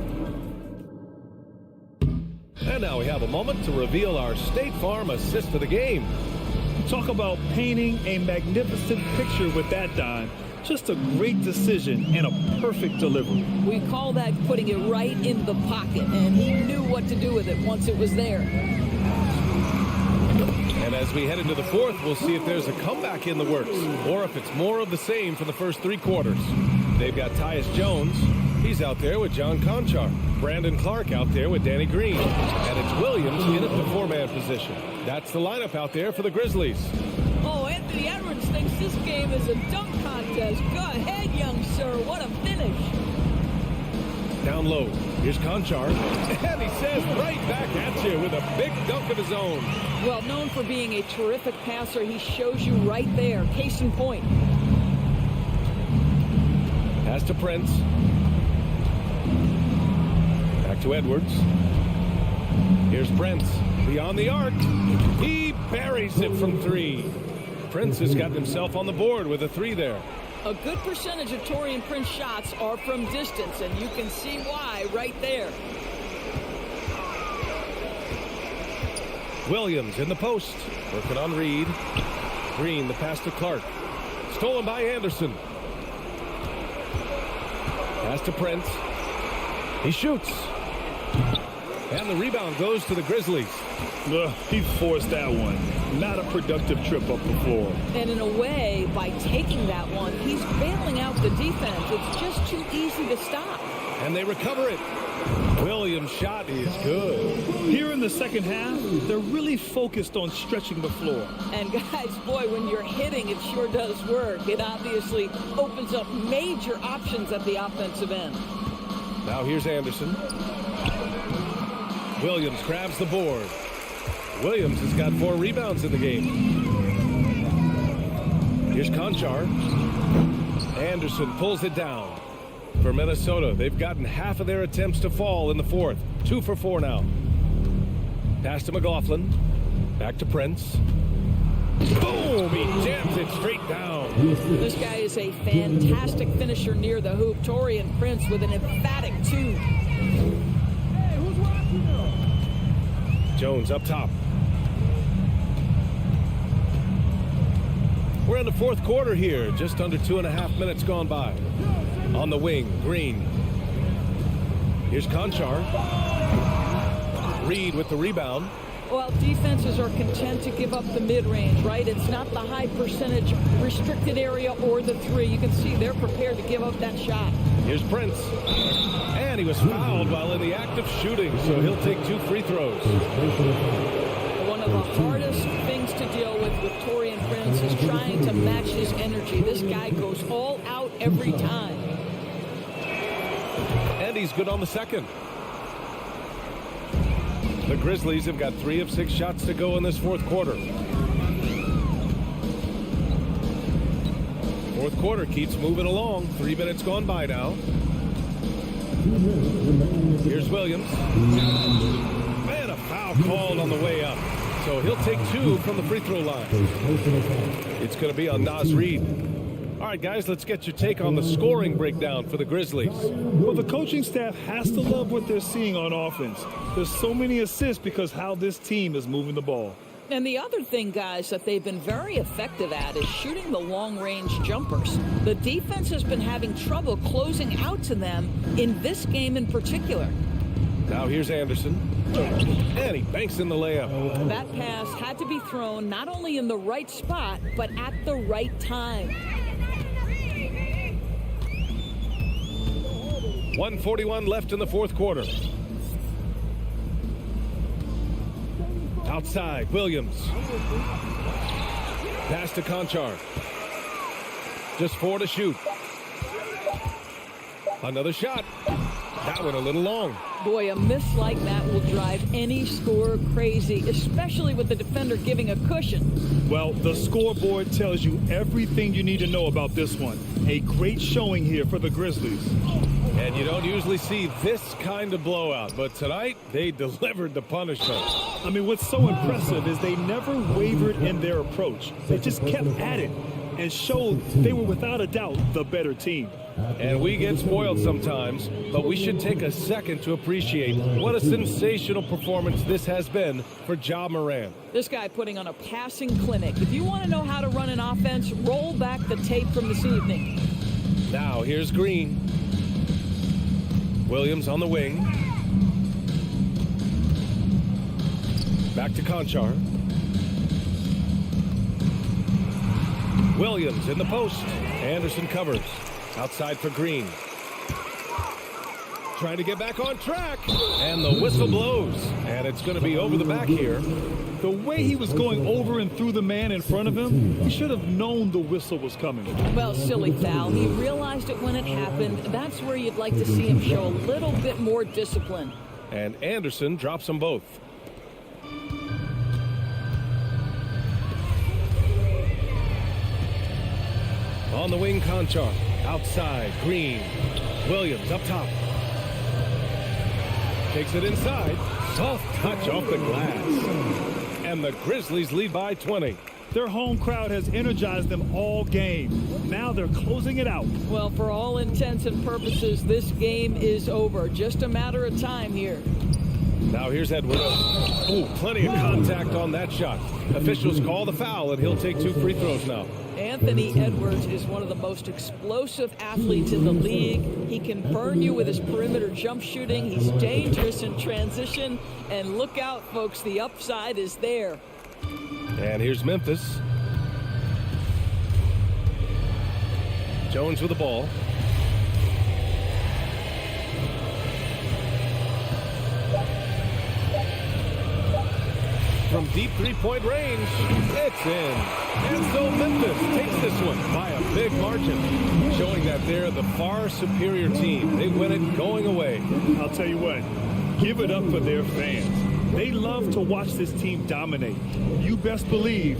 A: And now we have a moment to reveal our State Farm assist of the game.
C: Talk about painting a magnificent picture with that dime. Just a great decision and a perfect delivery.
K: We call that putting it right in the pocket, and he knew what to do with it once it was there.
A: And as we head into the fourth, we'll see if there's a comeback in the works or if it's more of the same from the first 3 quarters. They've got Tyus Jones. He's out there with John Conchar. Brandon Clark out there with Danny Green. And it's Williams in at the 4-man position. That's the lineup out there for the Grizzlies.
K: Oh, Anthony Edwards thinks this game is a dunk contest. Go ahead, young sir. What a finish.
A: Down low. Here's Conchar. And he says right back at you with a big dunk of his own.
K: Well, known for being a terrific passer, he shows you right there. Case in point.
A: Pass to Prince. Back to Edwards. Here's Prince. Beyond the arc. He buries it from 3. Prince has gotten himself on the board with a 3 there.
K: A good percentage of Taurean Prince shots are from distance, and you can see why right there.
A: Williams in the post. Working on Reed. Green, the pass to Clark. Stolen by Anderson. Pass to Prince. He shoots. And the rebound goes to the Grizzlies.
C: He forced that one. Not a productive trip up the floor.
K: And in a way, by taking that one, he's bailing out the defense. It's just too easy to stop.
A: And they recover it. Williams' shot is good.
C: Here in the second half, they're really focused on stretching the floor.
K: And guys, boy, when you're hitting, it sure does work. It obviously opens up major options at the offensive end.
A: Now here's Anderson. Williams grabs the board. Williams has got 4 rebounds in the game. Here's Conchar. Anderson pulls it down. For Minnesota, they've gotten half of their attempts to fall in the fourth. 2 for 4 now. Pass to McLaughlin. Back to Prince. Boom! He jams it straight down.
K: This guy is a fantastic finisher near the hoop. Taurean Prince with an emphatic 2.
A: Jones up top. We're in the fourth quarter here. Just under 2.5 minutes gone by. On the wing, Green. Here's Conchar. Reed with the rebound.
K: Well, defenses are content to give up the mid-range, right? It's not the high percentage restricted area or the 3. You can see they're prepared to give up that shot.
A: Here's Prince. And he was fouled while in the act of shooting, so he'll take 2 free throws.
K: One of the hardest things to deal with Taurean Prince is trying to match his energy. This guy goes all out every time.
A: And he's good on the second. The Grizzlies have got 3 of 6 shots to go in this fourth quarter. Fourth quarter keeps moving along. 3 minutes gone by now. Here's Williams. Man, a foul called on the way up. So he'll take 2 from the free throw line. It's going to be on Naz Reid. All right, guys, let's get your take on the scoring breakdown for the Grizzlies.
C: Well, the coaching staff has to love what they're seeing on offense. There's so many assists because how this team is moving the ball.
K: And the other thing, guys, that they've been very effective at is shooting the long-range jumpers. The defense has been having trouble closing out to them in this game in particular.
A: Now here's Anderson. And he banks in the layup.
K: That pass had to be thrown not only in the right spot, but at the right time.
A: 1:41 left in the fourth quarter. Outside, Williams. Pass to Conchar. Just 4 to shoot. Another shot. That one a little long.
K: Boy, a miss like that will drive any scorer crazy, especially with the defender giving a cushion.
C: Well, the scoreboard tells you everything you need to know about this one. A great showing here for the Grizzlies.
A: And you don't usually see this kind of blowout, but tonight they delivered the punishment.
C: I mean, what's so impressive is they never wavered in their approach. They just kept at it and showed they were without a doubt the better team.
A: And we get spoiled sometimes, but we should take a second to appreciate what a sensational performance this has been for Ja Morant.
K: This guy putting on a passing clinic. If you want to know how to run an offense, roll back the tape from this evening.
A: Now here's Green. Williams on the wing. Back to Conchar. Williams in the post. Anderson covers. Outside for Green. Trying to get back on track. And the whistle blows. And it's going to be over the back here.
C: The way he was going over and through the man in front of him, he should have known the whistle was coming.
K: Well, silly foul. He realized it when it happened. That's where you'd like to see him show a little bit more discipline.
A: And Anderson drops them both. On the wing, Conchar. Outside, Green. Williams up top. Takes it inside. Soft touch off the glass. And the Grizzlies lead by 20.
C: Their home crowd has energized them all game. Now they're closing it out.
K: Well, for all intents and purposes, this game is over. Just a matter of time here.
A: Now here's Edwards. Oh, plenty of contact on that shot. Officials call the foul, and he'll take 2 free throws now.
K: Anthony Edwards is one of the most explosive athletes in the league. He can burn you with his perimeter jump shooting. He's dangerous in transition. And look out, folks, the upside is there.
A: And here's Memphis. Jones with the ball. from deep three-point range. It's in. And so Memphis takes this one by a big margin, showing that they're the far superior team. They win it going away.
C: I'll tell you what, give it up for their fans. They love to watch this team dominate. You best believe.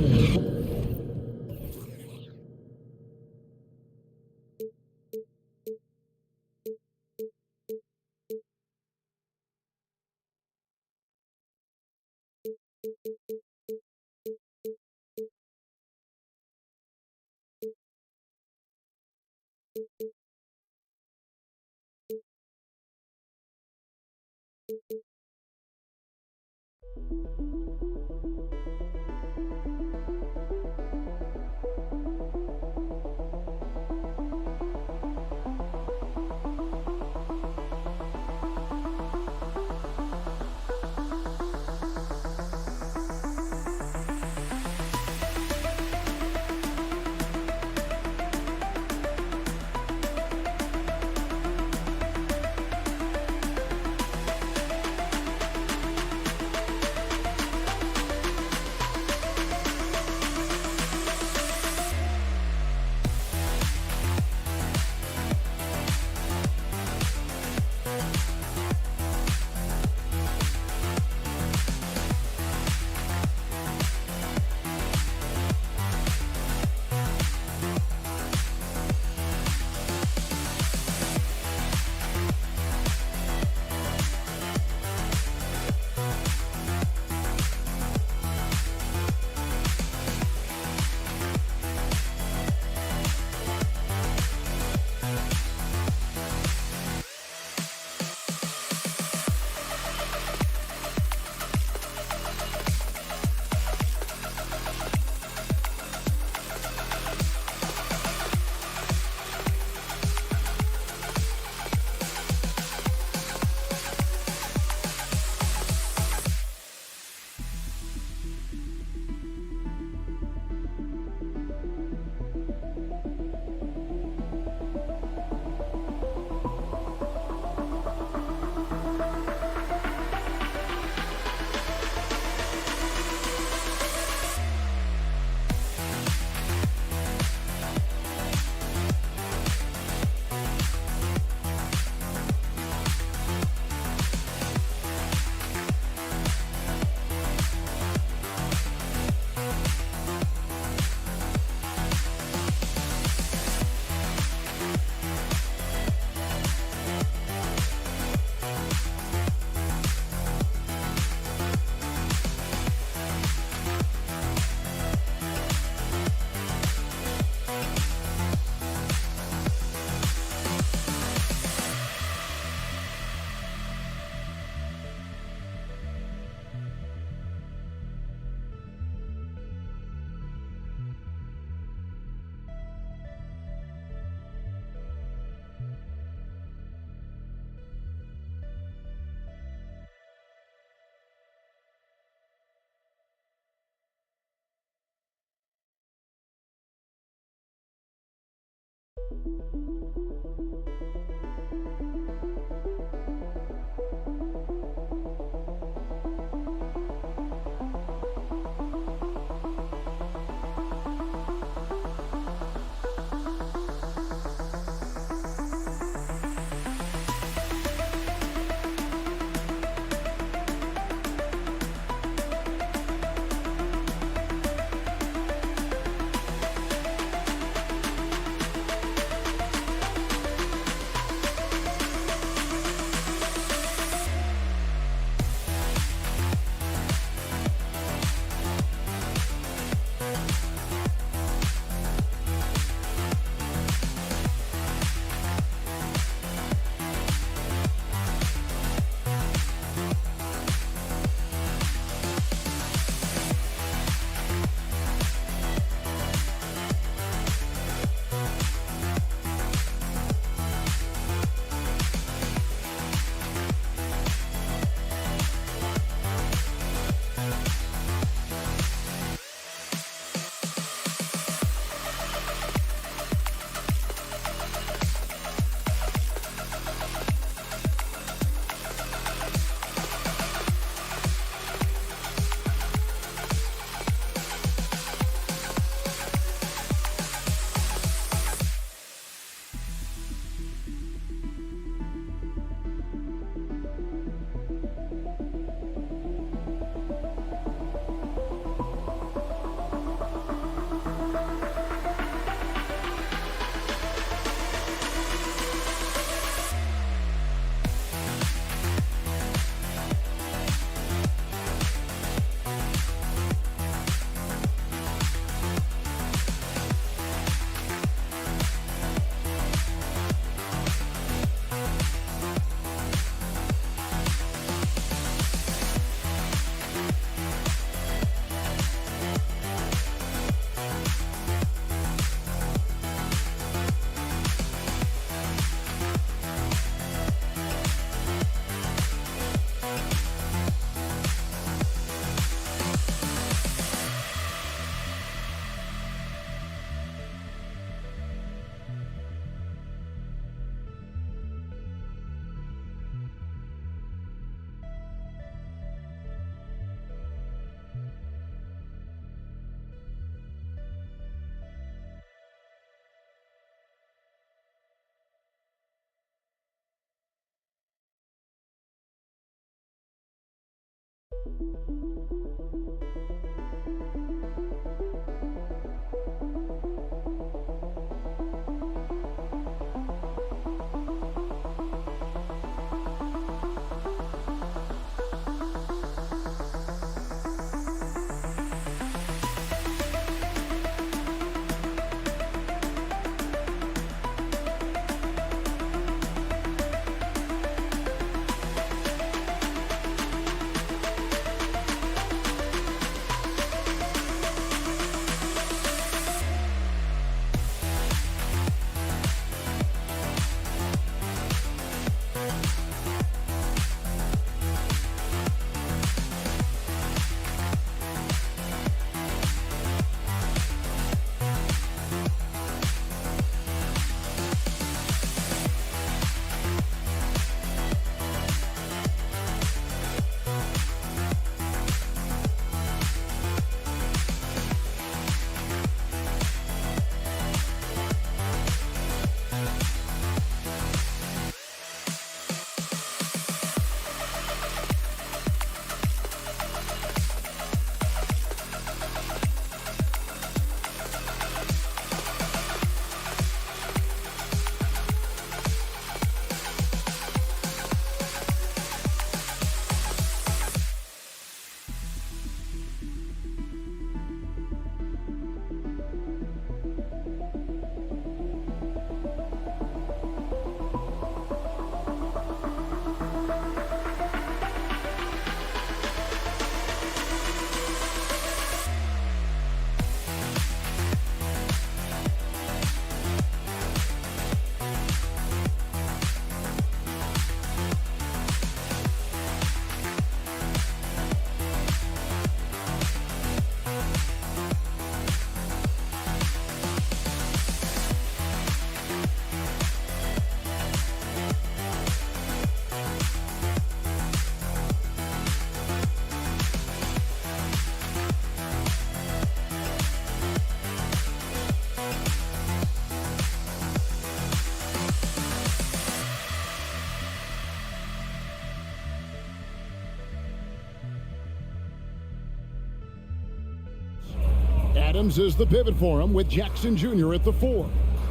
D: Adams is the pivot for him with Jackson Jr. at the 4.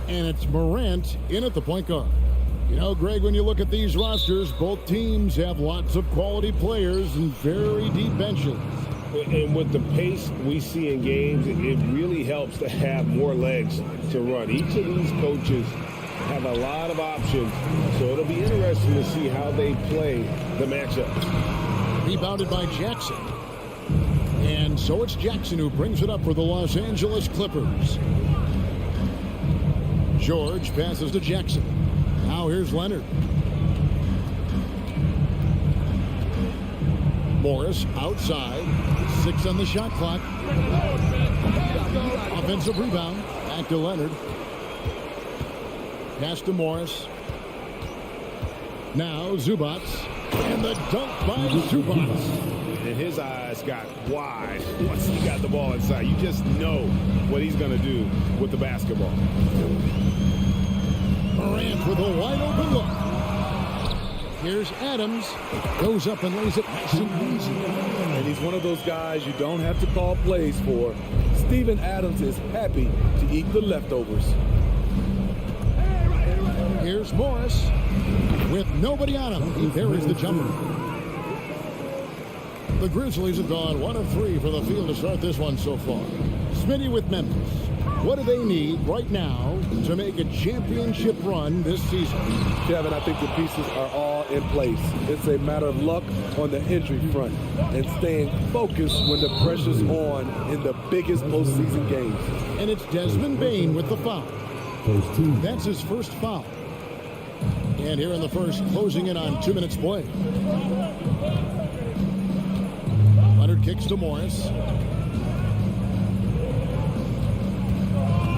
D: And it's Morant in at the point guard. You know, Greg, when you look at these rosters, both teams have lots of quality players and very deep benches.
E: And with the pace we see in games, it really helps to have more legs to run. Each of these coaches have a lot of options, so it'll be interesting to see how they play the matchup.
D: Rebounded by Jackson. And so it's Jackson who brings it up for the Los Angeles Clippers. George passes to Jackson. Now here's Leonard. Morris outside. 6 on the shot clock. Offensive rebound. Back to Leonard. Pass to Morris. Now Zubac. And the dunk by Zubac.
E: And his eyes got wide once he got the ball inside. You just know what he's going to do with the basketball.
D: Morant with a wide open look. Here's Adams. Goes up and lays it nice and easy.
B: And he's one of those guys you don't have to call plays for. Steven Adams is happy to eat the leftovers.
D: Here's Morris with nobody on him. There is the jumper. The Grizzlies have gone 1 of 3 for the field to start this one so far. Smitty with Memphis. What do they need right now to make a championship run this season?
B: Kevin, I think the pieces are all in place. It's a matter of luck on the injury front and staying focused when the pressure's on in the biggest postseason games.
D: And it's Desmond Bane with the foul. That's his first foul. And here in the first, closing in on 2 minutes play. Leonard kicks to Morris.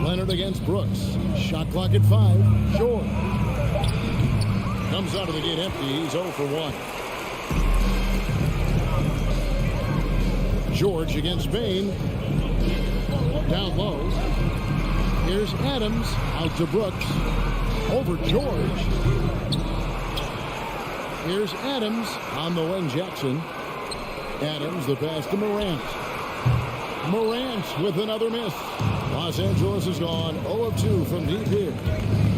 D: Leonard against Brooks. Shot clock at 5. Short. Comes out of the gate empty. He's 0 for 1. George against Bane. Down low. Here's Adams. Out to Brooks. Over George. Here's Adams on the wing. Jackson. Adams, the pass to Morant. Morant with another miss. Los Angeles has gone 0 of 2 from deep here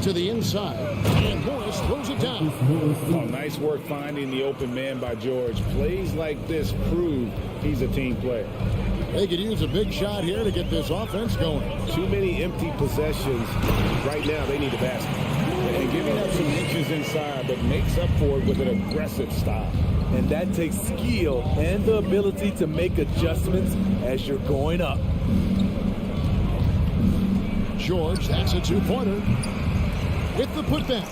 D: to the inside. And Morris throws it down.
E: Oh, nice work finding the open man by George. Plays like this prove he's a team player.
D: They could use a big shot here to get this offense going.
E: Too many empty possessions. Right now, they need a basket. And giving up some inches inside, but makes up for it with an aggressive stop.
B: And that takes skill and the ability to make adjustments as you're going up.
D: George, that's a two-pointer. With the putback.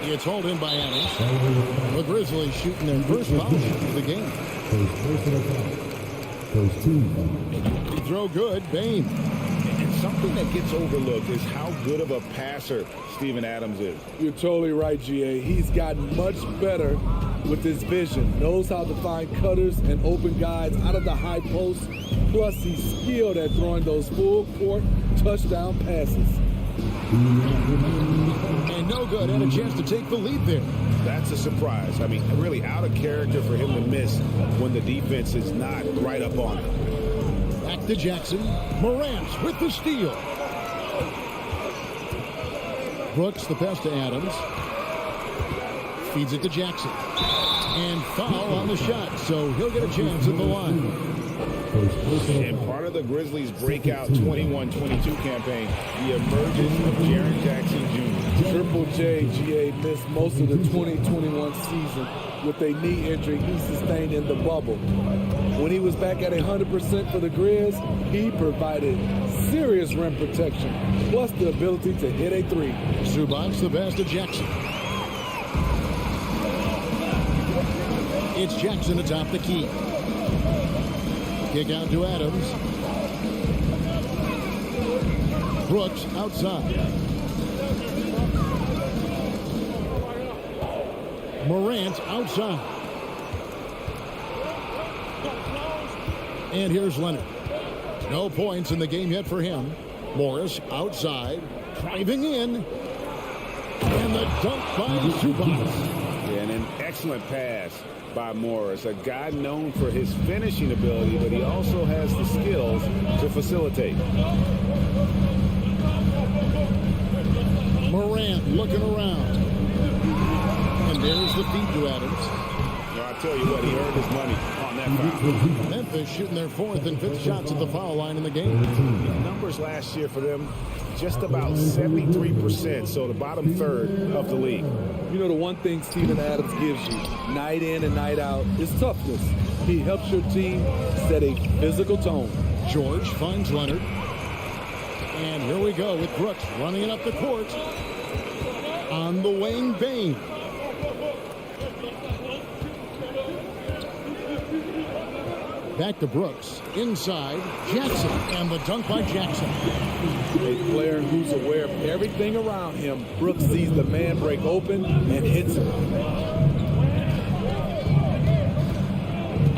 D: It's hauled in by Adams. The Grizzlies shooting their first foul shot of the game. Free throw good, Bain.
E: And something that gets overlooked is how good of a passer Steven Adams is.
B: You're totally right, GA. He's gotten much better with his vision. Knows how to find cutters and open guys out of the high post. Plus, he's skilled at throwing those full court touchdown passes.
D: And no good. Had a chance to take the lead there.
E: That's a surprise. I mean, really out of character for him to miss when the defense is not right up on him.
D: Back to Jackson. Morant with the steal. Brooks, the pass to Adams. Feeds it to Jackson. And foul on the shot, so he'll get a chance at the line.
E: And part of the Grizzlies' breakout 21-22 campaign, the emergence of Jaren Jackson Jr.
B: Triple J, GA, missed most of the 2021 season with a knee injury he sustained in the bubble. When he was back at 100% for the Grizz, he provided serious rim protection, plus the ability to hit a three.
D: Zubac, the pass to Jackson. It's Jackson atop the key. Kick out to Adams. Brooks outside. Morant outside. And here's Leonard. No points in the game yet for him. Morris outside. Driving in. And the dunk by Zubac.
E: And an excellent pass by Morris, a guy known for his finishing ability, but he also has the skills to facilitate.
D: Morant looking around. And there's the feed to Adams.
E: Well, I tell you what, he earned his money on that foul.
D: Memphis shooting their fourth and fifth shots at the foul line in the game.
E: The numbers last year for them, just about 73%, so the bottom third of the league.
B: You know, the one thing Steven Adams gives you, night in and night out, is toughness. He helps your team set a physical tone.
D: George finds Leonard. And here we go with Brooks running it up the court. On the wing, Bain. Back to Brooks. Inside, Jackson. And the dunk by Jackson.
B: A player who's aware of everything around him. Brooks sees the man break open and hits him.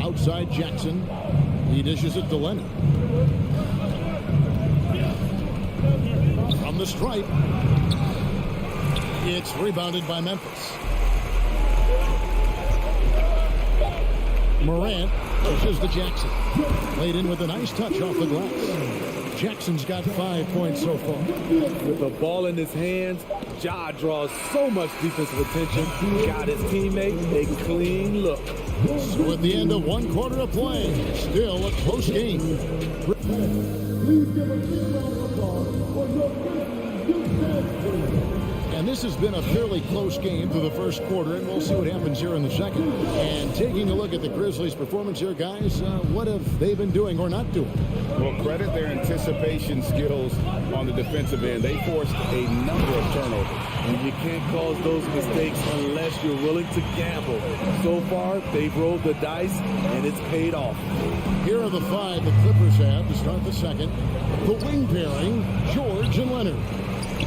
D: Outside Jackson. He dishes it to Leonard. From the stripe. It's rebounded by Memphis. Morant pushes to Jackson. Laid in with a nice touch off the glass. Jackson's got 5 points so far.
B: With the ball in his hands, Ja draws so much defensive attention. Got his teammate a clean look.
D: So at the end of one quarter of play, still a close game. And this has been a fairly close game through the first quarter, and we'll see what happens here in the second. And taking a look at the Grizzlies' performance here, guys, what have they been doing or not doing?
E: Well, credit their anticipation skills on the defensive end. They forced a number of turnovers.
B: And you can't cause those mistakes unless you're willing to gamble. So far, they've rolled the dice, and it's paid off.
D: Here are the five the Clippers have to start the second. The wing pairing, George and Leonard.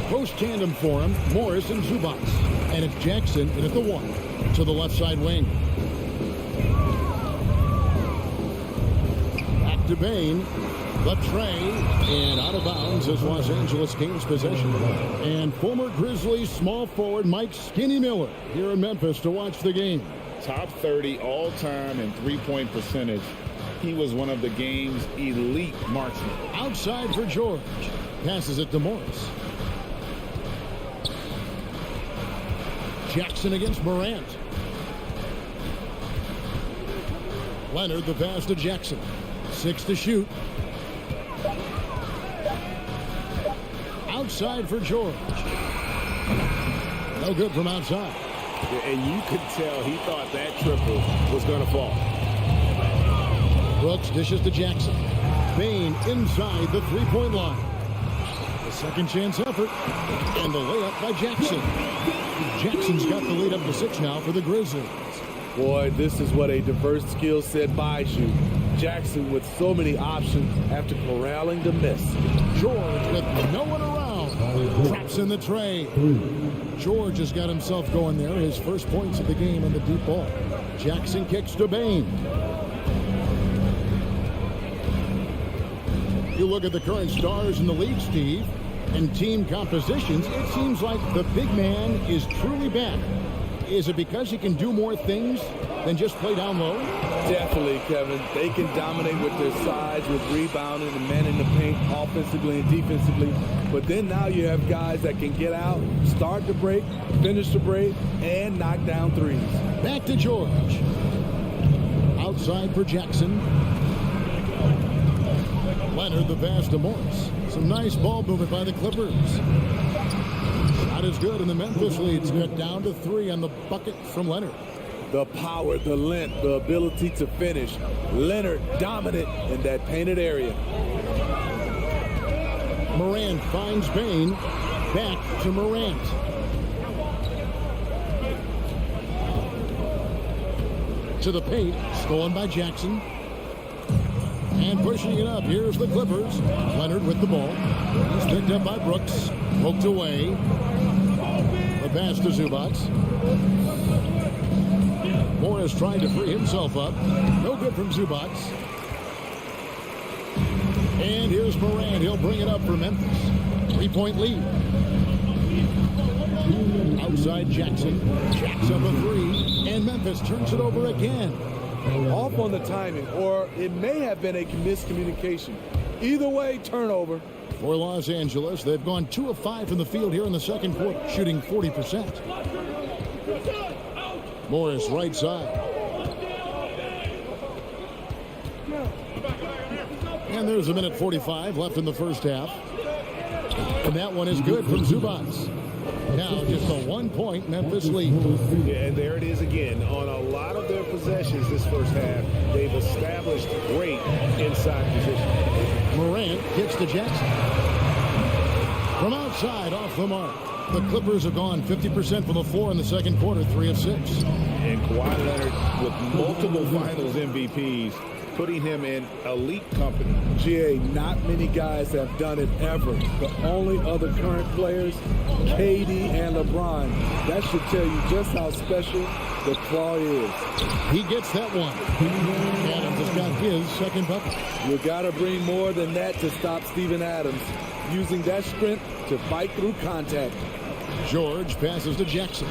D: Close tandem for him, Morris and Zubac. And it's Jackson in at the one to the left side wing. Back to Bain. The tray, and out of bounds as Los Angeles gains possession. And former Grizzlies small forward Mike Skinny Miller here in Memphis to watch the game.
E: Top 30 all-time in three-point percentage He was one of the game's elite marksmen.
D: Outside for George. Passes it to Morris. Jackson against Morant. Leonard, the pass to Jackson. 6 to shoot. Outside for George. No good from outside.
E: And you could tell he thought that triple was going to fall.
D: Brooks dishes to Jackson. Bain inside the three-point line. The second chance effort. And the layup by Jackson. Jackson's got the lead up to 6 now for the Grizzlies.
B: Boy, this is what a diverse skill set buys you. Jackson with so many options after corralling the miss.
D: George with no one around. Traps in the tray. George has got himself going there. His first points of the game on the deep ball. Jackson kicks to Bain. You look at the current stars in the league, Steve, and team compositions, it seems like the big man is truly back. Is it because he can do more things than just play down low?
B: Definitely, Kevin. They can dominate with their size, with rebounding and manning the paint offensively and defensively. But then now you have guys that can get out, start the break, finish the break, and knock down threes.
D: Back to George. Outside for Jackson. Leonard, the pass to Morris. Some nice ball movement by the Clippers. Shot is good, and the Memphis lead's cut down to 3 on the bucket from Leonard.
B: The power, the length, the ability to finish. Leonard dominant in that painted area.
D: Morant finds Bain. Back to Morant. To the paint. Stolen by Jackson. And pushing it up. Here's the Clippers. Leonard with the ball. He's picked up by Brooks. Poked away. The pass to Zubac. Morris trying to free himself up. No good from Zubac. And here's Morant. He'll bring it up for Memphis. 3-point lead. Outside Jackson. Jacks up a 3. And Memphis turns it over again.
B: Off on the timing, or it may have been a miscommunication. Either way, turnover.
D: For Los Angeles, they've gone 2 of 5 from the field here in the second quarter, shooting 40%. Morris right side. And there's 1:45 left in the first half. And that one is good from Zubac. Now just a 1-point Memphis lead.
E: Yeah, and there it is again. On a lot of their possessions this first half, they've established great inside position.
D: Morant kicks to Jackson. From outside, off the mark. The Clippers have gone 50% from the floor in the second quarter, 3 of 6.
E: And Kawhi Leonard with multiple finals MVPs, putting him in elite company.
B: GA, not many guys have done it ever. The only other current players, KD and LeBron. That should tell you just how special the claw is.
D: He gets that one. Adams has got his second bucket.
B: You got to bring more than that to stop Steven Adams, using that strength to fight through contact.
D: George passes to Jackson.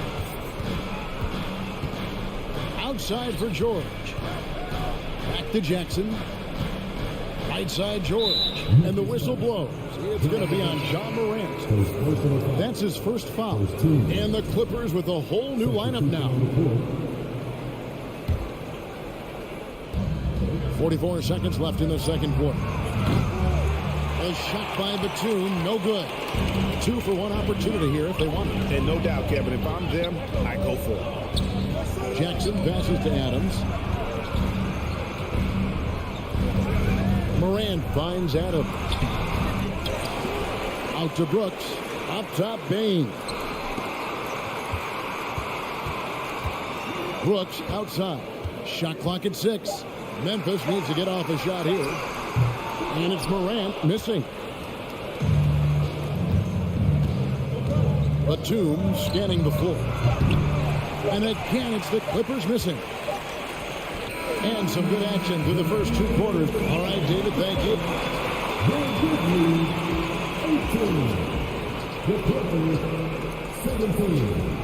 D: Outside for George. Back to Jackson. Right side George. And the whistle blows. It's going to be on John Morant. That's his first foul. And the Clippers with a whole new lineup now. 44 seconds left in the second quarter. A shot by Batum, no good. 2 for 1 opportunity here if they want it.
E: And no doubt, Kevin, if I'm them, I go for it.
D: Jackson passes to Adams. Morant finds Adams. Out to Brooks. Up top, Bain. Brooks outside. Shot clock at 6. Memphis needs to get off a shot here. And it's Morant missing. Batum scanning the floor. And again, it's the Clippers missing. And some good action through the first 2 quarters. All right, David, thank you.
G: The Clippers, 17.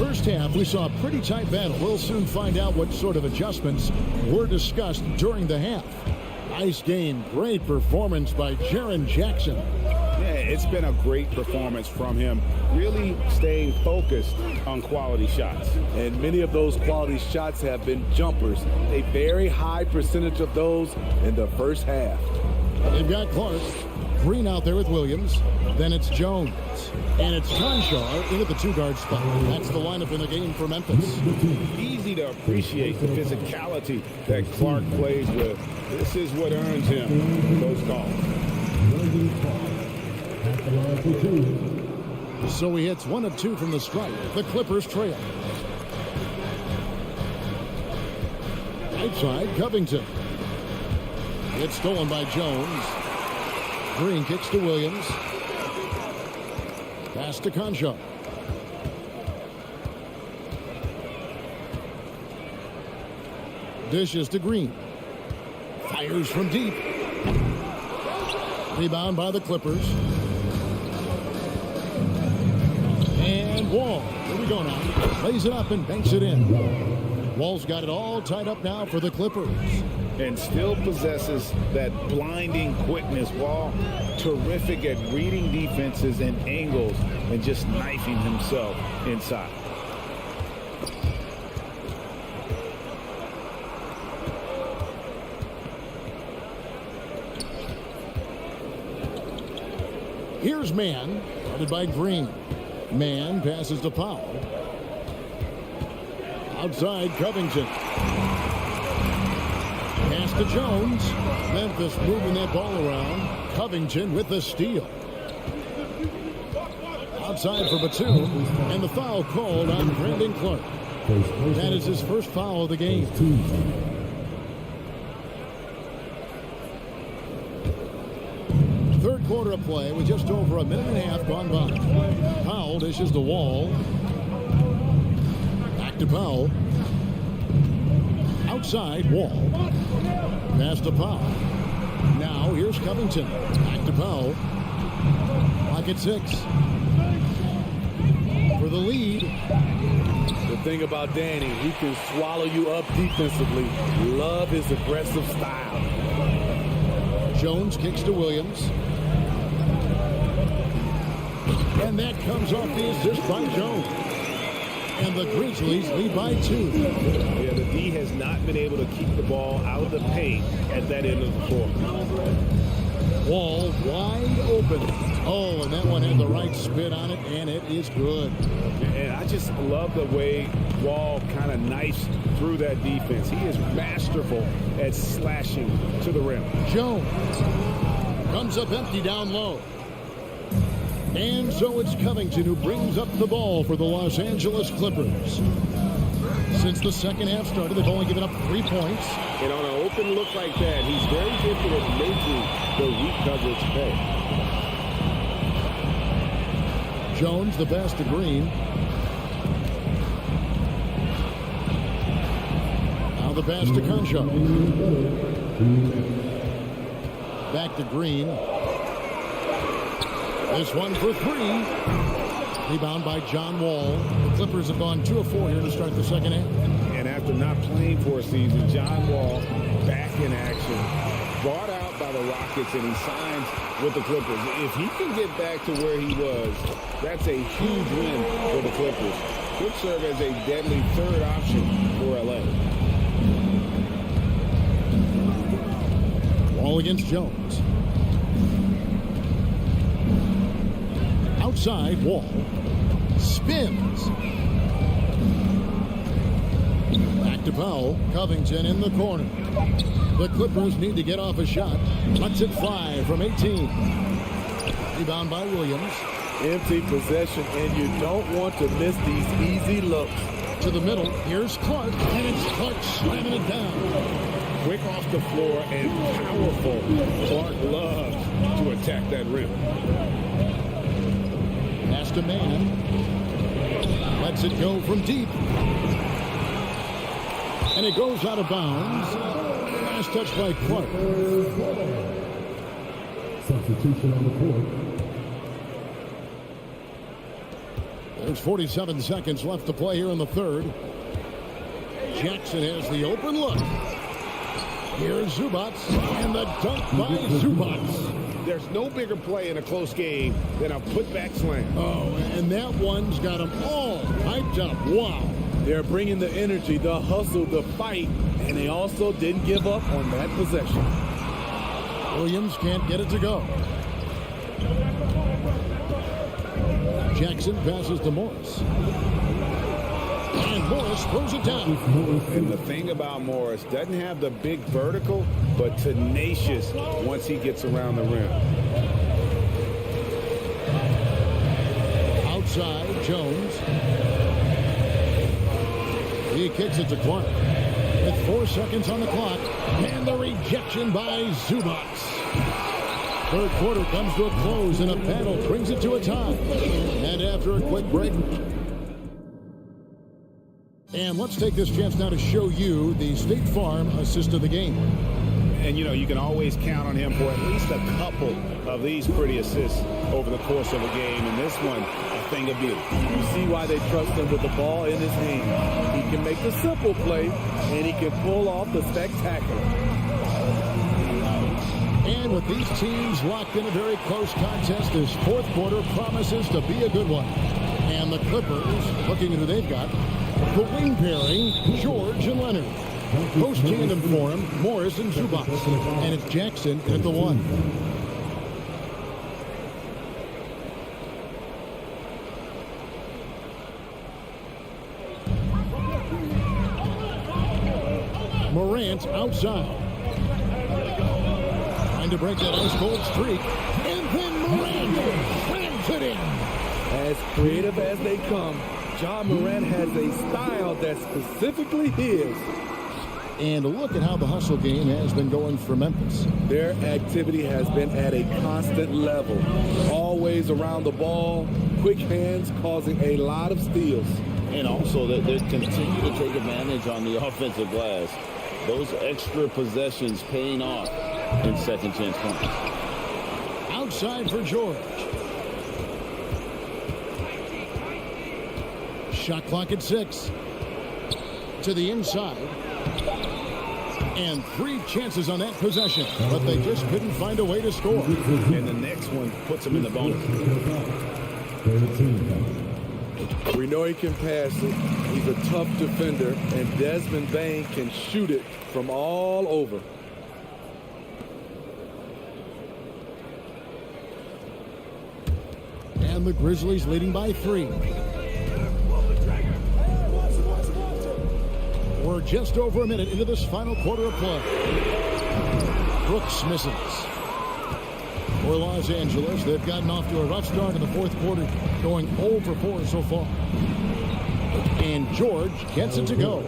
D: first half, we saw a pretty tight battle. We'll soon find out what sort of adjustments were discussed during the half. Nice game. Great performance by Jaren Jackson.
E: Yeah, it's been a great performance from him. Really staying focused on quality shots.
B: And many of those quality shots have been jumpers. A very high percentage of those in the first half.
D: They've got Clark. Green out there with Williams. Then it's Jones. And it's Conchar in at the 2-guard spot. That's the lineup in the game for Memphis.
E: Easy to appreciate the physicality that Clark plays with. This is what earns him those calls.
D: So he hits 1 of 2 from the stripe. The Clippers trail. Right side, Covington. It's stolen by Jones. Green kicks to Williams. Pass to Conchar. Dishes to Green. Fires from deep. Rebound by the Clippers. And Wall. Here we go now. Lays it up and banks it in. Wall's got it all tied up now for the Clippers.
E: And still possesses that blinding quickness. Wall, terrific at reading defenses and angles and just knifing himself inside.
D: Here's Mann, guarded by Green. Mann passes to Powell. Outside, Covington. Pass to Jones. Memphis moving that ball around. Covington with the steal. Outside for Batum. And the foul called on Brandon Clark. That is his first foul of the game. Third quarter of play with just over a minute and a half gone by. Powell dishes the Wall. Back to Powell. Outside, Wall. Pass to Powell. Now here's Covington. Back to Powell. Clock at 6. For the lead.
B: The thing about Danny, he can swallow you up defensively. Love his aggressive style.
D: Jones kicks to Williams. And that comes off the assist by Jones. And the Grizzlies lead by 2.
E: Yeah, the D has not been able to keep the ball out of the paint at that end of the floor.
D: Wall wide open. Oh, and that one had the right spin on it, and it is good.
E: And I just love the way Wall kind of knifes through that defense. He is masterful at slashing to the rim.
D: Jones comes up empty down low. And so it's Covington who brings up the ball for the Los Angeles Clippers. Since the second half started, they've only given up 3 points.
E: And on an open look like that, he's very gifted at making the weak coverage pay.
D: Jones, the pass to Green. Now the pass to Conchar. Back to Green. This one for 3. Rebound by John Wall. The Clippers have gone 2 of 4 here to start the second half.
E: And after not playing for a season, John Wall back in action. Brought out by the Rockets, and he signs with the Clippers. If he can get back to where he was, that's a huge win for the Clippers. Could serve as a deadly third option for LA.
D: Wall against Jones. Outside, Wall. Spins. Back to Powell. Covington in the corner. The Clippers need to get off a shot. Lets it fly from 18. Rebound by Williams.
B: Empty possession, and you don't want to miss these easy looks.
D: To the middle. Here's Clark, and it's Clark slamming it down.
E: Quick off the floor and powerful. Clark loves to attack that rim.
D: Pass to Mann. Lets it go from deep. And it goes out of bounds. Last touch by Clark.
G: Substitution on the court.
D: There's 47 seconds left to play here in the third. Jackson has the open look. Here's Zubats, and the dunk by Zubats.
E: There's no bigger play in a close game than a putback slam.
D: Oh, and that one's got them all hyped up. Wow.
B: They're bringing the energy, the hustle, the fight, and they also didn't give up on that possession.
D: Williams can't get it to go. Jackson passes to Morris. And Morris throws it down.
E: And the thing about Morris, doesn't have the big vertical, but tenacious once he gets around the rim.
D: Outside, Jones. He kicks it to Clark. With 4 seconds on the clock. And the rejection by Zubats. Third quarter comes to a close, and a panel brings it to a tie. And after a quick break. And let's take this chance now to show you the State Farm assist of the game.
E: And, you know, you can always count on him for at least a couple of these pretty assists over the course of a game. And this one, a thing of beauty.
B: You see why they trust him with the ball in his hand. He can make the simple play, and he can pull off the spectacular.
D: And with these teams locked in a very close contest, this fourth quarter promises to be a good one. And the Clippers, looking at who they've got, the wing pairing, George and Leonard. Post tandem for him, Morris and Zubats. And it's Jackson at the 1. Morant outside. Trying to break that ice-cold streak. And then Morant slams it in.
B: As creative as they come, Ja Morant has a style that's specifically his.
D: And look at how the hustle game has been going for Memphis.
B: Their activity has been at a constant level. Always around the ball, quick hands causing a lot of steals.
I: And also that they continue to take advantage on the offensive glass. Those extra possessions paying off in second chance points.
D: Outside for George. Shot clock at 6. To the inside. And 3 chances on that possession, but they just couldn't find a way to score.
E: And the next one puts them in the bonus.
B: We know he can pass it. He's a tough defender, and Desmond Bain can shoot it from all over.
D: And the Grizzlies leading by 3. We're just over a minute into this final quarter of play. Brooks misses. For Los Angeles, they've gotten off to a rough start in the fourth quarter, going 0 for 4 so far. And George gets it to go.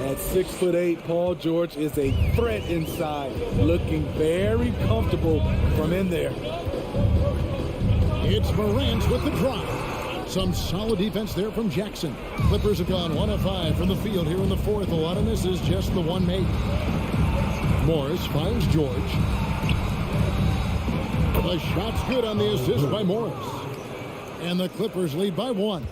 B: At 6'8", Paul George is a threat inside, looking very comfortable from in there.
D: It's Morant with the drive. Some solid defense there from Jackson. Clippers have gone 1 of 5 from the field here in the fourth. A lot of this is just the one made. Morris finds George. The shot's good on the assist by Morris. And the Clippers lead by 1.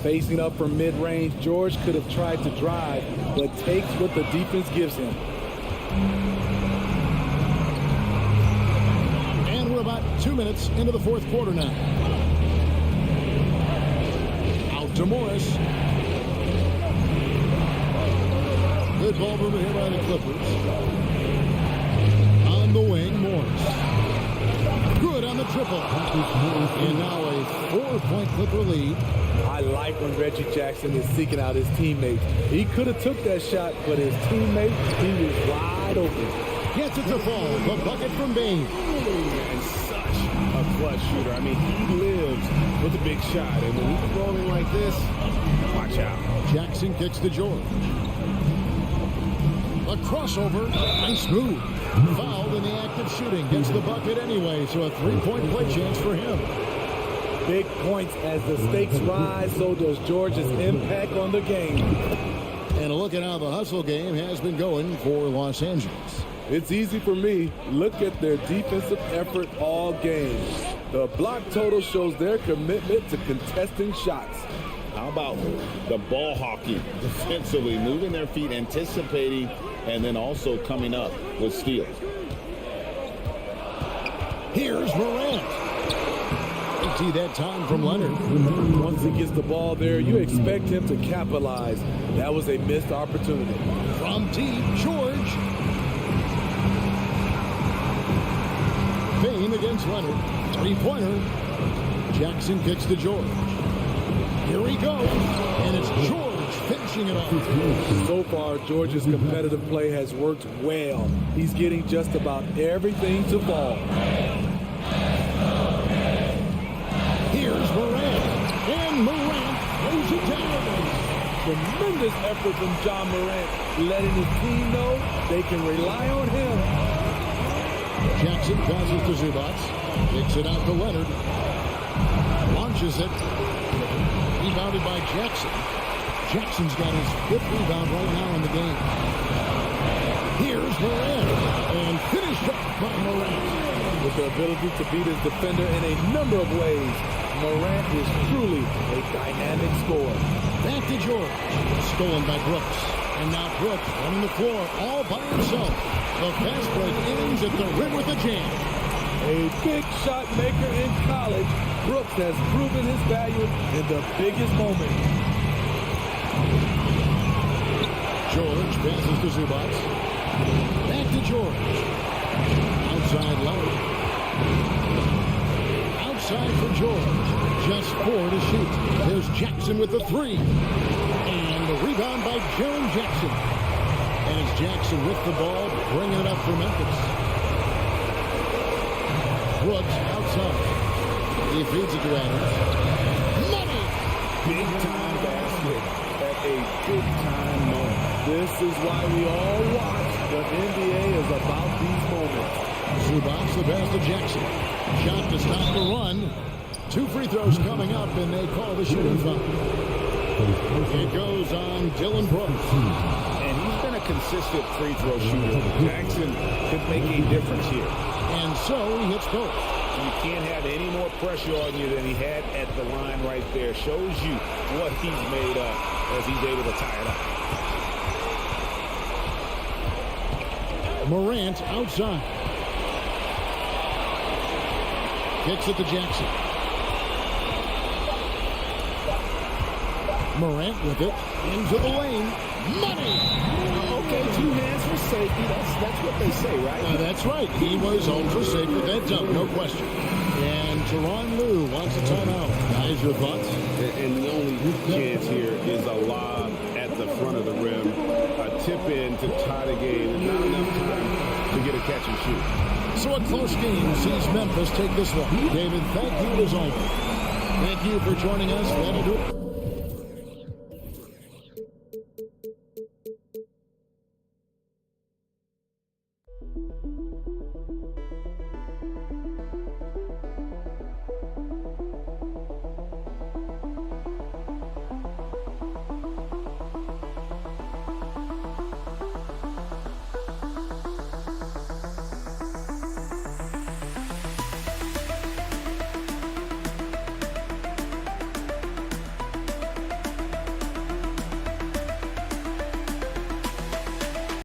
B: Facing up from mid-range, George could have tried to drive, but takes what the defense gives him.
D: And we're about 2 minutes into the fourth quarter now. To Morris. Good ball movement here by the Clippers. On the wing, Morris. Good on the triple. And now a 4-point Clipper lead.
B: I like when Reggie Jackson is seeking out his teammates. He could have took that shot, but his teammate, he was wide open.
D: Gets it to fall. The bucket from Bain.
E: And such a clutch shooter. I mean, he lives with a big shot. And when he's rolling like this, watch out.
D: Jackson kicks to George. A crossover. Nice move. Fouled in the act of shooting. Gets the bucket anyway, so a 3-point play chance for him.
B: Big points as the stakes rise, so does George's impact on the game.
D: And a look at how the hustle game has been going for Los Angeles.
B: It's easy for me. Look at their defensive effort all game. The block total shows their commitment to contesting shots.
I: about the ball hockey defensively, moving their feet, anticipating, and then also coming up with steals.
D: Here's Morant. Empty that time from Leonard.
B: Once he gets the ball there, you expect him to capitalize. That was a missed opportunity.
D: From deep, George. Payne against Leonard. Three-pointer. Jackson kicks to George. Here he goes. And it's George finishing it off.
B: So far, George's competitive play has worked well. He's getting just about everything to fall.
D: Here's Morant. And Morant throws it down.
B: Tremendous effort from John Morant, letting his team know they can rely on him.
D: Jackson passes to Zubac. Kicks it out to Leonard. Launches it. Rebounded by Jackson. Jackson's got his 5th rebound right now in the game. Here's Morant. And finished up by Morant.
B: With the ability to beat his defender in a number of ways, Morant is truly a dynamic scorer.
D: Back to George. Stolen by Brooks. And now Brooks running the floor all by himself. The fast break ends at the rim with a jam.
B: A big shot maker in college, Brooks has proven his value in the biggest moment.
D: George passes to Zubac. Back to George. Outside Leonard. Outside for George. Just 4 to shoot. There's Jackson with the 3. And the rebound by Jaren Jackson. And it's Jackson with the ball, bringing it up for Memphis. Brooks outside. He feeds it to Adams. Money!
E: Big time basket at a big time moment.
B: This is why we all watch. The NBA is about these moments.
D: Zubac the pass to Jackson. Shot to stop the run. 2 free throws coming up, and they call the shooting foul. It goes on Dylan Brooks.
E: And he's been a consistent free throw shooter. Jackson could make a difference here.
D: And so he hits both.
E: You can't have any more pressure on you than he had at the line right there. Shows you what he's made of as he's able to tie it up.
D: Morant outside. Kicks it to Jackson. Morant with it. Into the lane. Money!
E: Okay, 2 hands for safety. That's what they say, right?
D: That's right. He was ultra safe with that dunk, no question. And SuperLu wants a timeout. Guys, your thoughts?
E: And the only chance here is a lob at the front of the rim. A tip in to tie the game. Not enough time to get a catch and shoot.
D: So a close game sees Memphis take this one. David, thank you as always. Thank you for joining us. That'll do it.